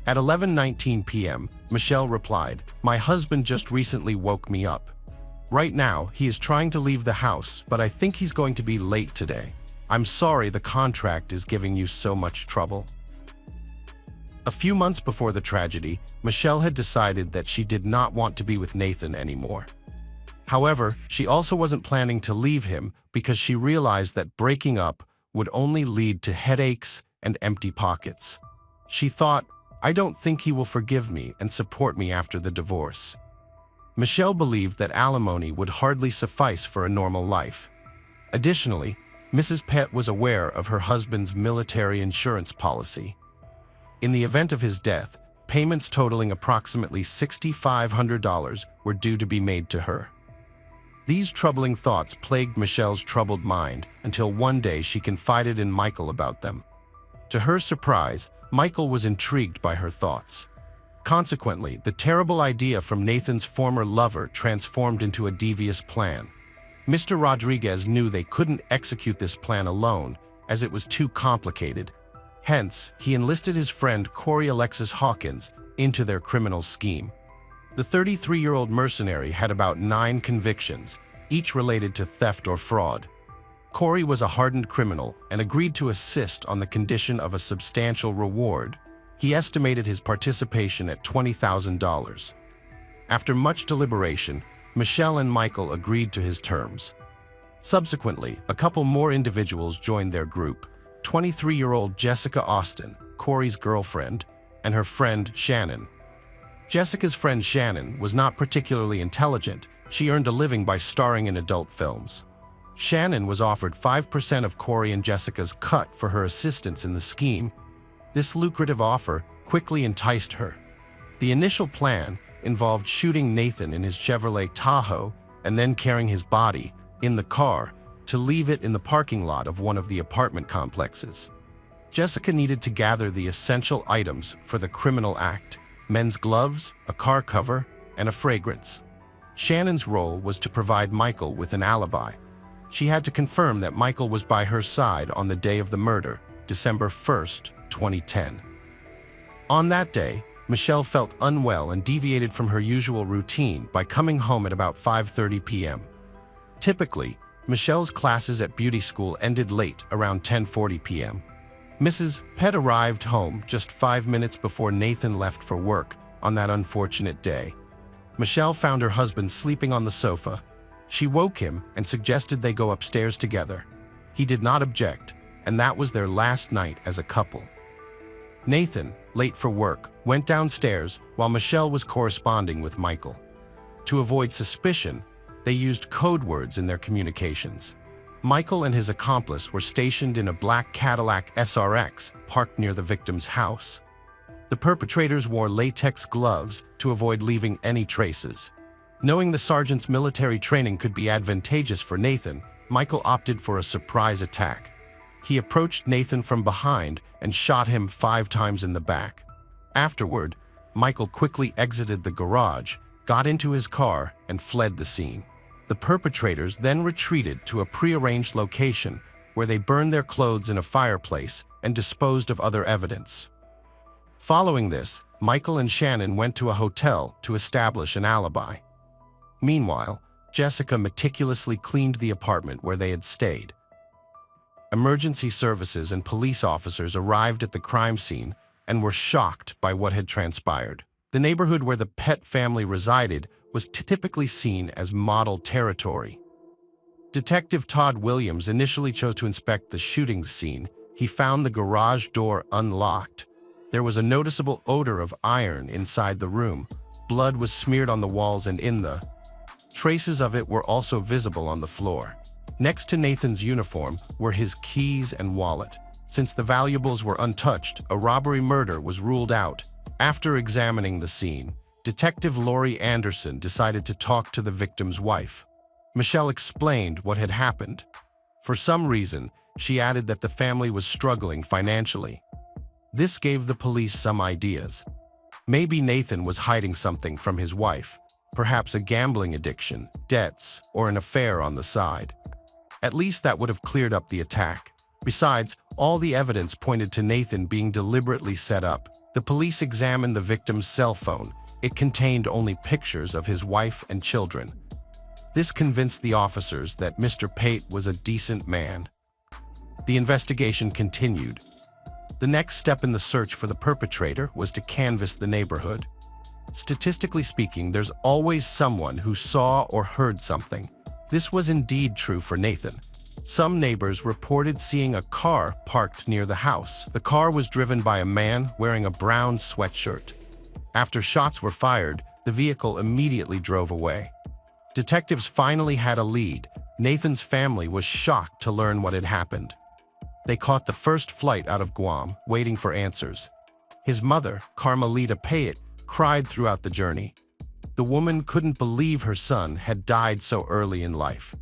At 11:19 p.m., Michelle replied, "My husband just recently woke me up. Right now, he is trying to leave the house, but I think he's going to be late today. I'm sorry the contract is giving you so much trouble." A few months before the tragedy, Michelle had decided that she did not want to be with Nathan anymore. However, she also wasn't planning to leave him because she realized that breaking up would only lead to headaches and empty pockets. She thought, "I don't think he will forgive me and support me after the divorce." Michelle believed that alimony would hardly suffice for a normal life. Additionally, Mrs. Pett was aware of her husband's military insurance policy. In the event of his death, payments totaling approximately $6,500 were due to be made to her. These troubling thoughts plagued Michelle's troubled mind until one day she confided in Michael about them. To her surprise, Michael was intrigued by her thoughts. Consequently, the terrible idea from Nathan's former lover transformed into a devious plan. Mr. Rodriguez knew they couldn't execute this plan alone, as it was too complicated. Hence, he enlisted his friend Corey Alexis Hawkins into their criminal scheme. The 33-year-old mercenary had about 9 convictions, each related to theft or fraud. Corey was a hardened criminal and agreed to assist on the condition of a substantial reward. He estimated his participation at $20,000. After much deliberation, Michelle and Michael agreed to his terms. Subsequently, a couple more individuals joined their group: 23-year-old Jessica Austin, Corey's girlfriend, and her friend Shannon. Jessica's friend Shannon was not particularly intelligent. She earned a living by starring in adult films. Shannon was offered 5% of Corey and Jessica's cut for her assistance in the scheme. This lucrative offer quickly enticed her. The initial plan involved shooting Nathan in his Chevrolet Tahoe and then carrying his body in the car to leave it in the parking lot of one of the apartment complexes. Jessica needed to gather the essential items for the criminal act: men's gloves, a car cover, and a fragrance. Shannon's role was to provide Michael with an alibi. She had to confirm that Michael was by her side on the day of the murder, December 1st, 2010. On that day, Michelle felt unwell and deviated from her usual routine by coming home at about 5:30 p.m. Typically, Michelle's classes at beauty school ended late, around 10:40 p.m. Mrs. Pett arrived home just 5 minutes before Nathan left for work on that unfortunate day. Michelle found her husband sleeping on the sofa. She woke him and suggested they go upstairs together. He did not object, and that was their last night as a couple. Nathan, late for work, went downstairs while Michelle was corresponding with Michael. To avoid suspicion, they used code words in their communications. Michael and his accomplice were stationed in a black Cadillac SRX parked near the victim's house. The perpetrators wore latex gloves to avoid leaving any traces. Knowing the sergeant's military training could be advantageous for Nathan, Michael opted for a surprise attack. He approached Nathan from behind and shot him 5 times in the back. Afterward, Michael quickly exited the garage, got into his car, and fled the scene. The perpetrators then retreated to a prearranged location where they burned their clothes in a fireplace and disposed of other evidence. Following this, Michael and Shannon went to a hotel to establish an alibi. Meanwhile, Jessica meticulously cleaned the apartment where they had stayed. Emergency services and police officers arrived at the crime scene and were shocked by what had transpired. The neighborhood where the Pett family resided was typically seen as model territory. Detective Todd Williams initially chose to inspect the shooting scene. He found the garage door unlocked. There was a noticeable odor of iron inside the room. Blood was smeared on the walls and in the traces of it were also visible on the floor. Next to Nathan's uniform were his keys and wallet. Since the valuables were untouched, a robbery murder was ruled out. After examining the scene, Detective Lori Anderson decided to talk to the victim's wife. Michelle explained what had happened. For some reason, she added that the family was struggling financially. This gave the police some ideas. Maybe Nathan was hiding something from his wife, perhaps a gambling addiction, debts, or an affair on the side. At least that would have cleared up the attack. Besides, all the evidence pointed to Nathan being deliberately set up. The police examined the victim's cell phone. It contained only pictures of his wife and children. This convinced the officers that Mr. Pate was a decent man. The investigation continued. The next step in the search for the perpetrator was to canvass the neighborhood. Statistically speaking, there's always someone who saw or heard something. This was indeed true for Nathan. Some neighbors reported seeing a car parked near the house. The car was driven by a man wearing a brown sweatshirt. After shots were fired, the vehicle immediately drove away. Detectives finally had a lead. Nathan's family was shocked to learn what had happened. They caught the first flight out of Guam, waiting for answers. His mother, Carmelita Payette, cried throughout the journey. The woman couldn't believe her son had died so early in life.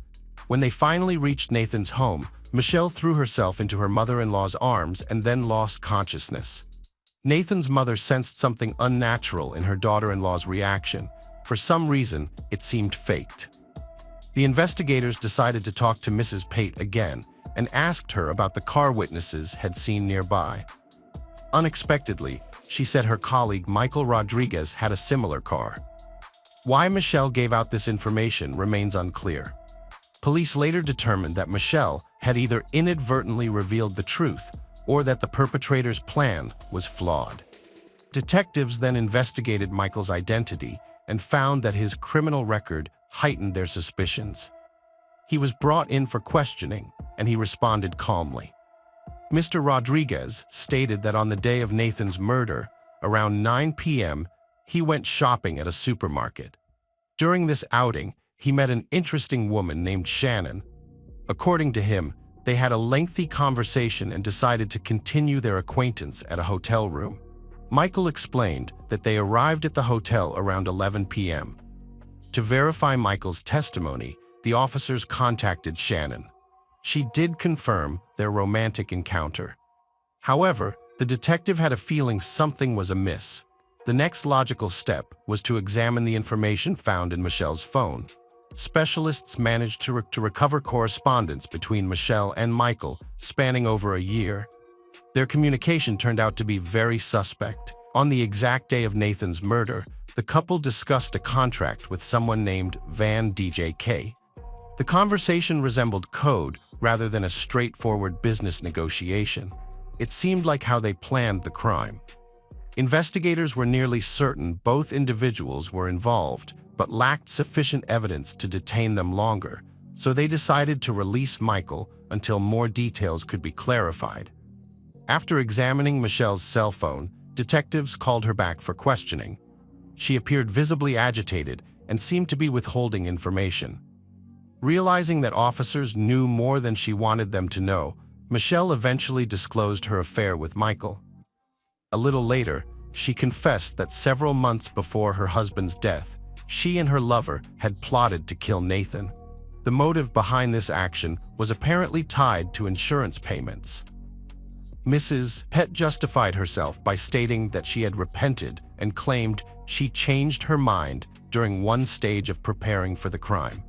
When they finally reached Nathan's home, Michelle threw herself into her mother-in-law's arms and then lost consciousness. Nathan's mother sensed something unnatural in her daughter-in-law's reaction. For some reason, it seemed faked. The investigators decided to talk to Mrs. Pate again and asked her about the car witnesses had seen nearby. Unexpectedly, she said her colleague Michael Rodriguez had a similar car. Why Michelle gave out this information remains unclear. Police later determined that Michelle had either inadvertently revealed the truth or that the perpetrator's plan was flawed. Detectives then investigated Michael's identity and found that his criminal record heightened their suspicions. He was brought in for questioning, and he responded calmly. Mr. Rodriguez stated that on the day of Nathan's murder, around 9 p.m., he went shopping at a supermarket. During this outing, he met an interesting woman named Shannon. According to him, they had a lengthy conversation and decided to continue their acquaintance at a hotel room. Michael explained that they arrived at the hotel around 11 p.m. To verify Michael's testimony, the officers contacted Shannon. She did confirm their romantic encounter. However, the detective had a feeling something was amiss. The next logical step was to examine the information found in Michelle's phone. Specialists managed to recover correspondence between Michelle and Michael spanning over a year. Their communication turned out to be very suspect. On the exact day of Nathan's murder, the couple discussed a contract with someone named Van DJK. The conversation resembled code rather than a straightforward business negotiation. It seemed like how they planned the crime. Investigators were nearly certain both individuals were involved, but lacked sufficient evidence to detain them longer, so they decided to release Michael until more details could be clarified. After examining Michelle's cell phone, detectives called her back for questioning. She appeared visibly agitated and seemed to be withholding information. Realizing that officers knew more than she wanted them to know, Michelle eventually disclosed her affair with Michael. A little later, she confessed that several months before her husband's death, she and her lover had plotted to kill Nathan. The motive behind this action was apparently tied to insurance payments. Mrs. Pate justified herself by stating that she had repented and claimed she changed her mind during one stage of preparing for the crime.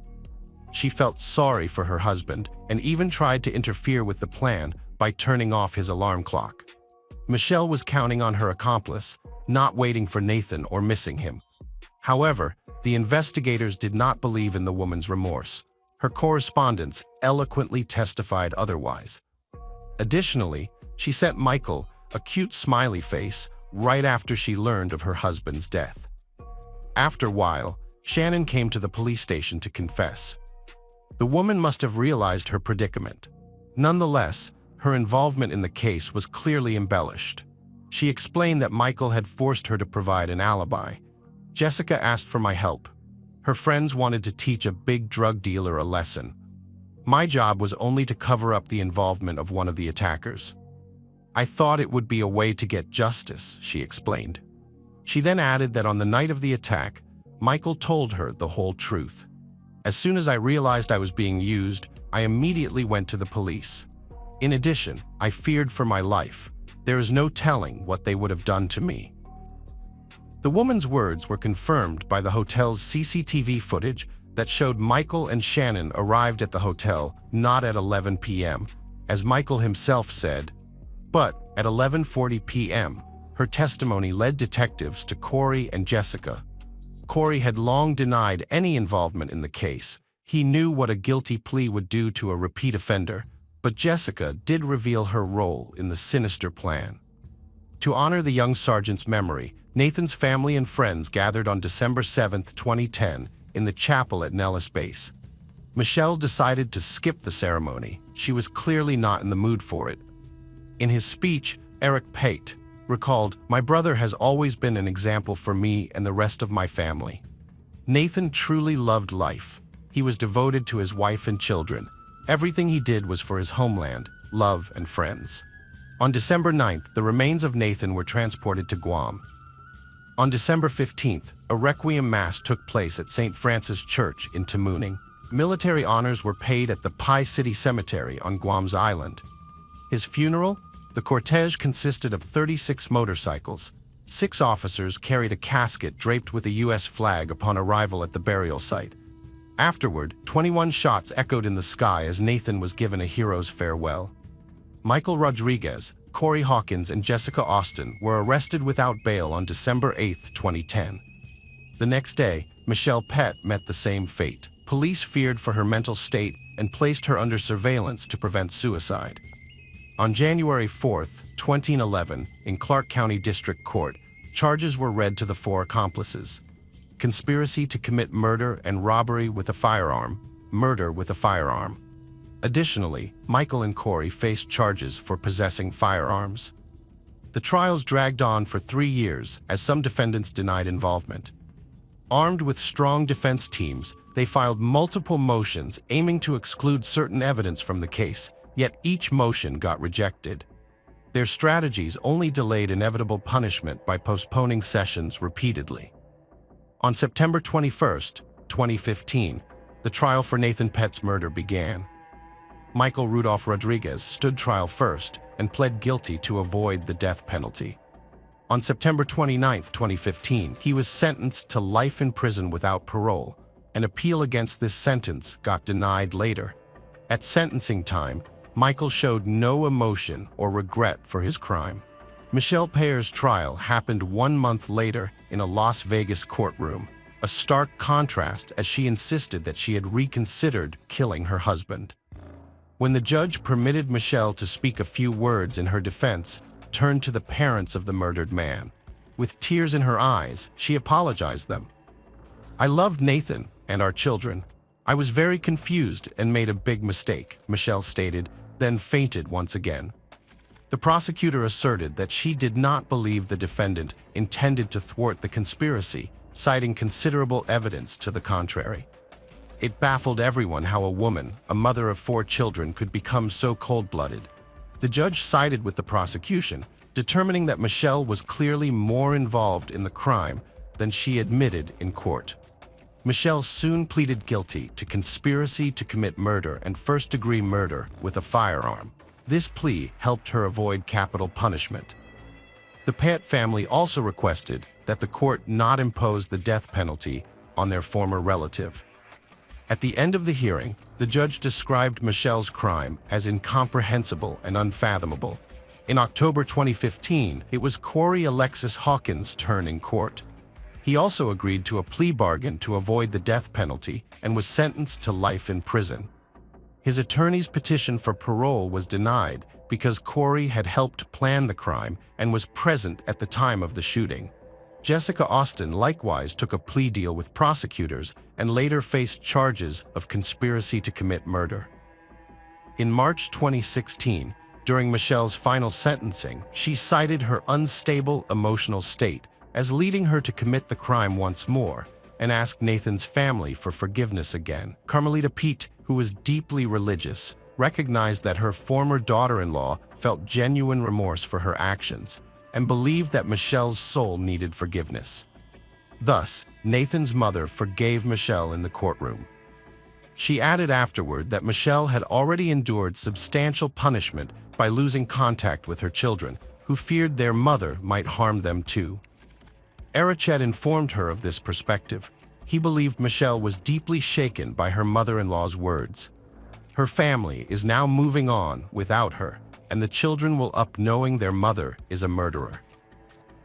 She felt sorry for her husband and even tried to interfere with the plan by turning off his alarm clock. Michelle was counting on her accomplice, not waiting for Nathan or missing him. However, the investigators did not believe in the woman's remorse. Her correspondence eloquently testified otherwise. Additionally, she sent Michael a cute smiley face right after she learned of her husband's death. After a while, Shannon came to the police station to confess. The woman must have realized her predicament. Nonetheless, her involvement in the case was clearly embellished. She explained that Michael had forced her to provide an alibi. Jessica asked for my help. Her friends wanted to teach a big drug dealer a lesson. My job was only to cover up the involvement of one of the attackers. I thought it would be a way to get justice, she explained. She then added that on the night of the attack, Michael told her the whole truth. As soon as I realized I was being used, I immediately went to the police. In addition, I feared for my life. There is no telling what they would have done to me. The woman's words were confirmed by the hotel's CCTV footage that showed Michael and Shannon arrived at the hotel not at 11 p.m., as Michael himself said, but at 11:40 p.m. Her testimony led detectives to Corey and Jessica. Corey had long denied any involvement in the case. He knew what a guilty plea would do to a repeat offender, but Jessica did reveal her role in the sinister plan. To honor the young sergeant's memory, Nathan's family and friends gathered on December 7, 2010, in the chapel at Nellis Base. Michelle decided to skip the ceremony. She was clearly not in the mood for it. In his speech, Eric Pate recalled, "My brother has always been an example for me and the rest of my family. Nathan truly loved life. He was devoted to his wife and children. Everything he did was for his homeland, love, and friends." On December 9th, the remains of Nathan were transported to Guam. On December 15th, a requiem mass took place at St. Francis Church in Tamuning. Military honors were paid at the Pai City Cemetery on Guam's island. His funeral? The cortege consisted of 36 motorcycles. 6 officers carried a casket draped with a U.S. flag upon arrival at the burial site. Afterward, 21 shots echoed in the sky as Nathan was given a hero's farewell. Michael Rodriguez, Corey Hawkins, and Jessica Austin were arrested without bail on December 8, 2010. The next day, Michelle Pett met the same fate. Police feared for her mental state and placed her under surveillance to prevent suicide. On January 4, 2011, in Clark County District Court, charges were read to the 4 accomplices: conspiracy to commit murder and robbery with a firearm, murder with a firearm. Additionally, Michael and Corey faced charges for possessing firearms. The trials dragged on for 3 years as some defendants denied involvement. Armed with strong defense teams, they filed multiple motions aiming to exclude certain evidence from the case, yet each motion got rejected. Their strategies only delayed inevitable punishment by postponing sessions repeatedly. On September 21, 2015, the trial for Nathan Pett's murder began. Michael Rudolph Rodriguez stood trial first and pled guilty to avoid the death penalty. On September 29, 2015, he was sentenced to life in prison without parole. An appeal against this sentence got denied later. At sentencing time, Michael showed no emotion or regret for his crime. Michelle Payer's trial happened 1 month later in a Las Vegas courtroom, a stark contrast as she insisted that she had reconsidered killing her husband. When the judge permitted Michelle to speak a few words in her defense, turned to the parents of the murdered man. With tears in her eyes, she apologized them. "I loved Nathan and our children. I was very confused and made a big mistake," Michelle stated, then fainted once again. The prosecutor asserted that she did not believe the defendant intended to thwart the conspiracy, citing considerable evidence to the contrary. It baffled everyone how a woman, a mother of 4 children, could become so cold-blooded. The judge sided with the prosecution, determining that Michelle was clearly more involved in the crime than she admitted in court. Michelle soon pleaded guilty to conspiracy to commit murder and first-degree murder with a firearm. This plea helped her avoid capital punishment. The Pett family also requested that the court not impose the death penalty on their former relative. At the end of the hearing, the judge described Michelle's crime as incomprehensible and unfathomable. In October 2015, it was Corey Alexis Hawkins' turn in court. He also agreed to a plea bargain to avoid the death penalty and was sentenced to life in prison. His attorney's petition for parole was denied because Corey had helped plan the crime and was present at the time of the shooting. Jessica Austin likewise took a plea deal with prosecutors and later faced charges of conspiracy to commit murder. In March 2016, During Michelle's final sentencing, she cited her unstable emotional state as leading her to commit the crime once more and asked Nathan's family for forgiveness again. Carmelita Pete, who was deeply religious, recognized that her former daughter-in-law felt genuine remorse for her actions and believed that Michelle's soul needed forgiveness. Thus, Nathan's mother forgave Michelle in the courtroom. She added afterward that Michelle had already endured substantial punishment by losing contact with her children, who feared their mother might harm them too. Erichet informed her of this perspective. He believed Michelle was deeply shaken by her mother-in-law's words. Her family is now moving on without her, and the children will up knowing their mother is a murderer.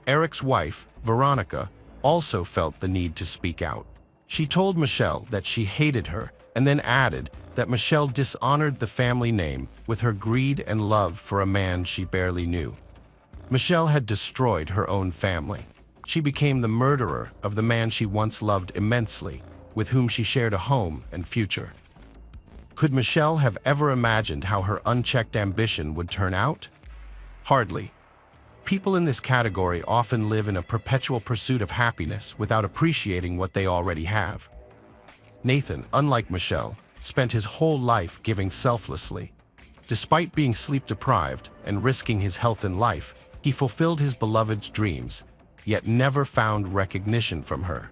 Eric's wife, Veronica, also felt the need to speak out. She told Michelle that she hated her and then added that Michelle dishonored the family name with her greed and love for a man she barely knew. Michelle had destroyed her own family. She became the murderer of the man she once loved immensely, with whom she shared a home and future. Could Michelle have ever imagined how her unchecked ambition would turn out? Hardly. People in this category often live in a perpetual pursuit of happiness without appreciating what they already have. Nathan, unlike Michelle, spent his whole life giving selflessly. Despite being sleep-deprived and risking his health and life, he fulfilled his beloved's dreams, yet never found recognition from her.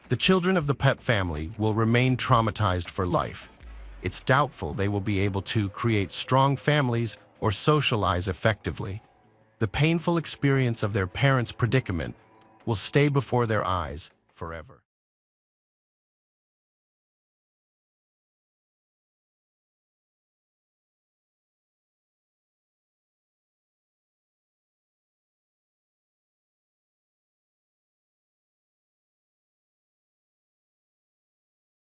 The children of the Pet family will remain traumatized for life. It's doubtful they will be able to create strong families or socialize effectively. The painful experience of their parents' predicament will stay before their eyes forever.